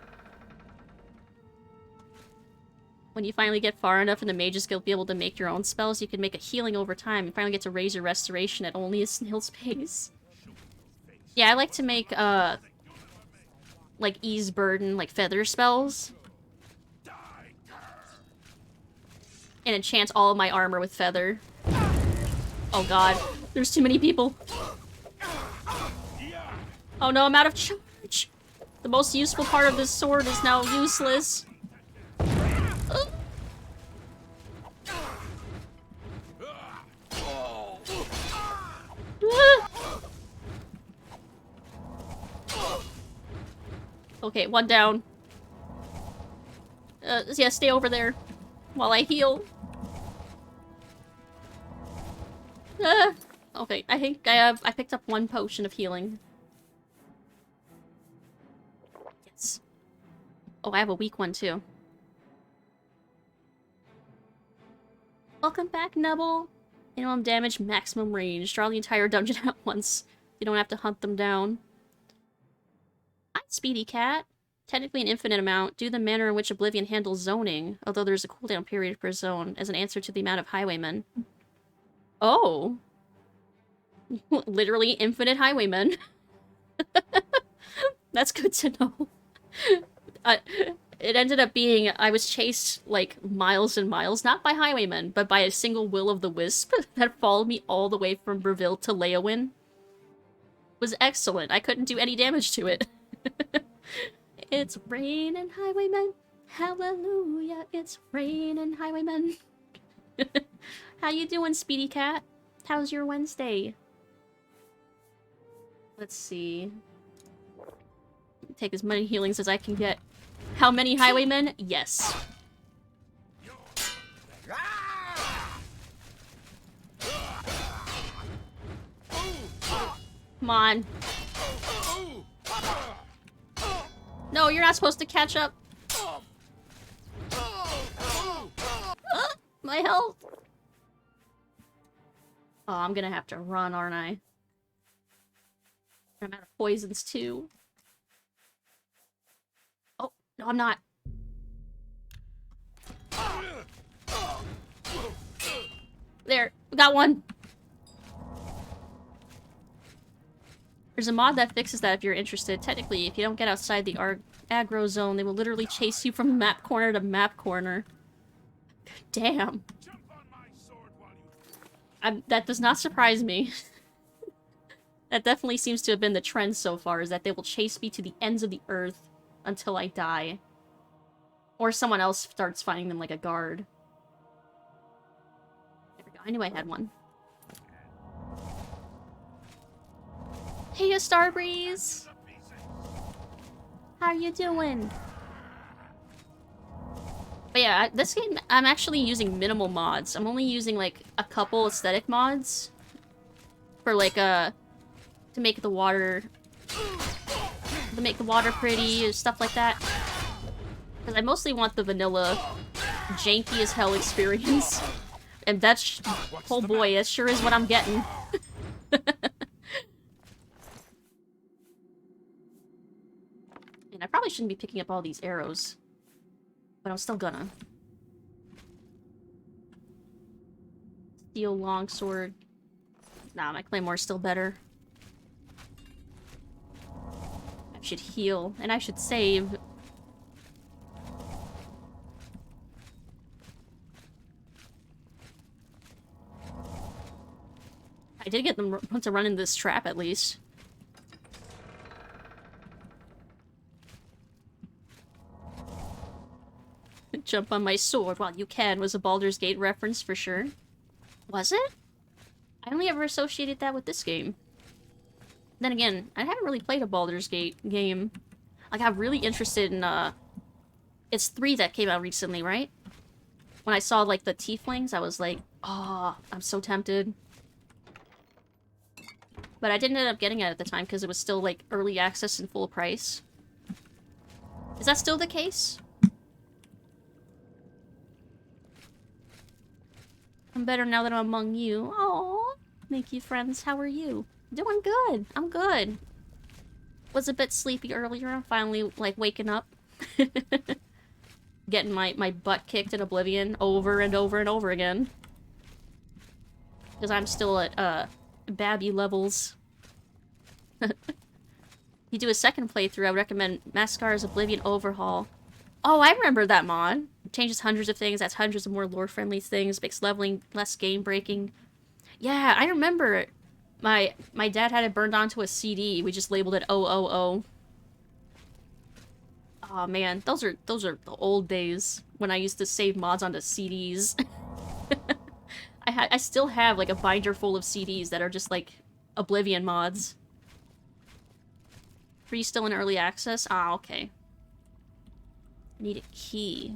When you finally get far enough in the Mage's Guild to be able to make your own spells, you can make a healing over time and finally get to raise your restoration at only a snail's pace. Yeah, I like to make, like, ease burden, like, feather spells. And enchant all of my armor with feather. Oh god, there's too many people. Oh no, I'm out of charge. The most useful part of this sword is now useless. Okay, one down. Yeah, stay over there while I heal. Okay, I think I picked up one potion of healing. Yes. Oh, I have a weak one too. Welcome back, Nubble. Minimum damage, maximum range. Draw the entire dungeon at once. You don't have to hunt them down. Hi, Speedy Cat. Technically an infinite amount, due to the manner in which Oblivion handles zoning, although there's a cooldown period per zone, as an answer to the amount of highwaymen. Oh. Literally infinite highwaymen. That's good to know. It ended up being, I was chased, like, miles and miles, not by highwaymen, but by a single will-o'-the-wisp that followed me all the way from Breville to Leowin. It was excellent. I couldn't do any damage to it. It's raining highwaymen. Hallelujah, it's raining highwaymen. How you doing, Speedy Cat? How's your Wednesday? Let's see. Take as many healings as I can get. How many highwaymen? Yes. Come on. No, you're not supposed to catch up. My health. Oh, I'm gonna have to run, aren't I? I'm out of poisons, too. Oh, no, I'm not. There, we got one. There's a mod that fixes that if you're interested. Technically, if you don't get outside the aggro zone, they will literally chase you from map corner to map corner. Damn. That does not surprise me. That definitely seems to have been the trend so far, is that they will chase me to the ends of the earth until I die. Or someone else starts finding them like a guard. There we go. I knew I had one. Hey, Starbreeze! How you doing? But yeah, this game, I'm actually using minimal mods. I'm only using, like, a couple aesthetic mods. For, like, to make the water... To make the water pretty, stuff like that. Because I mostly want the vanilla, janky as hell experience. And that's... Oh boy, that sure is what I'm getting. And I probably shouldn't be picking up all these arrows. But I'm still gonna. Steel longsword. Nah, my claymore's still better. I should heal, and I should save. I did get them to run in this trap, at least. Jump on my sword while you can was a Baldur's Gate reference for sure. Was it? I only ever associated that with this game. Then again, I haven't really played a Baldur's Gate game. I got really interested in, it's 3 that came out recently, right? When I saw, like, the tieflings, I was like, oh, I'm so tempted. But I didn't end up getting it at the time because it was still, like, early access and full price. Is that still the case? I'm better now that I'm among you. Oh, thank you, friends. How are you? Doing good. I'm good. Was a bit sleepy earlier. I'm finally, like, waking up. Getting my butt kicked in Oblivion over and over and over again. Because I'm still at, Babby levels. You do a second playthrough, I would recommend Mascar's Oblivion Overhaul. Oh, I remember that mod. It changes hundreds of things, adds hundreds of more lore-friendly things, makes leveling less game-breaking. Yeah, I remember it. My dad had it burned onto a CD. We just labeled it 000. Oh man, those are the old days when I used to save mods onto CDs. I still have like a binder full of CDs that are just like Oblivion mods. Are you still in early access? Ah, okay. Need a key.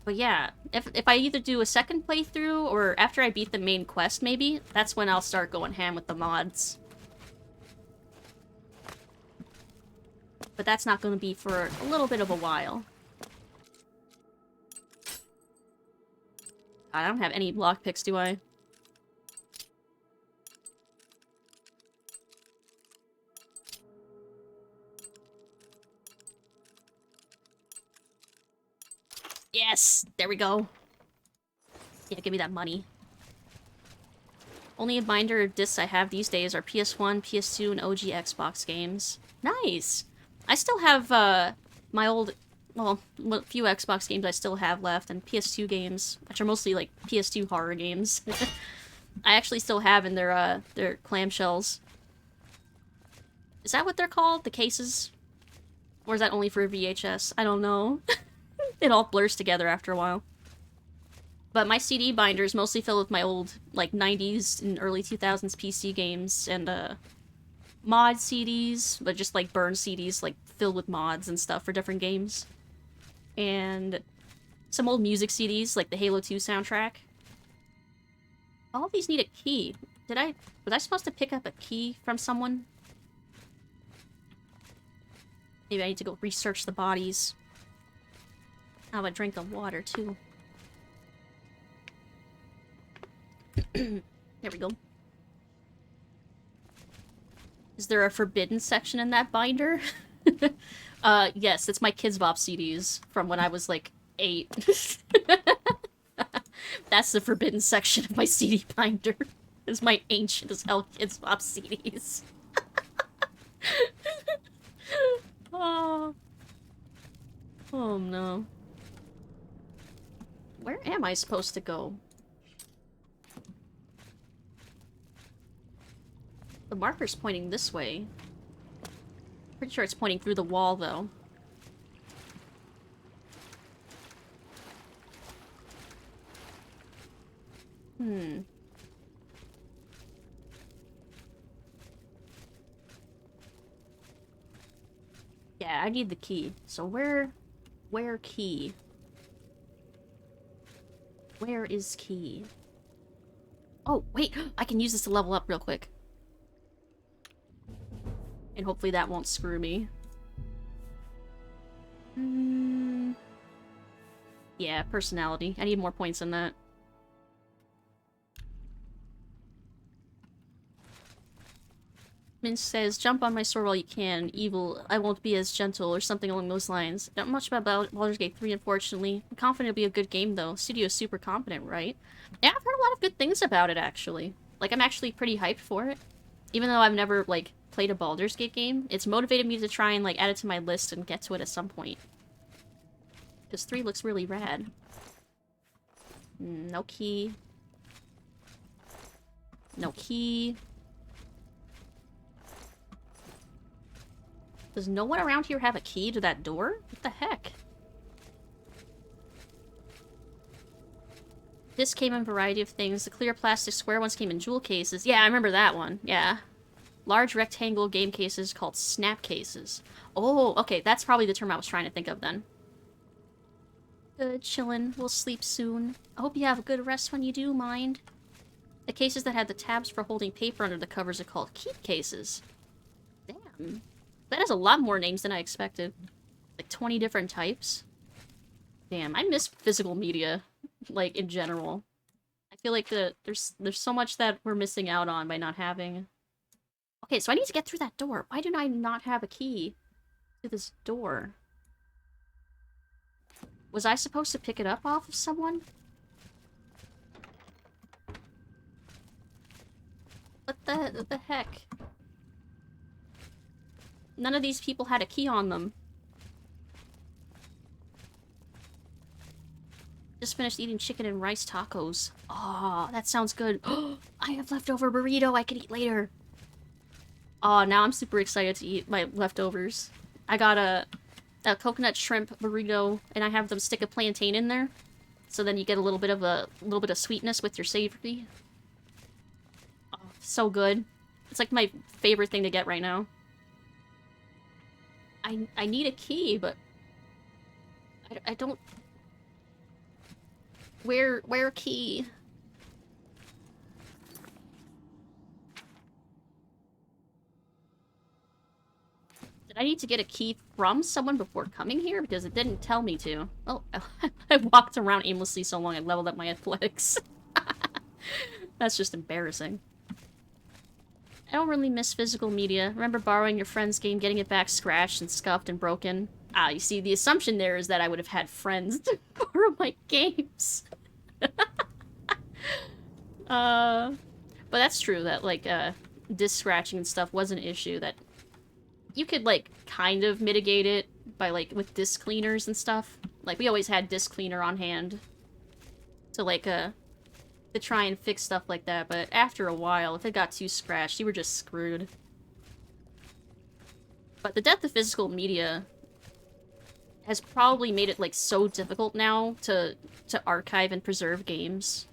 But yeah, if I either do a second playthrough or after I beat the main quest maybe, that's when I'll start going ham with the mods. But that's not going to be for a little bit of a while. I don't have any lockpicks, do I? Yes! There we go. Yeah, give me that money. Only a binder of discs I have these days are PS1, PS2, and OG Xbox games. Nice! I still have, my old... Well, a few Xbox games I still have left, and PS2 games, which are mostly, like, PS2 horror games. I actually still have in their clamshells. Is that what they're called? The cases? Or is that only for VHS? I don't know. It all blurs together after a while. But my CD binder is mostly filled with my old, like, 90s and early 2000s PC games, and, mod CDs, but just, like, burn CDs, like, filled with mods and stuff for different games. And some old music CDs, like the Halo 2 soundtrack. All of these need a key. Was I supposed to pick up a key from someone? Maybe I need to go research the bodies. I'll have a drink of water, too. There we go. Is there a forbidden section in that binder? Yes, it's my Kids Bop CDs from when I was, like, 8. That's the forbidden section of my CD binder. It's my ancient as hell Kids Bop CDs. Oh. Oh, no. Where am I supposed to go? The marker's pointing this way. Pretty sure it's pointing through the wall, though. Hmm. Yeah, I need the key. So where key? Where is key? Oh, wait! I can use this to level up real quick. And hopefully that won't screw me. Yeah, personality. I need more points than that. Min says, jump on my sword while you can. Evil, I won't be as gentle, or something along those lines. Not much about Baldur's Gate 3, unfortunately. I'm confident it'll be a good game, though. Studio's super competent, right? Yeah, I've heard a lot of good things about it, actually. Like, I'm actually pretty hyped for it. Even though I've never, like, played a Baldur's Gate game, it's motivated me to try and, like, add it to my list and get to it at some point. Because 3 looks really rad. No key. No key. Does no one around here have a key to that door? What the heck? This came in a variety of things. The clear plastic square ones came in jewel cases. Yeah, I remember that one. Yeah. Large rectangle game cases called snap cases. Oh, okay. That's probably the term I was trying to think of then. Good, chillin'. We'll sleep soon. I hope you have a good rest when you do, mind. The cases that had the tabs for holding paper under the covers are called keep cases. Damn. That has a lot more names than I expected. Like 20 different types. Damn, I miss physical media, like, in general. I feel like there's so much that we're missing out on by not having... Okay, so I need to get through that door. Why do I not have a key to this door? Was I supposed to pick it up off of someone? What the heck? None of these people had a key on them. Just finished eating chicken and rice tacos. Oh, that sounds good. I have leftover burrito I can eat later. Oh, now I'm super excited to eat my leftovers. I got a coconut shrimp burrito, and I have them stick a plantain in there. So then you get a little bit of sweetness with your savory. Oh, so good. It's like my favorite thing to get right now. I need a key, but I don't... Where key? Did I need to get a key from someone before coming here? Because it didn't tell me to. Oh, I walked around aimlessly so long I leveled up my athletics. That's just embarrassing. I don't really miss physical media. Remember borrowing your friend's game, getting it back scratched and scuffed and broken? Ah, you see, the assumption there is that I would have had friends to borrow my games. But that's true, that, like, disc scratching and stuff was an issue that you could, like, kind of mitigate it by, like, with disc cleaners and stuff. Like, we always had disc cleaner on hand to, like, to try and fix stuff like that, but after a while, if it got too scratched, you were just screwed. But the death of physical media has probably made it, like, so difficult now to archive and preserve games.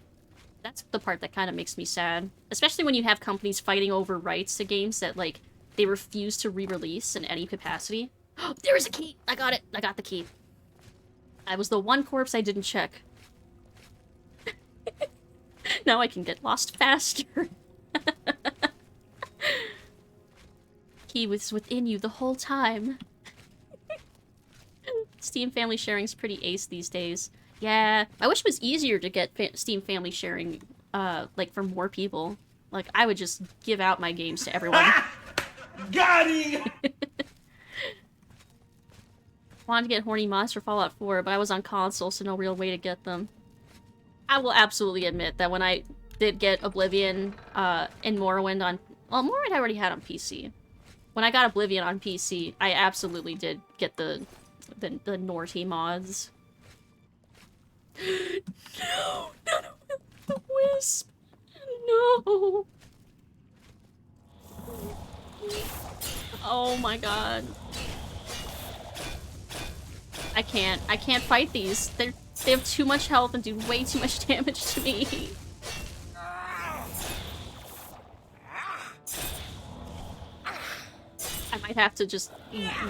That's the part that kind of makes me sad. Especially when you have companies fighting over rights to games that, like, they refuse to re-release in any capacity. Oh, there is a key! I got it! I got the key. I was the one corpse I didn't check. Now I can get lost faster. Key was within you the whole time. Steam family sharing's pretty ace these days. Yeah, I wish it was easier to get Steam family sharing, like, for more people. Like, I would just give out my games to everyone. Got him! Wanted to get horny mods for Fallout 4, but I was on console, so no real way to get them. I will absolutely admit that when I did get Oblivion, and Morrowind on... Well, Morrowind I already had on PC. When I got Oblivion on PC, I absolutely did get the Norty mods. No! Not the Wisp! No! Oh my god. I can't fight these. They have too much health and do way too much damage to me. I might have to just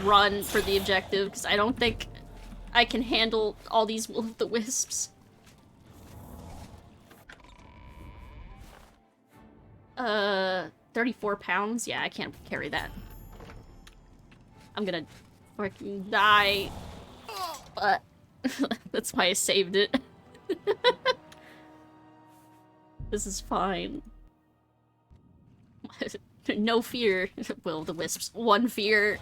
run for the objective, because I don't think I can handle all these will-o'-the-wisps. 34 pounds? Yeah, I can't carry that. I'm gonna freaking die. But that's why I saved it. This is fine. No fear. Will-o'-the-wisps. One fear.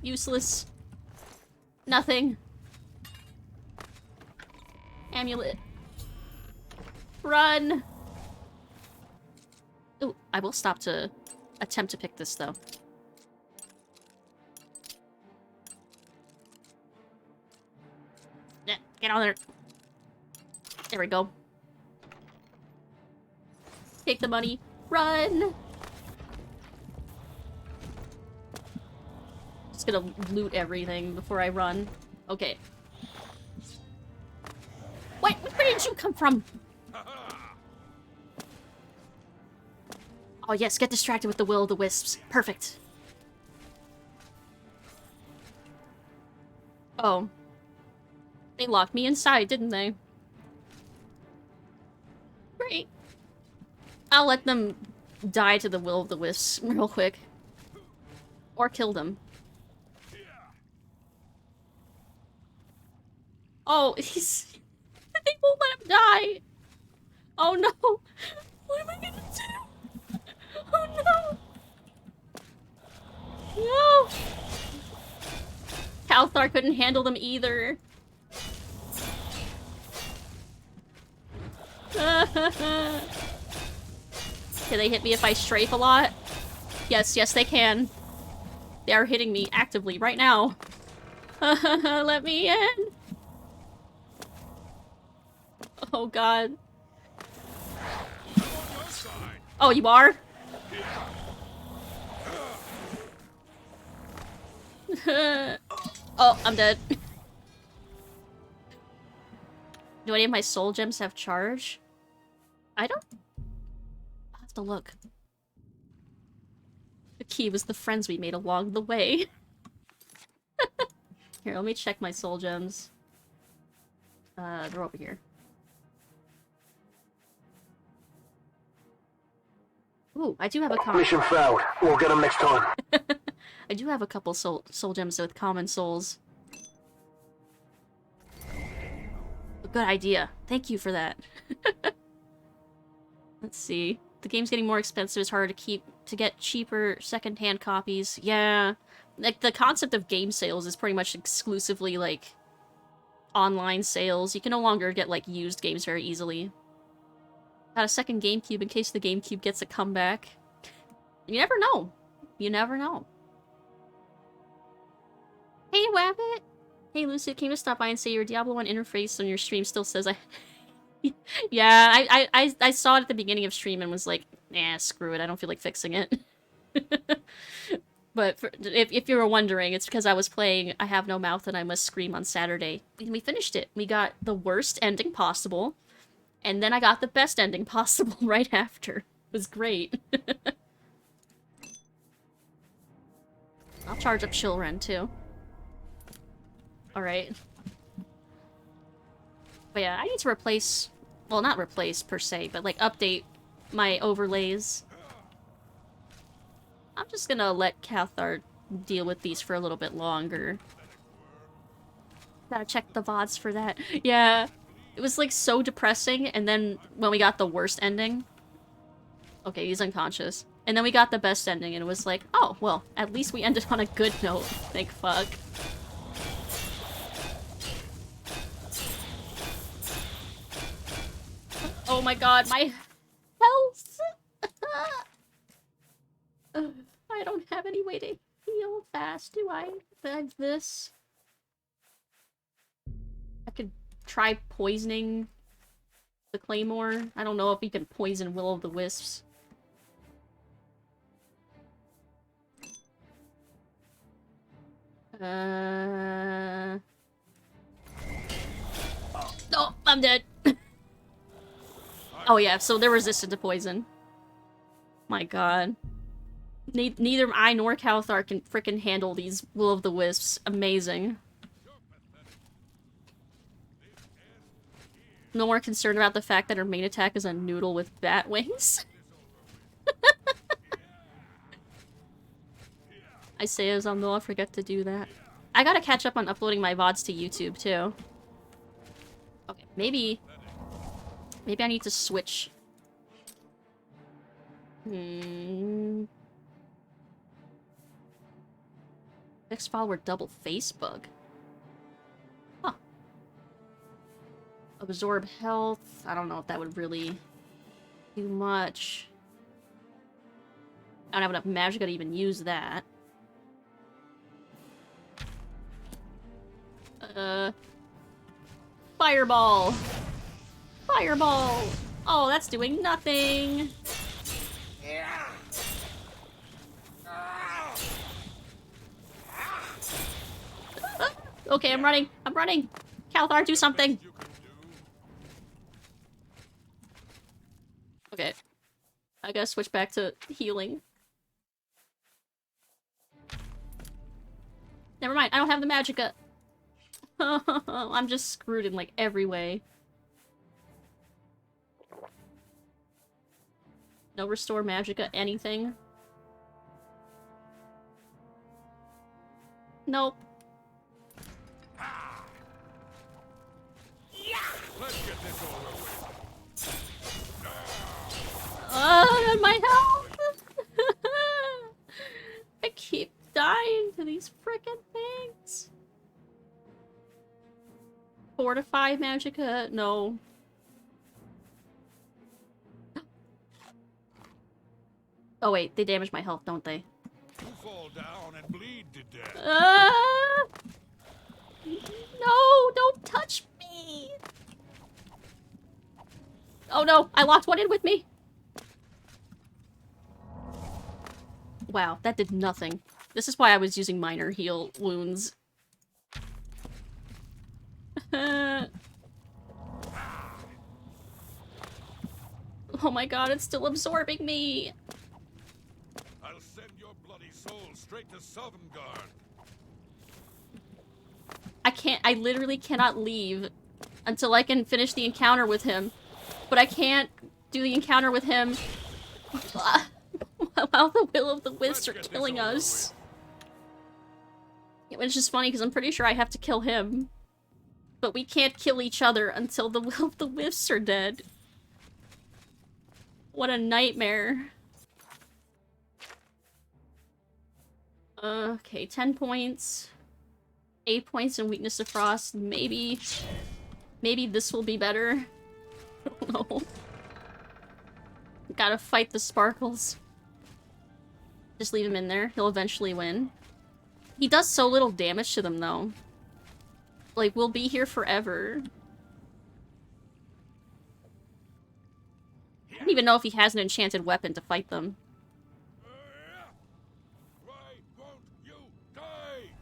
Useless. Nothing. Amulet. Run! Ooh, I will stop to attempt to pick this, though. Yeah, get on there. There we go. Take the money. Run! Just gonna loot everything before I run. Okay. Wait, where did you come from? Oh yes, get distracted with the will-o'-the-wisps. Perfect. Oh. They locked me inside, didn't they? Great. I'll let them die to the will-o'-the-wisps real quick. Or kill them. Oh, he's... They won't let him die! Oh no! What am I gonna do? Oh no! No! Kalthar couldn't handle them either. Can they hit me if I strafe a lot? Yes, yes they can. They are hitting me actively right now. Let me in! Oh god. Oh, you are? Oh, I'm dead. Do any of my soul gems have charge? I don't... I'll have to look. The key was the friends we made along the way. Here, let me check my soul gems. They're over here. Ooh, I do have a common... Mission failed. We'll get them next time. I do have a couple soul gems with common souls. A good idea. Thank you for that. Let's see. The game's getting more expensive. It's harder to get cheaper secondhand copies. Yeah. Like, the concept of game sales is pretty much exclusively, like, online sales. You can no longer get, like, used games very easily. Got a second GameCube in case the GameCube gets a comeback. You never know. You never know. Hey, Wabbit! Hey, Lucid, came to stop by and say your Diablo 1 interface on your stream still says I... Yeah, I saw it at the beginning of stream and was like, nah, screw it, I don't feel like fixing it. But if you were wondering, it's because I was playing I Have No Mouth and I Must Scream on Saturday. And we finished it. We got the worst ending possible. And then I got the best ending possible right after. It was great. I'll charge up Chilren, too. Alright. But yeah, I need to replace... Well, not replace, per se, but, like, update my overlays. I'm just gonna let Kalthar deal with these for a little bit longer. Gotta check the VODs for that. Yeah. It was, like, so depressing, and then when we got the worst ending... Okay, he's unconscious. And then we got the best ending, and it was like, oh, well, at least we ended on a good note. Thank fuck. Oh my god, my health! I don't have any way to heal fast, do I? Besides this? I could try poisoning the claymore. I don't know if you can poison will-o'-the-wisps. Oh, I'm dead. Oh yeah, so they're resistant to poison. My god. Neither I nor Kalthar can frickin' handle these will-o'-the-wisps. Amazing. No more concerned about the fact that her main attack is a noodle with bat wings. I say as I'll forget to do that. I gotta catch up on uploading my VODs to YouTube, too. Okay, maybe Maybe I need to switch. Next follower double face bug. Huh. Absorb health. I don't know if that would really do much. I don't have enough magic to even use that. Fireball! Fireball! Oh, that's doing nothing! Okay, I'm running! I'm running! Calthar, do something! Okay. I gotta switch back to healing. Never mind, I don't have the magicka! I'm just screwed in, like, every way. No restore magicka, anything? Nope. Let's get this over with. My health! I keep dying to these frickin' things. Fortify magicka? No. Oh wait, they damage my health, don't they? You fall down and bleed to death. No, don't touch me! Oh no, I locked one in with me! Wow, that did nothing. This is why I was using minor heal wounds. Oh my god, it's still absorbing me! I'll send your bloody soul straight to Sovngarde. I literally cannot leave until I can finish the encounter with him. But I can't do the encounter with him while the will of the wisps are killing us. Which is funny because I'm pretty sure I have to kill him. But we can't kill each other until the will of the wisps are dead. What a nightmare. Okay, 10 points. 8 points in Weakness of Frost. Maybe this will be better. I don't know. Gotta fight the sparkles. Just leave him in there. He'll eventually win. He does so little damage to them, though. Like, we'll be here forever. I don't even know if he has an enchanted weapon to fight them.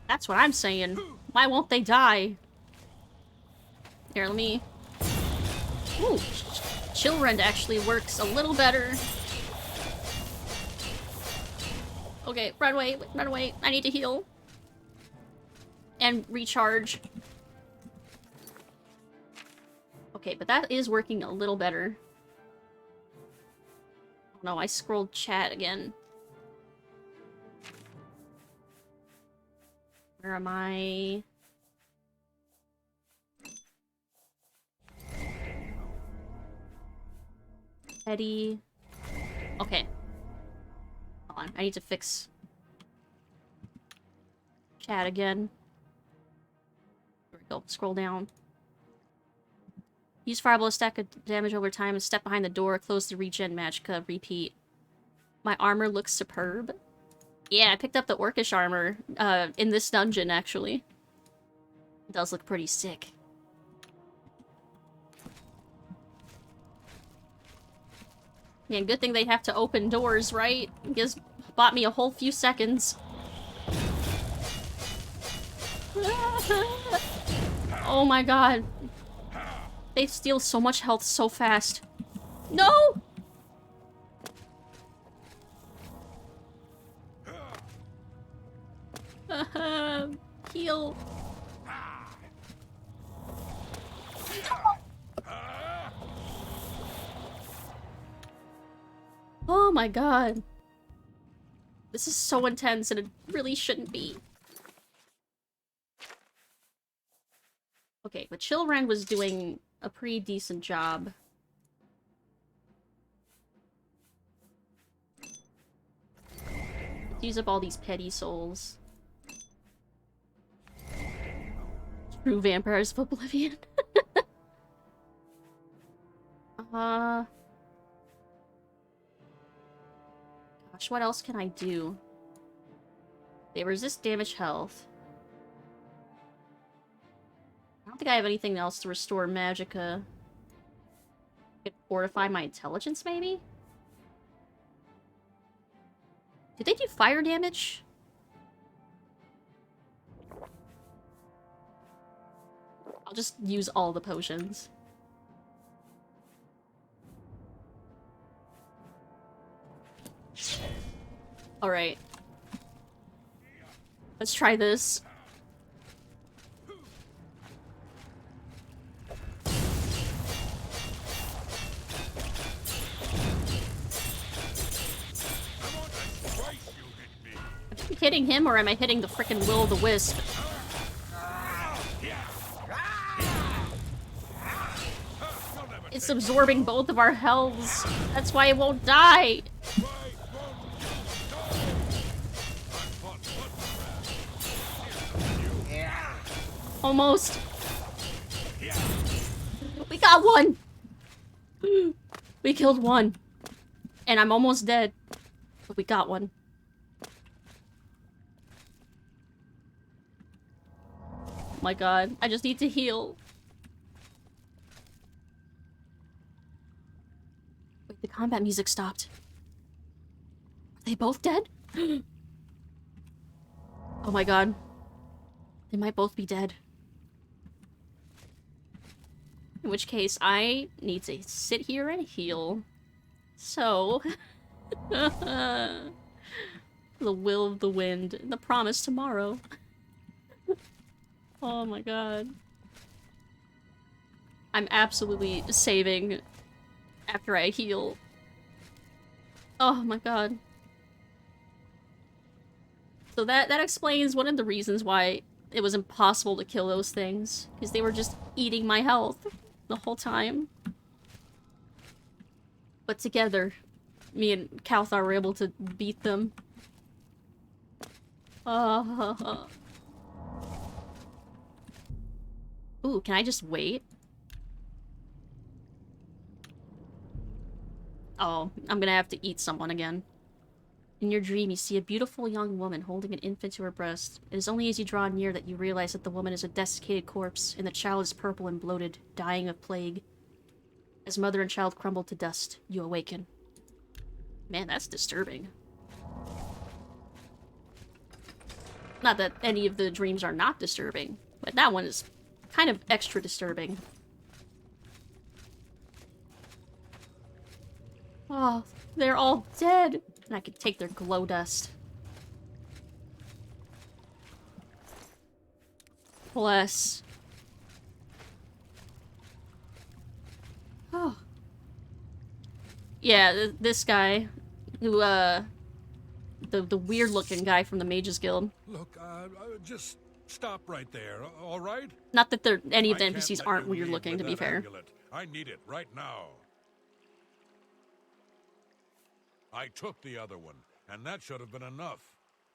That's what I'm saying. Why won't they die? Here, let me... Ooh, Chillrend actually works a little better. Okay, run away, run away. I need to heal. And recharge. Okay, but that is working a little better. Oh no, I scrolled chat again. Where am I? Eddie. Okay. Hold on, I need to fix chat again. There we go. Scroll down. Use Fireball to stack a damage over time and step behind the door. Close the regen magicka. Repeat. My armor looks superb. Yeah, I picked up the Orcish armor in this dungeon, actually. It does look pretty sick. Yeah, good thing they have to open doors, right? It just bought me a whole few seconds. Oh my god. They steal so much health so fast. No! Heal. Oh my god. This is so intense and it really shouldn't be. Okay, but Chillrend was doing a pretty decent job. use up all these petty souls. True vampires of Oblivion. Gosh, what else can I do? They resist damage health. I don't think I have anything else to restore magicka. Could fortify my intelligence, maybe? Did they do fire damage? I'll just use all the potions. Alright. Let's try this. Am I hitting him or am I hitting the frickin' will-o'-the-wisp? It's absorbing both of our healths. That's why it won't die. Almost. We got one. We killed one. And I'm almost dead. But we got one. Oh my god. I just need to heal. Wait, the combat music stopped. Are they both dead? Oh my god. They might both be dead. In which case, I need to sit here and heal. So... the will of the wind. The promise tomorrow. Oh my god. I'm absolutely saving after I heal. Oh my god. So that explains one of the reasons why it was impossible to kill those things. Because they were just eating my health the whole time. But together, me and Kalthar were able to beat them. Ooh, can I just wait? Oh, I'm gonna have to eat someone again. In your dream, you see a beautiful young woman holding an infant to her breast. It is only as you draw near that you realize that the woman is a desiccated corpse, and the child is purple and bloated, dying of plague. As mother and child crumble to dust, you awaken. Man, that's disturbing. Not that any of the dreams are not disturbing, but that one is kind of extra disturbing. Oh, they're all dead! And I could take their glow dust. Bless. Oh. Yeah, this guy, who, the weird-looking guy from the Mages Guild. Look, just stop right there, all right? Not that any of the NPCs aren't weird-looking, to be fair. Amulet. I need it right now. I took the other one, and that should have been enough.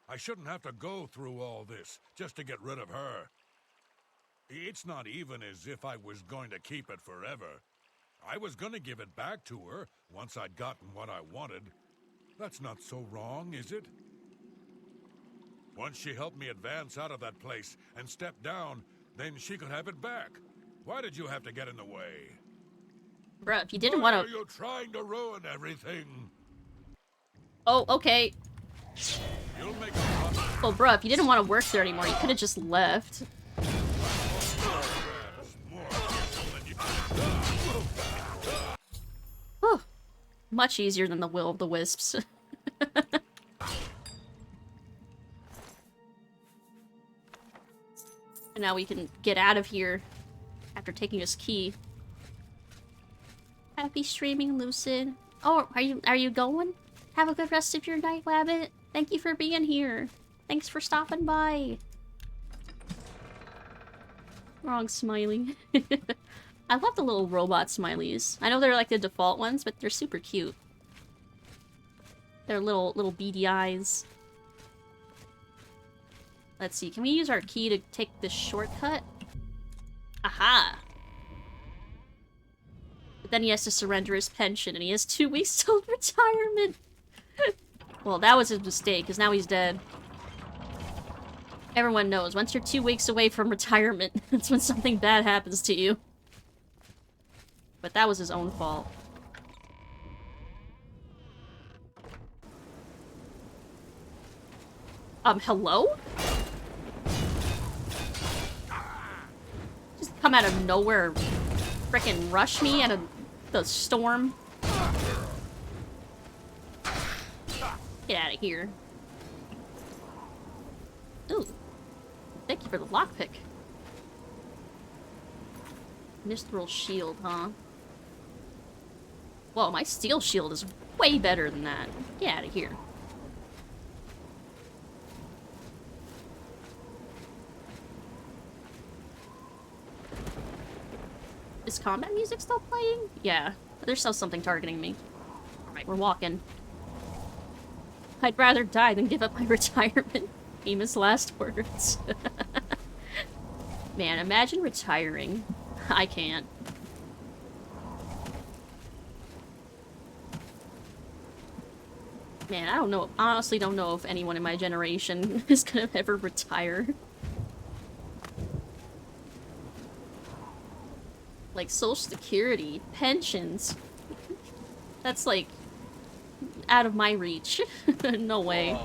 I shouldn't have to go through all this just to get rid of her. It's not even as if I was going to keep it forever. I was going to give it back to her once I'd gotten what I wanted. That's not so wrong, is it? Once she helped me advance out of that place and step down, then she could have it back. Why did you have to get in the way? Bruh, if you didn't want to... Why are you trying to ruin everything? Oh, okay. You'll make a... Well, bruh, if you didn't want to work there anymore, you could have just left. Whew. Much easier than the will of the wisps. And now we can get out of here after taking his key. Happy streaming, Lucid. Oh, are you going? Have a good rest of your night, Wabbit. Thank you for being here. Thanks for stopping by. Wrong smiley. I love the little robot smileys. I know they're like the default ones, but they're super cute. They're little beady eyes. Let's see, can we use our key to take this shortcut? Aha! But then he has to surrender his pension, and he has 2 weeks till retirement! Well, that was his mistake, because now he's dead. Everyone knows, once you're 2 weeks away from retirement, that's when something bad happens to you. But that was his own fault. Hello? Just come out of nowhere, frickin' rush me out of the storm. Get out of here. Ooh. Thank you for the lockpick. Mithril shield, huh? Whoa, my steel shield is way better than that. Get out of here. Is combat music still playing? Yeah. There's still something targeting me. Alright, we're walking. I'd rather die than give up my retirement. Famous last words. Man, imagine retiring. I can't. Man, I don't know. Honestly, don't know if anyone in my generation is gonna ever retire. Like, Social Security, pensions. That's, like, out of my reach. No way.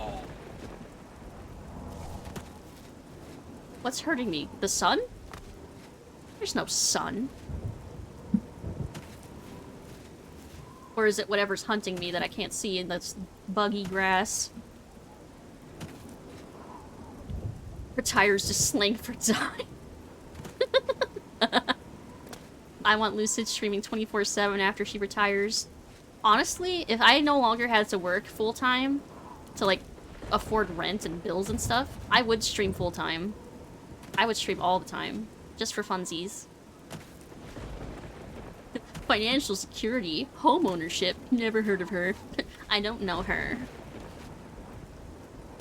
What's hurting me? The sun? There's no sun. Or is it whatever's hunting me that I can't see in this buggy grass? Retires to slang for time. I want Lucid streaming 24/7 after she retires. Honestly, if I no longer had to work full-time to, like, afford rent and bills and stuff, I would stream full-time. I would stream all the time. Just for funsies. Financial security. Home ownership. Never heard of her. I don't know her.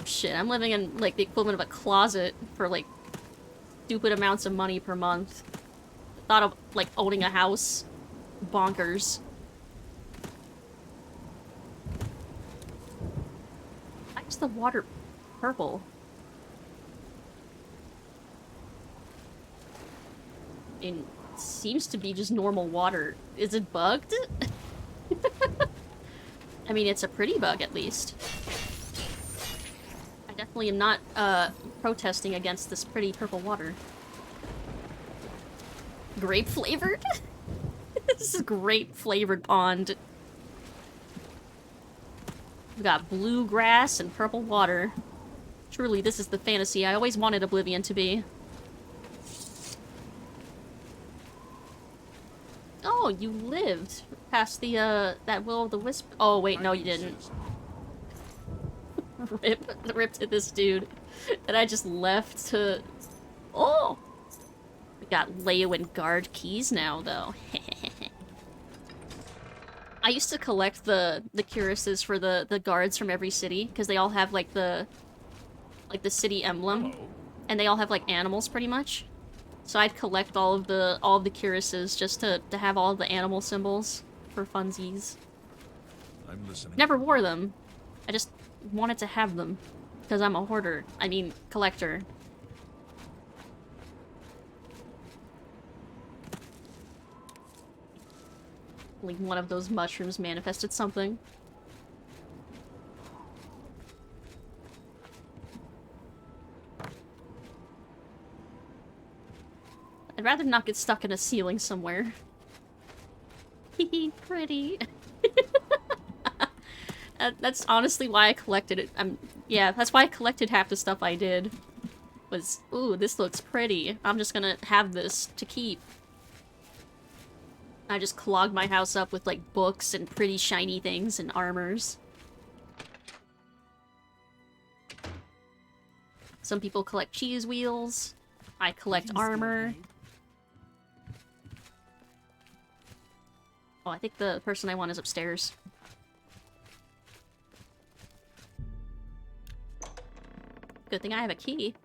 Shit, I'm living in, like, the equivalent of a closet for, like, stupid amounts of money per month. Thought of, like, owning a house. Bonkers. Why is the water purple? It seems to be just normal water. Is it bugged? I mean, it's a pretty bug, at least. I definitely am not, protesting against this pretty purple water. Grape-flavored? This is a grape-flavored pond. We've got blue grass and purple water. Truly, this is the fantasy I always wanted Oblivion to be. Oh, you lived past the, that Will-o'-the-Wisp. Oh, wait, no, you didn't. Rip to this dude. And I just left to... Oh! We got Leo and guard keys now, though. I used to collect the cuirasses for the guards from every city, because they all have, like, the city emblem. Hello. And they all have, like, animals, pretty much. So I'd collect all of the cuirasses just to have all of the animal symbols for funsies. I'm listening. Never wore them. I just wanted to have them. Because I'm a hoarder. I mean, collector. Like one of those mushrooms manifested something. I'd rather not get stuck in a ceiling somewhere. Hehe, pretty. That's honestly why I collected it. Yeah, that's why I collected half the stuff I did. Was, ooh, this looks pretty. I'm just gonna have this to keep. I just clogged my house up with, like, books and pretty shiny things and armors. Some people collect cheese wheels. I collect armor. Oh, I think the person I want is upstairs. Good thing I have a key.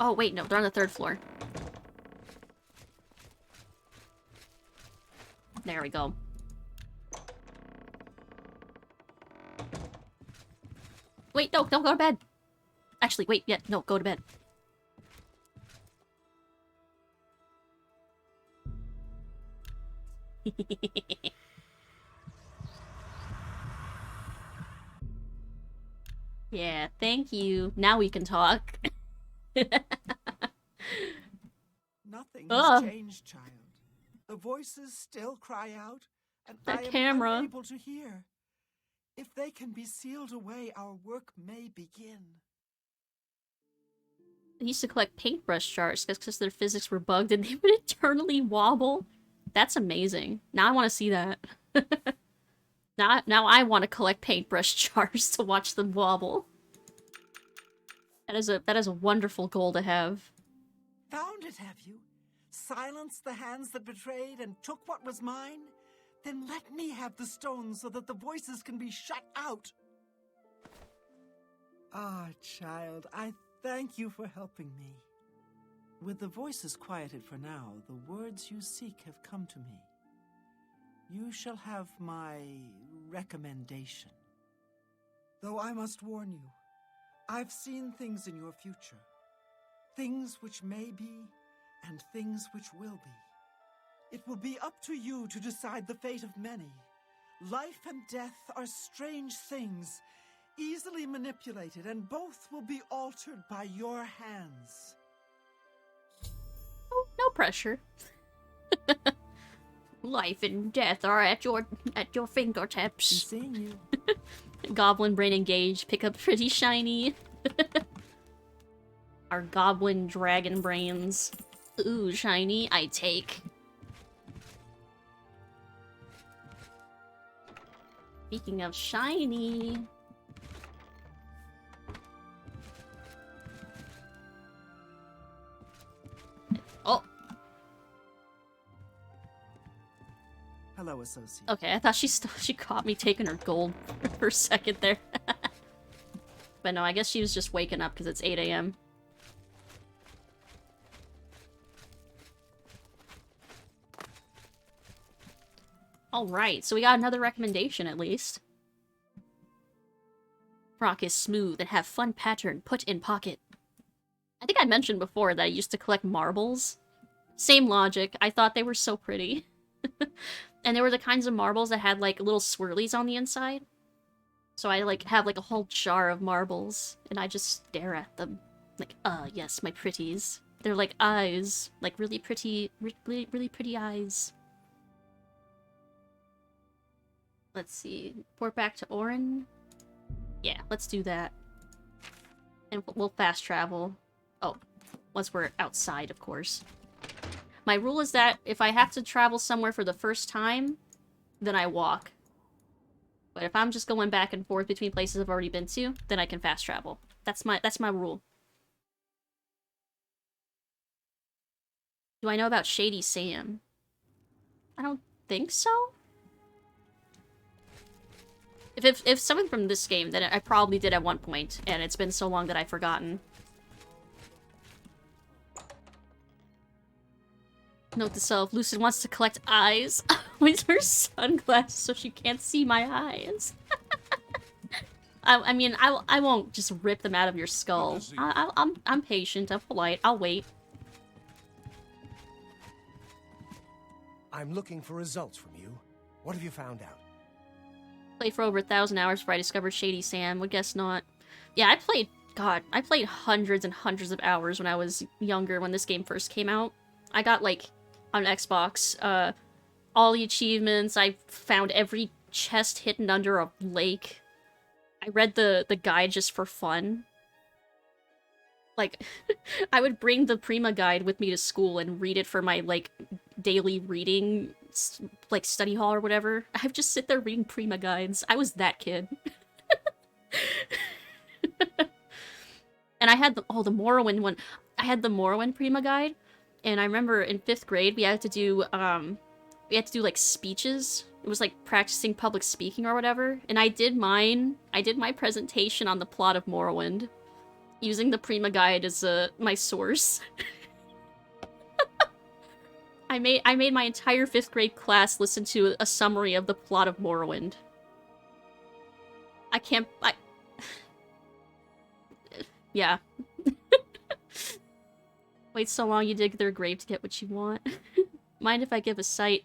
Oh, wait, no, they're on the 3rd floor. There we go. Wait, no, don't go to bed. Actually, wait, yeah, no, go to bed. Yeah, thank you. Now we can talk. Nothing Ugh. has changed, child. The voices still cry out, and That I am camera. unable to hear. If they can be sealed away, our work may begin. They used to collect paintbrush shards because their physics were bugged and they would eternally wobble. That's amazing. Now I want to see that. Now I want to collect paintbrush jars to watch them wobble. That is a wonderful goal to have. Found it, have you? Silenced the hands that betrayed and took what was mine? Then let me have the stones so that the voices can be shut out. Ah, child, I thank you for helping me. With the voices quieted for now, the words you seek have come to me. You shall have my recommendation. Though I must warn you, I've seen things in your future. Things which may be, and things which will be. It will be up to you to decide the fate of many. Life and death are strange things, easily manipulated, and both will be altered by your hands. Oh, no pressure. Life and death are at your fingertips. Seeing you. Goblin brain engaged. Pick up pretty shiny. Our goblin dragon brains. Ooh, shiny. I take. Speaking of shiny. Oh. Hello, associate. Okay, I thought she caught me taking her gold for a second there. But no, I guess she was just waking up because it's 8 a.m. Alright, so we got another recommendation at least. Rock is smooth and have fun pattern put in pocket. I think I mentioned before that I used to collect marbles. Same logic. I thought they were so pretty. And they were the kinds of marbles that had like little swirlies on the inside. So I like have like a whole jar of marbles and I just stare at them. Like, yes, my pretties. They're like eyes. Like really pretty, really pretty eyes. Let's see. Port back to Orin. Yeah, let's do that. And we'll fast travel. Oh, once we're outside, of course. My rule is that if I have to travel somewhere for the first time, then I walk. But if I'm just going back and forth between places I've already been to, then I can fast travel. That's my rule. Do I know about Shady Sam? I don't think so. If something from this game, then I probably did at one point, and it's been so long that I've forgotten. Note to self, Lucid wants to collect eyes with her sunglasses so she can't see my eyes. I mean, I won't just rip them out of your skull. I'm patient, I'm polite, I'll wait. I'm looking for results from you. What have you found out? Played for over 1,000 hours before I discovered Shady Sam. Would guess not. Yeah, I played hundreds and hundreds of hours when I was younger, when this game first came out. I got, like, on Xbox, all the achievements. I found every chest hidden under a lake. I read the guide just for fun. Like, I would bring the Prima guide with me to school and read it for my, like, daily reading, like, study hall or whatever. I would just sit there reading Prima guides. I was that kid. And I had the Morrowind one. I had the Morrowind Prima guide, and I remember in 5th grade we had to do, like, speeches. It was, like, practicing public speaking or whatever, and I did my presentation on the plot of Morrowind. using the Prima Guide as my source. I made my entire 5th grade class listen to a summary of the plot of Morrowind. Yeah. Wait so long you dig their grave to get what you want. Mind if I give a site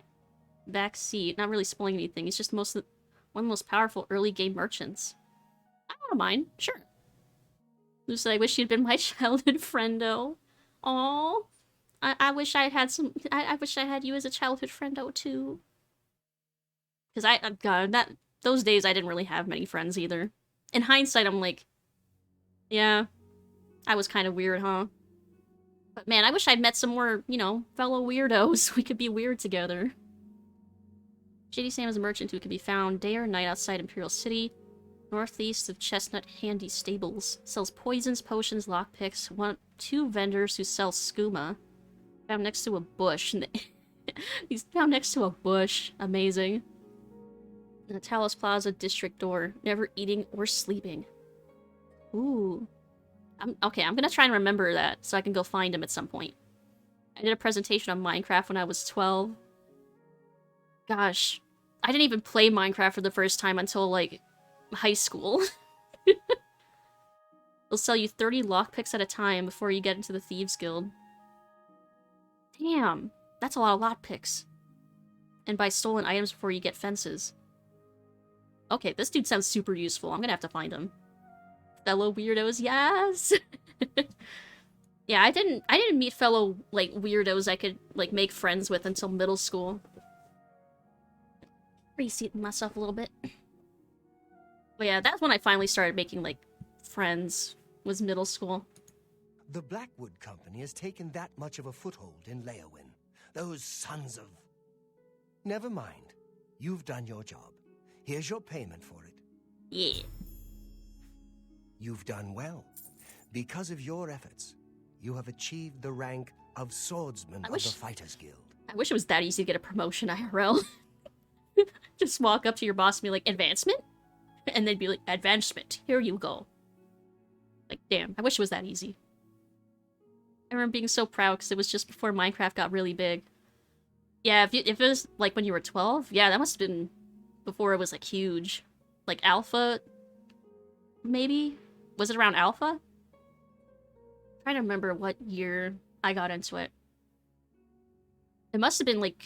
back seat? Not really spoiling anything. He's just one of the most powerful early game merchants. I don't mind. Sure. Lucid, I wish you'd been my childhood friendo. Aww. I wish I had some. I wish I had you as a childhood friendo too. Because God, those days I didn't really have many friends either. In hindsight, I'm like, yeah, I was kind of weird, huh? But man, I wish I'd met some more, you know, fellow weirdos. We could be weird together. JD Sam is a merchant who can be found day or night outside Imperial City, northeast of Chestnut Handy Stables. Sells poisons, potions, lockpicks. Two vendors who sell skooma. Found next to a bush. He's found next to a bush. Amazing. In the Talos Plaza district door. Never eating or sleeping. Ooh. Okay, I'm gonna try and remember that so I can go find him at some point. I did a presentation on Minecraft when I was 12. Gosh. I didn't even play Minecraft for the first time until, like, high school. They'll sell you 30 lockpicks at a time before you get into the Thieves Guild. Damn, that's a lot of lockpicks. And buy stolen items before you get fences. Okay, this dude sounds super useful. I'm gonna have to find him. Fellow weirdos, yes! Yeah, I didn't meet fellow, like, weirdos I could, like, make friends with until middle school. Reseating myself a little bit. But yeah, that's when I finally started making, like, friends. Was middle school. The Blackwood Company has taken that much of a foothold in Leowin. Those sons of... Never mind. You've done your job. Here's your payment for it. Yeah. You've done well. Because of your efforts, you have achieved the rank of Swordsman of the Fighters Guild. I wish it was that easy to get a promotion, IRL. Just walk up to your boss and be like, advancement? And they'd be like, advancement. Here you go. Like, damn, I wish it was that easy. I remember being so proud because it was just before Minecraft got really big. Yeah, if it was, like, when you were 12, yeah, that must have been before it was, like, huge. Like, Alpha, maybe? Was it around Alpha? I'm trying to remember what year I got into it. It must have been, like...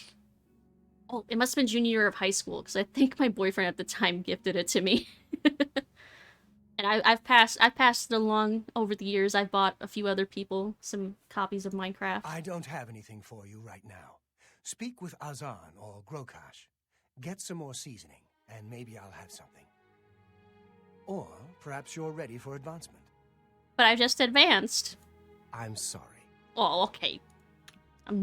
Oh, it must have been junior year of high school, because I think my boyfriend at the time gifted it to me. And I've passed it along over the years. I've bought a few other people some copies of Minecraft. I don't have anything for you right now. Speak with Azan or Grokash. Get some more seasoning, and maybe I'll have something. Or perhaps you're ready for advancement. But I just advanced. I'm sorry. Oh, okay. I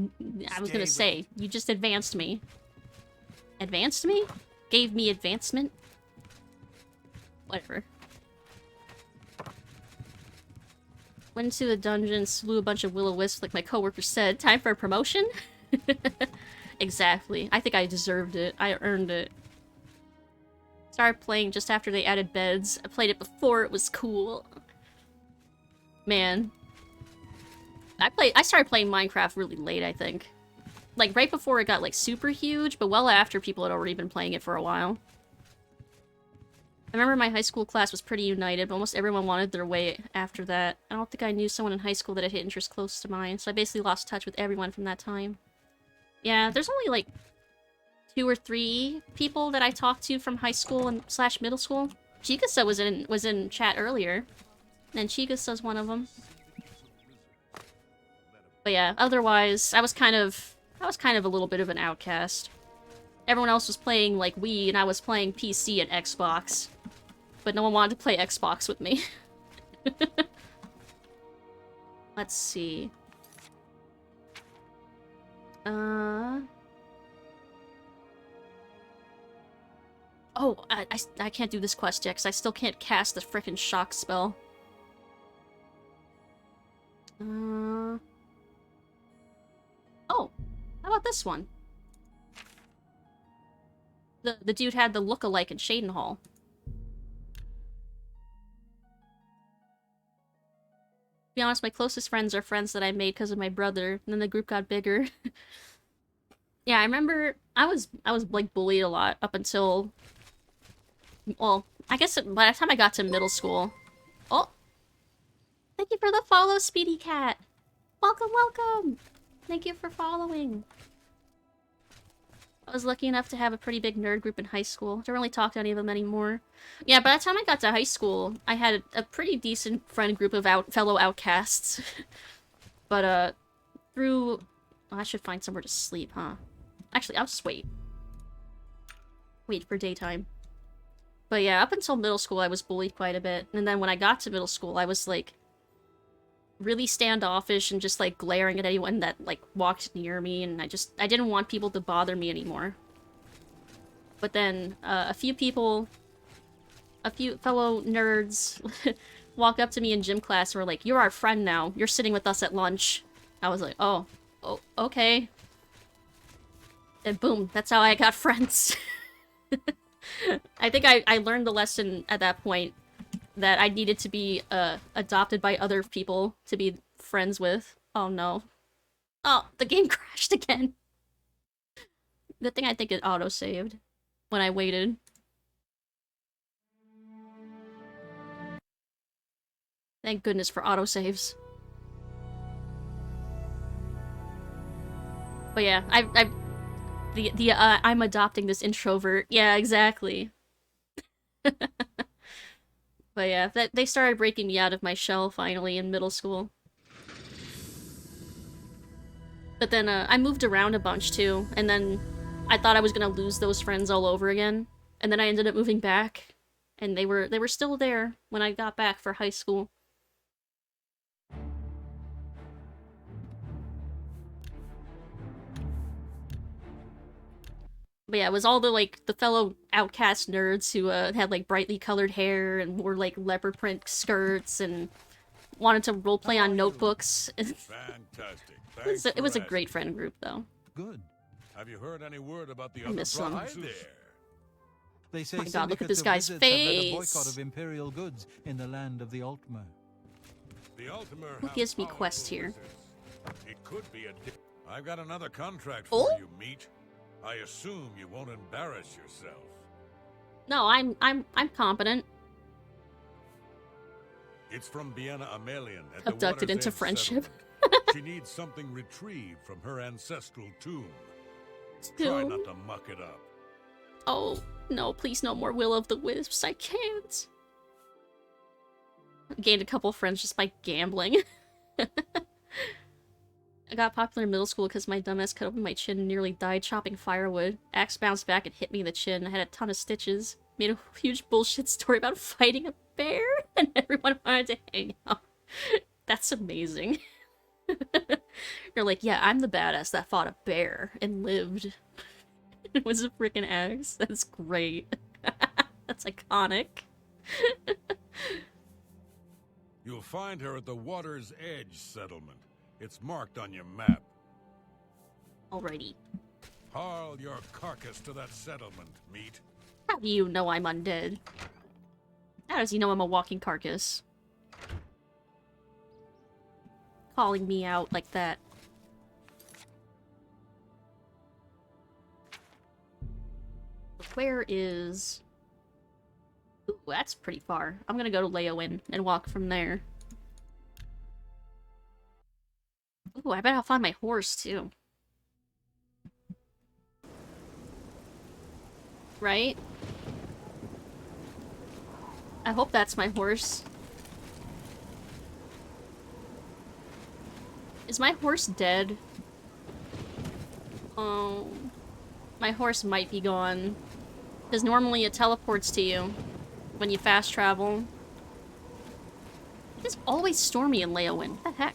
was gonna say, you just advanced me. Advanced me? Gave me advancement? Whatever. Went into the dungeon, slew a bunch of will-o-wisps like my coworker said. Time for a promotion? Exactly. I think I deserved it. I earned it. Started playing just after they added beds. I played it before it was cool. Man. I started playing Minecraft really late, I think. Like, right before it got, like, super huge, but well after people had already been playing it for a while. I remember my high school class was pretty united, but almost everyone wanted their way after that. I don't think I knew someone in high school that had hit interests close to mine, so I basically lost touch with everyone from that time. Yeah, there's only, like, 2 or 3 people that I talked to from high school and / middle school. Chikasa was in chat earlier, and Chikasa's one of them. But yeah, otherwise, I was kind of a little bit of an outcast. Everyone else was playing, like, Wii, and I was playing PC and Xbox. But no one wanted to play Xbox with me. Let's see. Oh, I can't do this quest yet, because I still can't cast the frickin' shock spell. Oh, how about this one? The dude had the look-alike in Shaden Hall. be honest, my closest friends are friends that I made because of my brother, and then the group got bigger. Yeah, I remember I was like bullied a lot up until, well, I guess by the time I got to middle school. Oh, thank you for the follow, Speedy Cat. Welcome, welcome. Thank you for following. I was lucky enough to have a pretty big nerd group in high school. Don't really talk to any of them anymore. Yeah, by the time I got to high school, I had a pretty decent friend group of fellow outcasts. But, through... Well, I should find somewhere to sleep, huh? Actually, I'll just wait. Wait for daytime. But yeah, up until middle school, I was bullied quite a bit. And then when I got to middle school, I was, like, really standoffish and just, like, glaring at anyone that, like, walked near me. And I didn't want people to bother me anymore. But then, a few fellow nerds walk up to me in gym class and were like, "You're our friend now. You're sitting with us at lunch." I was like, oh, okay. And boom, that's how I got friends. I think I learned the lesson at that point that I needed to be adopted by other people to be friends with. Oh no. Oh, the game crashed again. Good thing I think it auto-saved when I waited. Thank goodness for autosaves. But yeah, I'm adopting this introvert. Yeah, exactly. But yeah, they started breaking me out of my shell finally in middle school. But then I moved around a bunch too, and then I thought I was gonna lose those friends all over again. And then I ended up moving back, and they were still there when I got back for high school. But yeah, it was all the fellow outcast nerds who had like brightly colored hair and wore like leopard print skirts and wanted to roleplay on notebooks. Fantastic. It was a great friend group though. Good. Have you heard any word about the I miss other them. brothers there? They say Oh my god, look at this syndicates guy's of wizards have led a face! boycott of imperial goods in the land of the Altmer. The Ultimer Who have gives me powerful quest here? wizards. It could be I've got another contract for you, Meat. I assume you won't embarrass yourself. No, I'm competent. It's from Vienna Amelian at the Abducted Water's into Edge friendship. settlement. She needs something retrieved from her ancestral tomb. Try not to muck it up. Oh, no, please no more Will of the Wisps. I can't. Gained a couple friends just by gambling. I got popular in middle school because my dumbass cut open my chin and nearly died chopping firewood. Axe bounced back and hit me in the chin. I had a ton of stitches. Made a huge bullshit story about fighting a bear, and everyone wanted to hang out. That's amazing. You're like, yeah, I'm the badass that fought a bear and lived. It was a freaking axe. That's great. That's iconic. You'll find her at the Water's Edge settlement. It's marked on your map. Alrighty. Haul your carcass to that settlement, Meat. How do you know I'm undead? How does he know I'm a walking carcass? Calling me out like that. Where is... Ooh, that's pretty far. I'm gonna go to Leowen and walk from there. Ooh, I bet I'll find my horse, too. Right? I hope that's my horse. Is my horse dead? Oh... My horse might be gone. Because normally it teleports to you when you fast travel. It's always stormy in Leowen. What the heck?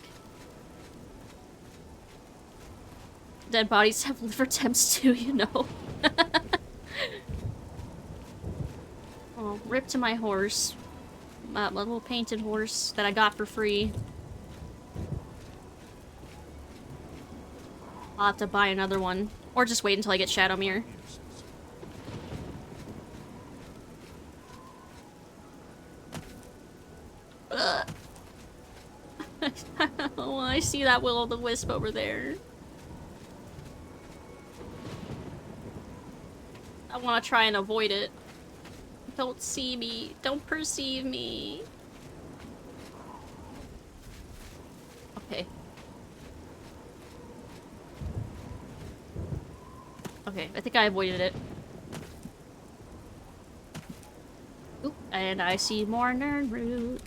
Dead bodies have liver temps too, you know. Oh, rip to my horse. My little painted horse that I got for free. I'll have to buy another one. Or just wait until I get Shadowmere. see that will-o'-the-wisp over there. I want to try and avoid it. Don't see me. Don't perceive me. Okay. Okay, I think I avoided it. Oop, and I see more nerd root.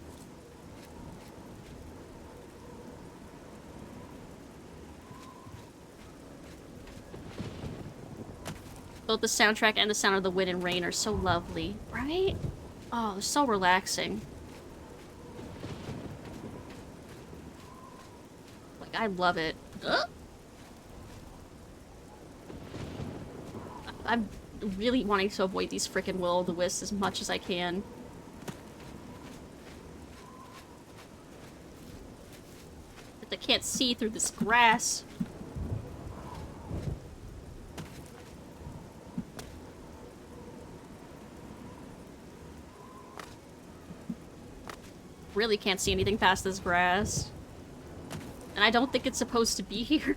Both the soundtrack and the sound of the wind and rain are so lovely, right? Oh, they're so relaxing. Like, I love it. Ugh! I'm really wanting to avoid these frickin' will-o'-the-wisps as much as I can. But I can't see through this grass. Really can't see anything past this grass. And I don't think it's supposed to be here.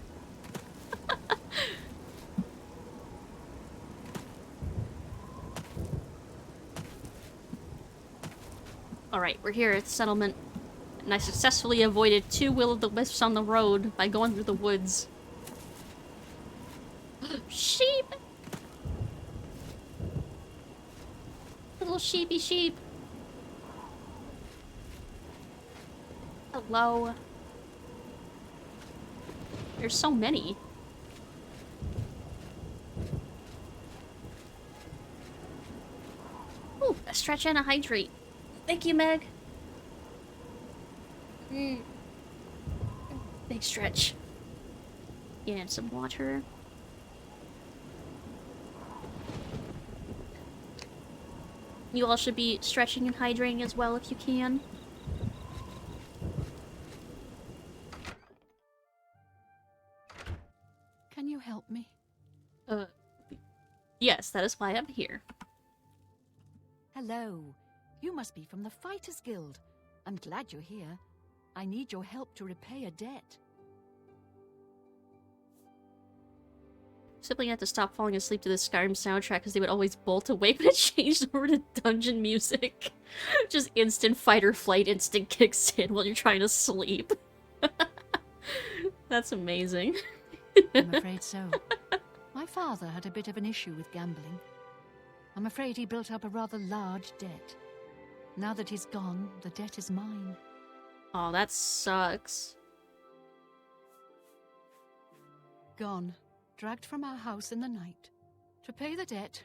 Alright, we're here at the settlement. And I successfully avoided 2 will-o'-the-wisps on the road by going through the woods. Sheep! Little sheepy sheep. Hello. There's so many. Ooh, a stretch and a hydrate. Thank you, Meg. Big stretch. And some water. You all should be stretching and hydrating as well if you can. Can you help me? Yes, that is why I'm here. Hello. You must be from the Fighters Guild. I'm glad you're here. I need your help to repay a debt. Simply had to stop falling asleep to the Skyrim soundtrack because they would always bolt awake when it changed over to dungeon music. Just instant fight or flight instinct kicks in while you're trying to sleep. That's amazing. I'm afraid so. My father had a bit of an issue with gambling. I'm afraid he built up a rather large debt. Now that he's gone, the debt is mine. Oh, that sucks. Gone. Dragged from our house in the night. To pay the debt,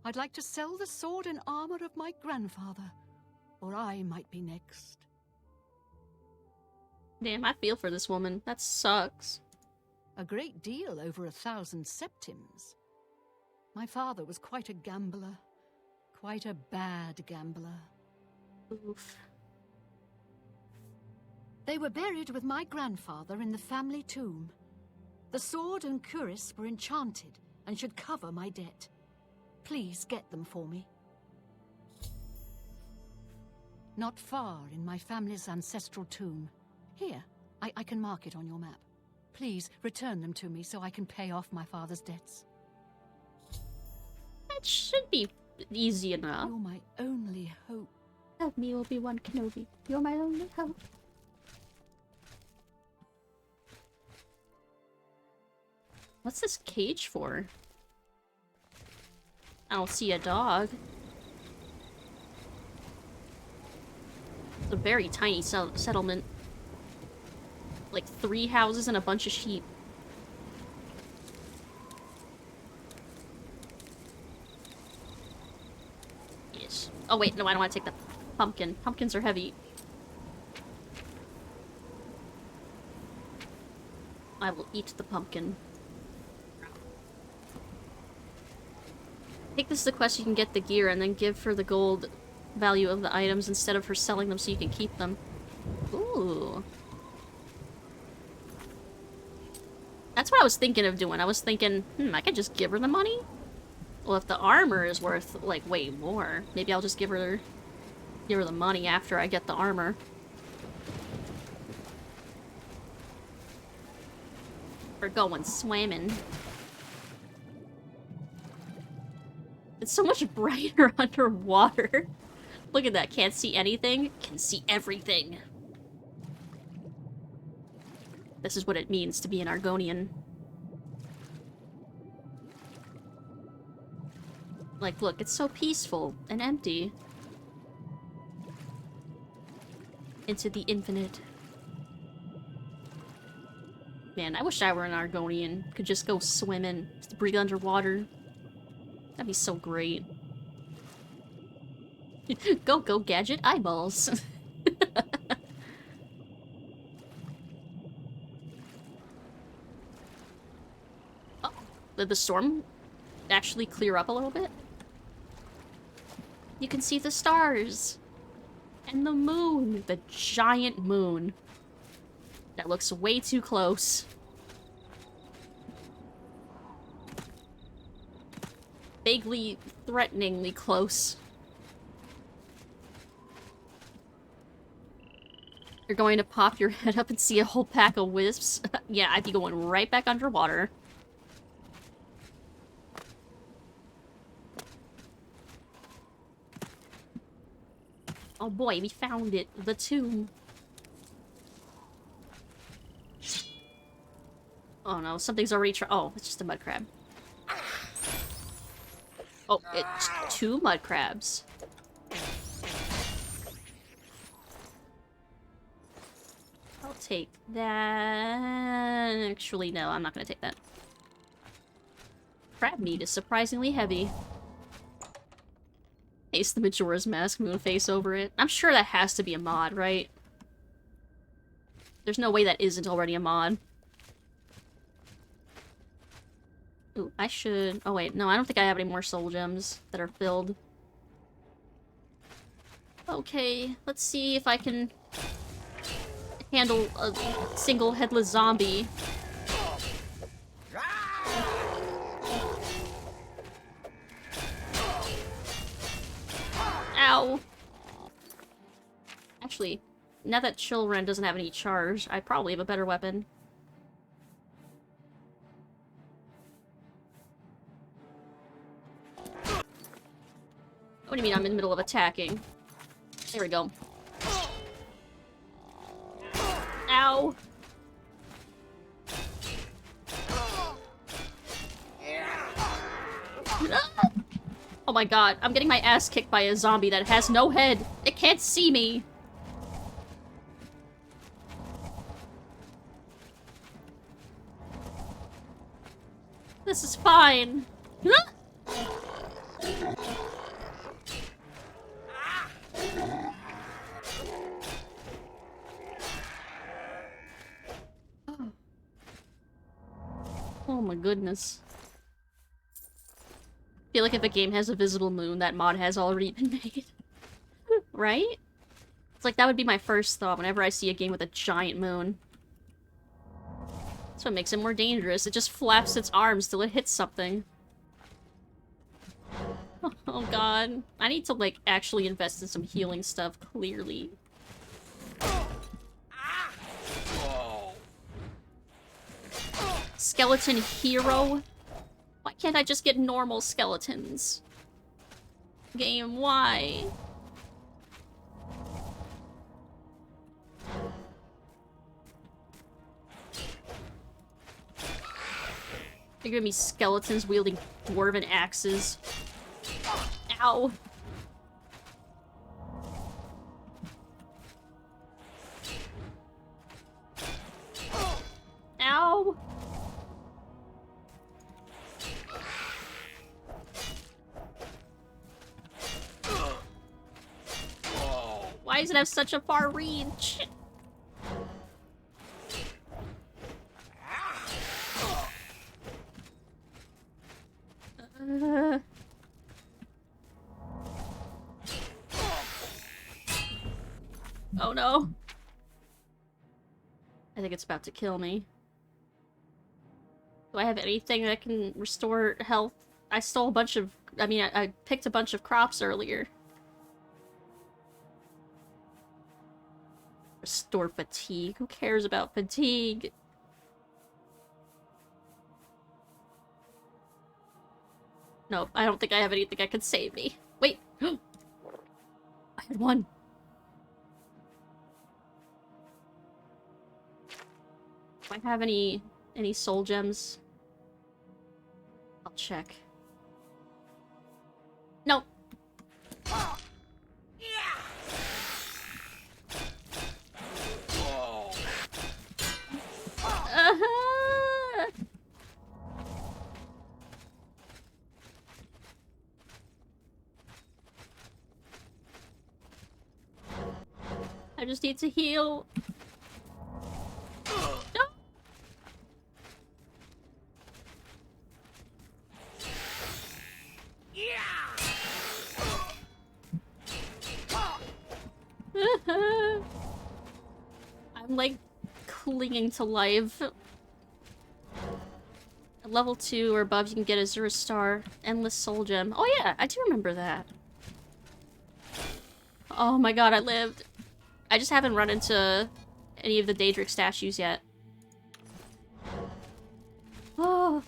I'd like to sell the sword and armor of my grandfather, or I might be next. Damn, I feel for this woman. That sucks. A great deal over 1,000 septims. My father was quite a gambler. Quite a bad gambler. Oof. They were buried with my grandfather in the family tomb. The sword and cuirass were enchanted and should cover my debt. Please get them for me. Not far in my family's ancestral tomb. Here, I can mark it on your map. Please return them to me so I can pay off my father's debts. That should be easy enough. You're my only hope. Help me, Obi-Wan Kenobi. You're my only hope. What's this cage for? I don't see a dog. It's a very tiny settlement. Like 3 houses and a bunch of sheep. Yes. Oh wait, no, I don't want to take the pumpkin. Pumpkins are heavy. I will eat the pumpkin. I think this is the quest you can get the gear and then give for the gold value of the items instead of her selling them so you can keep them. Ooh. That's what I was thinking of doing. I was thinking, I could just give her the money? Well, if the armor is worth, like, way more, maybe I'll just give her the money after I get the armor. We're going swimming. It's so much brighter underwater. Look at that, can't see anything, can see everything. This is what it means to be an Argonian. Like, look, it's so peaceful and empty. Into the infinite. Man, I wish I were an Argonian. Could just go swimming, just breathe underwater. That'd be so great. Go, gadget eyeballs. Oh, did the storm actually clear up a little bit? You can see the stars. And the moon. The giant moon. That looks way too close. Vaguely, threateningly close. You're going to pop your head up and see a whole pack of wisps? Yeah, I'd be going right back underwater. Oh boy, we found it. The tomb. Oh no, something's already oh, it's just a mud crab. Oh, it's 2 mud crabs. I'll take that. Actually, no, I'm not gonna take that. Crab meat is surprisingly heavy. Ace the Majora's Mask moon face over it. I'm sure that has to be a mod, right? There's no way that isn't already a mod. Ooh, I should... Oh wait, no, I don't think I have any more soul gems that are filled. Okay, let's see if I can handle a single headless zombie. Ow! Actually, now that Chilren doesn't have any charge, I probably have a better weapon. What do you mean I'm in the middle of attacking? There we go. Ow! Oh my god, I'm getting my ass kicked by a zombie that has no head. It can't see me. This is fine. Oh my goodness. I feel like if a game has a visible moon, that mod has already been made. Right? It's like that would be my first thought whenever I see a game with a giant moon. That's what makes it more dangerous. It just flaps its arms till it hits something. Oh god. I need to, like, actually invest in some healing stuff, clearly. Skeleton hero? Why can't I just get normal skeletons? Game, why? You're gonna be skeletons wielding dwarven axes. Ow. Ow. Why does it have such a far reach? Oh no. I think it's about to kill me. Do I have anything that can restore health? I stole a bunch of... I picked a bunch of crops earlier. Restore fatigue. Who cares about fatigue? Nope, I don't think I have anything that could save me. Wait! I had one! Do I have any soul gems? I'll check. Nope. I just need to heal. No. I'm like clinging to life. At level 2 or above, you can get a Zero Star, Endless Soul Gem. Oh yeah, I do remember that. Oh my god, I lived. I just haven't run into any of the Daedric statues yet. Oh.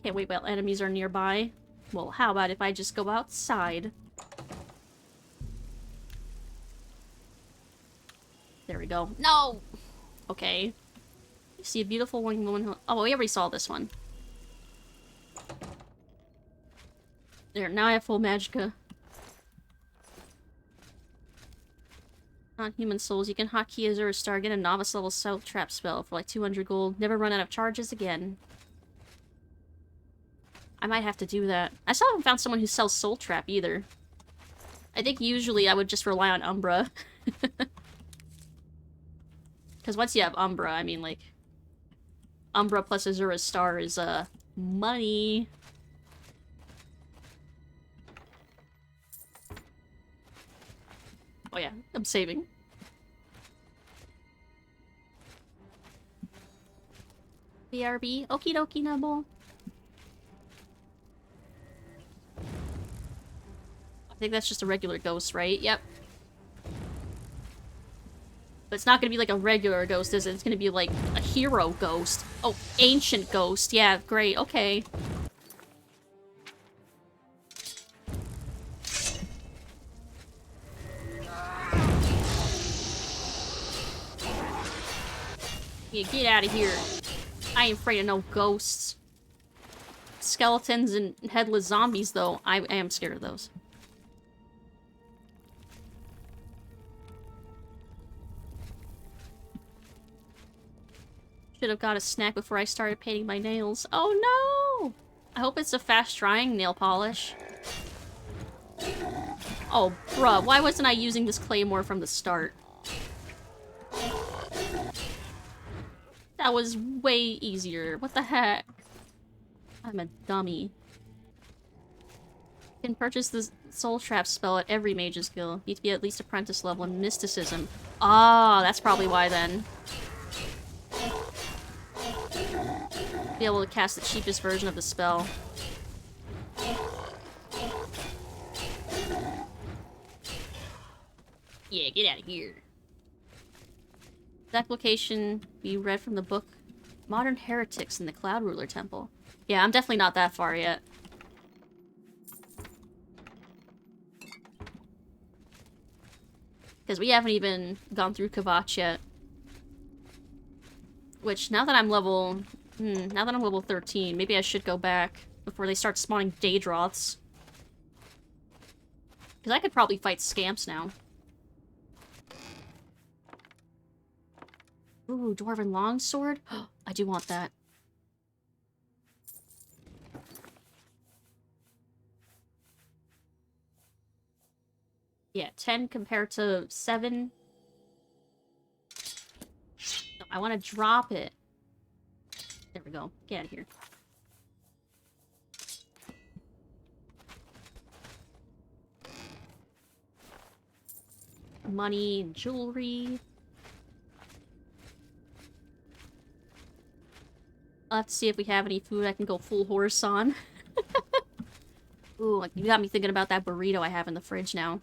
Can't wait while enemies are nearby. Well, how about if I just go outside? There we go. No! Okay. You see a beautiful woman who... Oh, we already saw this one. There, now I have full magicka. Non-human souls. You can hotkey a Zero Star, get a novice level soul trap spell for like 200 gold. Never run out of charges again. I might have to do that. I still haven't found someone who sells soul trap either. I think usually I would just rely on Umbra. Because once you have Umbra, I mean, like... Umbra plus Azura's Star is, money. Oh yeah, I'm saving. BRB, okie dokie nubble. I think that's just a regular ghost, right? Yep. But it's not gonna be like a regular ghost, is it? It's gonna be like a hero ghost. Oh, ancient ghost. Yeah, great. Okay. Yeah, get out of here. I ain't afraid of no ghosts. Skeletons and headless zombies, though. I am scared of those. Should have got a snack before I started painting my nails. Oh no! I hope it's a fast-drying nail polish. Oh, bruh, why wasn't I using this claymore from the start? That was way easier. What the heck? I'm a dummy. You can purchase the Soul Trap spell at every Mage's Guild. You need to be at least apprentice level in Mysticism. Ah, that's probably why then. Be able to cast the cheapest version of the spell. Yeah, get out of here. That location be read from the book Modern Heretics in the Cloud Ruler Temple. Yeah, I'm definitely not that far yet. Because we haven't even gone through Kvatch yet. Which, now that I'm level... now that I'm level 13, maybe I should go back before they start spawning Daedroths. Because I could probably fight Scamps now. Ooh, Dwarven Longsword? I do want that. Yeah, 10 compared to 7. No, I want to drop it. There we go. Get out of here. Money and jewelry. I'll have to see if we have any food I can go full horse on. Ooh, you got me thinking about that burrito I have in the fridge now.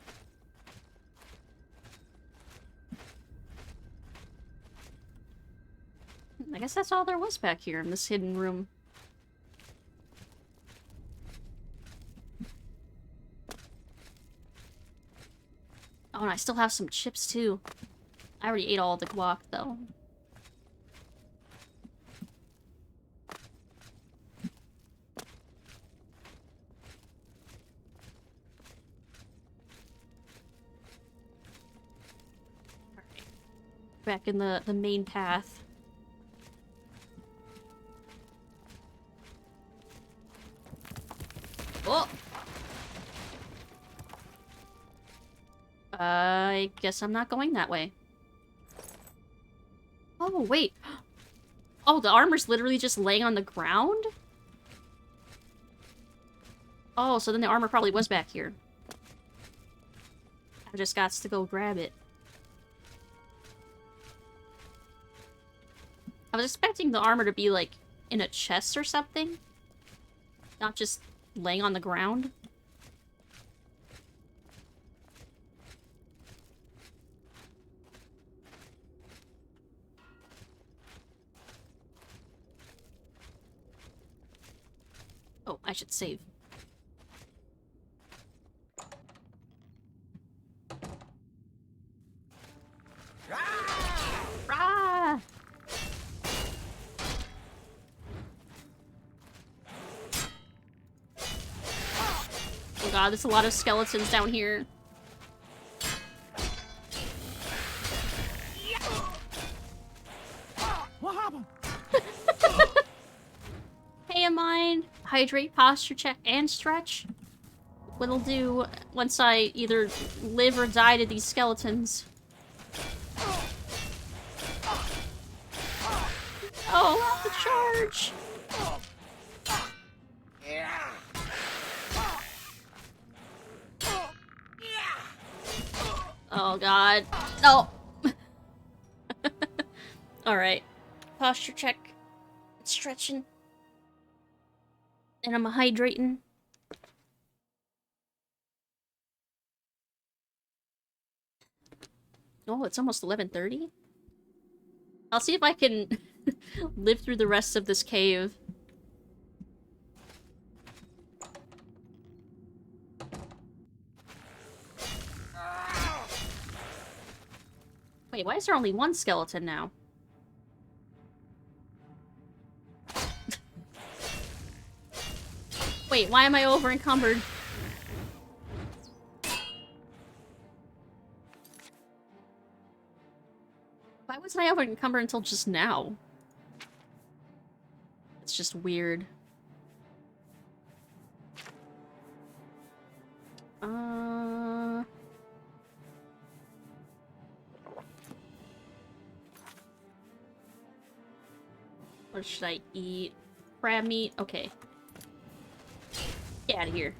I guess that's all there was back here in this hidden room. and I still have some chips too. I already ate all the guac though. Back in the main path. Oh! I guess I'm not going that way. Oh, wait. Oh, the armor's literally just laying on the ground? Oh, so then the armor probably was back here. I just got to go grab it. I was expecting the armor to be, like, in a chest or something. Not just laying on the ground. Oh, I should save. Ah! Oh god, there's a lot of skeletons down here. What happened? Pay in mind, hydrate, posture check, and stretch. What'll do once I either live or die to these skeletons. Oh, not the charge! Oh god. No! Alright. Posture check. Stretching. And I'm hydrating. Oh, it's almost 11:30? I'll see if I can live through the rest of this cave. Wait, why is there only one skeleton now? Wait, why am I over encumbered? Why wasn't I over encumbered until just now? It's just weird. What should I eat? Crab meat? Okay. Get out of here.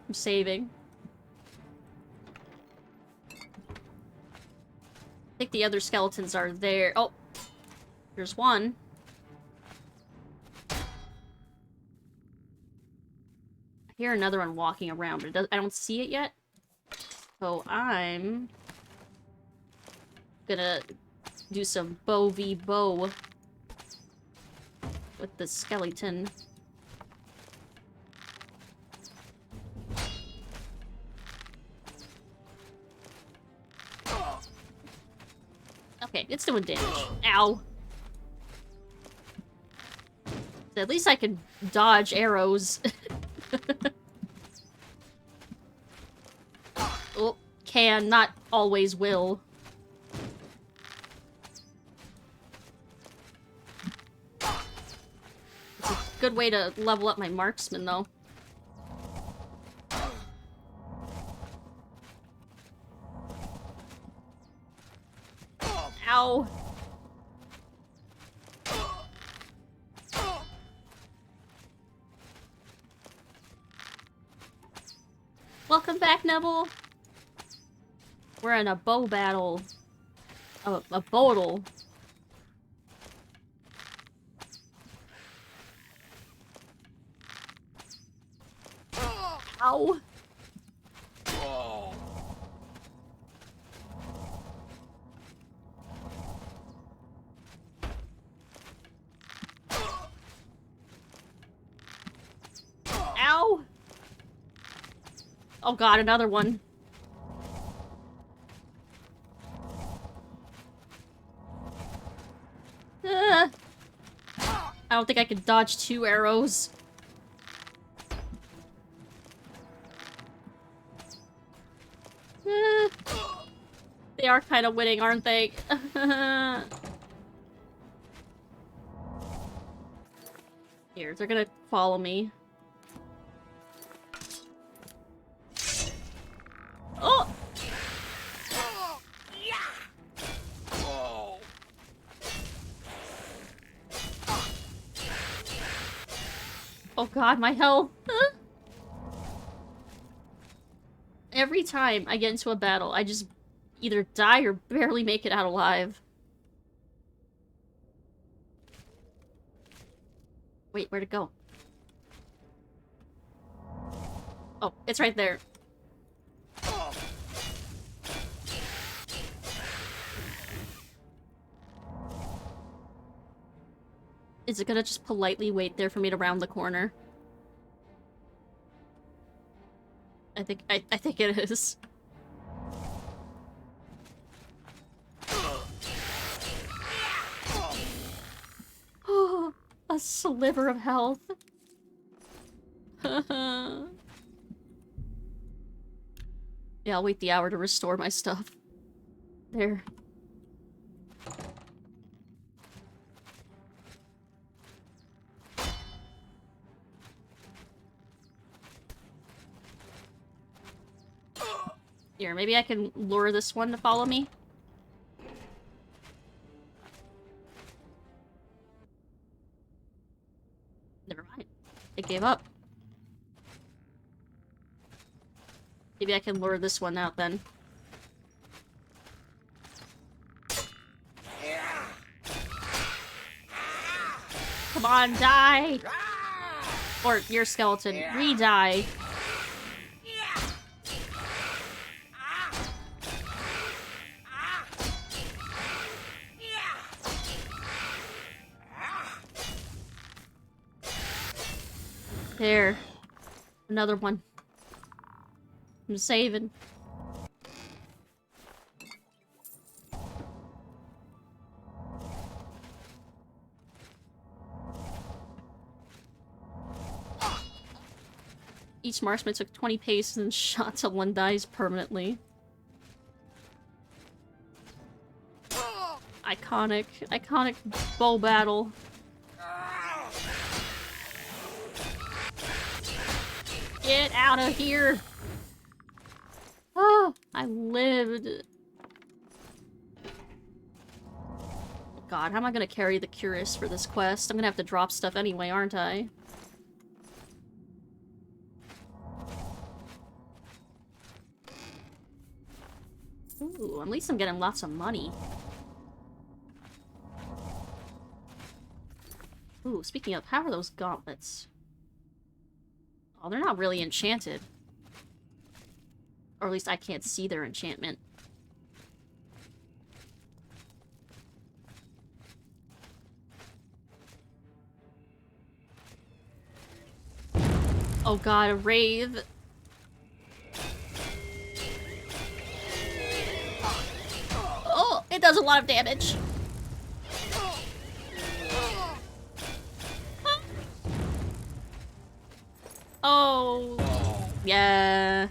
I'm saving. I think the other skeletons are there. Oh! There's one. I hear another one walking around, but I don't see it yet. So I'm gonna do some bow v bow with the skeleton. Okay, it's doing damage. Ow. At least I can dodge arrows. Oh, can, not always will. It's a good way to level up my marksman, though. Ow. Welcome back, Neville. We're in a bow battle. Oh, a bowdle. Ow. Oh god, another one. I don't think I can dodge 2 arrows. They are kind of winning, aren't they? Here, they're gonna follow me. Oh! Oh god, my health. Every time I get into a battle, I just either die or barely make it out alive. Wait, where'd it go? Oh, it's right there. Is it gonna just politely wait there for me to round the corner? I think it is. Oh, a sliver of health. Yeah, I'll wait the hour to restore my stuff. There. Here, maybe I can lure this one to follow me. Never mind. It gave up. Maybe I can lure this one out then. Come on, die! Or your skeleton, re-die. There. Another one. I'm saving. Each marksman took 20 paces and shot till one dies permanently. Iconic. Iconic bow battle. Get out of here! Oh, I lived. God, how am I gonna carry the Curious for this quest? I'm gonna have to drop stuff anyway, aren't I? Ooh, at least I'm getting lots of money. Ooh, speaking of, how are those gauntlets? Oh, they're not really enchanted. Or at least I can't see their enchantment. Oh god, a rave. Oh, it does a lot of damage. Oh, yeah.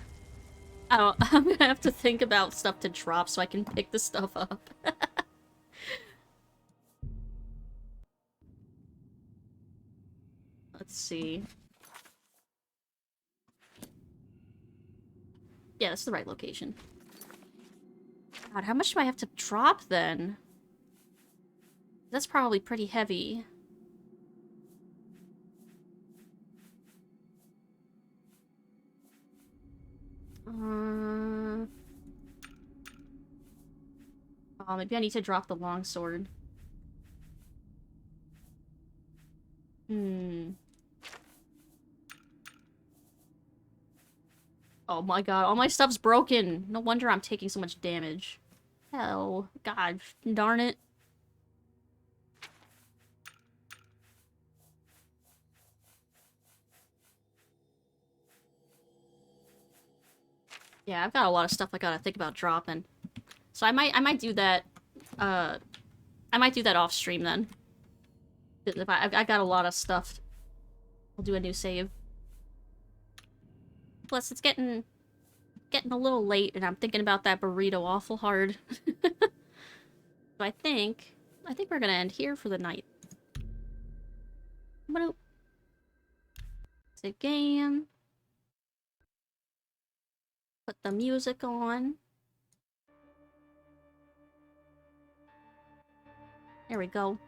I'm gonna have to think about stuff to drop so I can pick the stuff up. Let's see. Yeah, that's the right location. God, how much do I have to drop then? That's probably pretty heavy. Oh, maybe I need to drop the longsword. Oh my god, all my stuff's broken. No wonder I'm taking so much damage. Hell, god darn it. Yeah, I've got a lot of stuff I gotta think about dropping. So I might do that, I might do that off stream then. If I got a lot of stuff. I'll do a new save. Plus, it's getting a little late, and I'm thinking about that burrito awful hard. So I think we're gonna end here for the night. It's a game. Put the music on. There we go.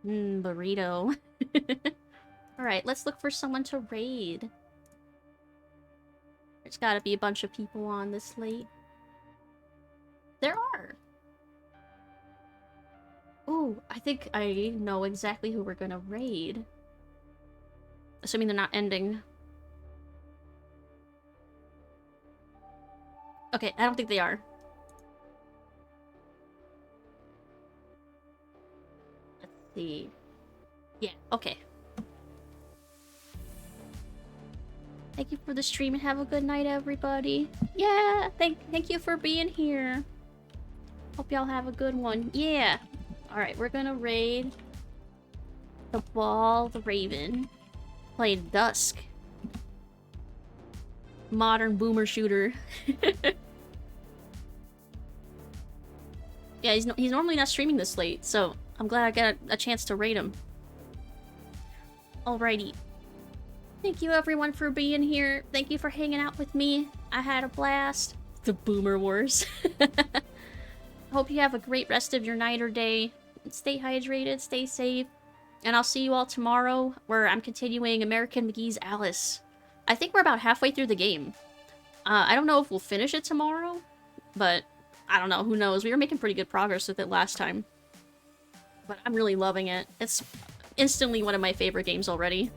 Burrito. Alright, let's look for someone to raid. There's gotta be a bunch of people on this late. There are! Ooh, I think I know exactly who we're gonna raid. Assuming they're not ending. Okay, I don't think they are. Let's see. Yeah, okay. Thank you for the stream and have a good night, everybody. Yeah, thank you for being here. Hope y'all have a good one. Yeah. Alright, we're gonna raid the Ball, the Raven. Playing Dusk. Modern boomer shooter. Yeah, he's normally not streaming this late, so I'm glad I got a chance to raid him. Alrighty. Thank you everyone for being here. Thank you for hanging out with me. I had a blast. The Boomer Wars. Hope you have a great rest of your night or day. Stay hydrated, stay safe. And I'll see you all tomorrow, where I'm continuing American McGee's Alice. I think we're about halfway through the game. I don't know if we'll finish it tomorrow, but I don't know, who knows. We were making pretty good progress with it last time. But I'm really loving it. It's instantly one of my favorite games already.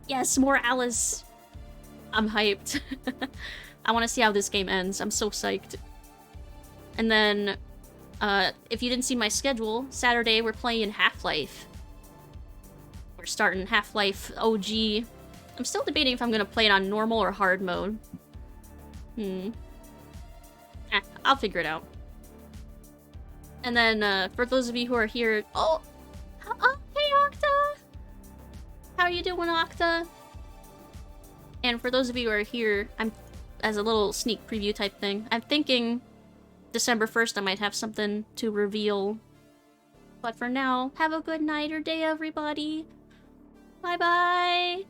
Yes, more Alice. I'm hyped. I want to see how this game ends. I'm so psyched. And then, if you didn't see my schedule, Saturday we're playing Half-Life. We're starting Half-Life OG. I'm still debating if I'm gonna play it on normal or hard mode. I'll figure it out. And then, for those of you who are here... Oh! Hey, Octa! How are you doing, Octa? And for those of you who are here, as a little sneak preview type thing, I'm thinking December 1st I might have something to reveal. But for now, have a good night or day, everybody. Bye-bye!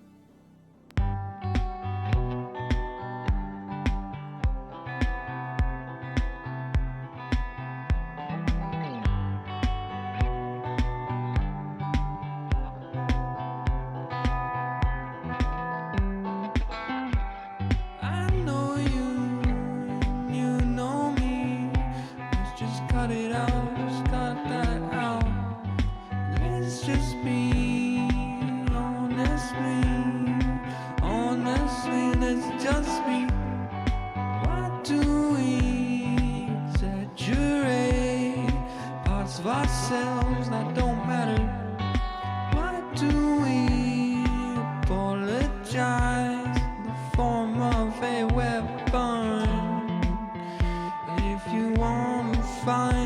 I know you, you know me. Let's just cut it out, just cut that out. Let's just be honestly, let's just be. Why do we exaggerate parts of ourselves that don't matter? Why do we apologize in the form of a weapon? If you want to find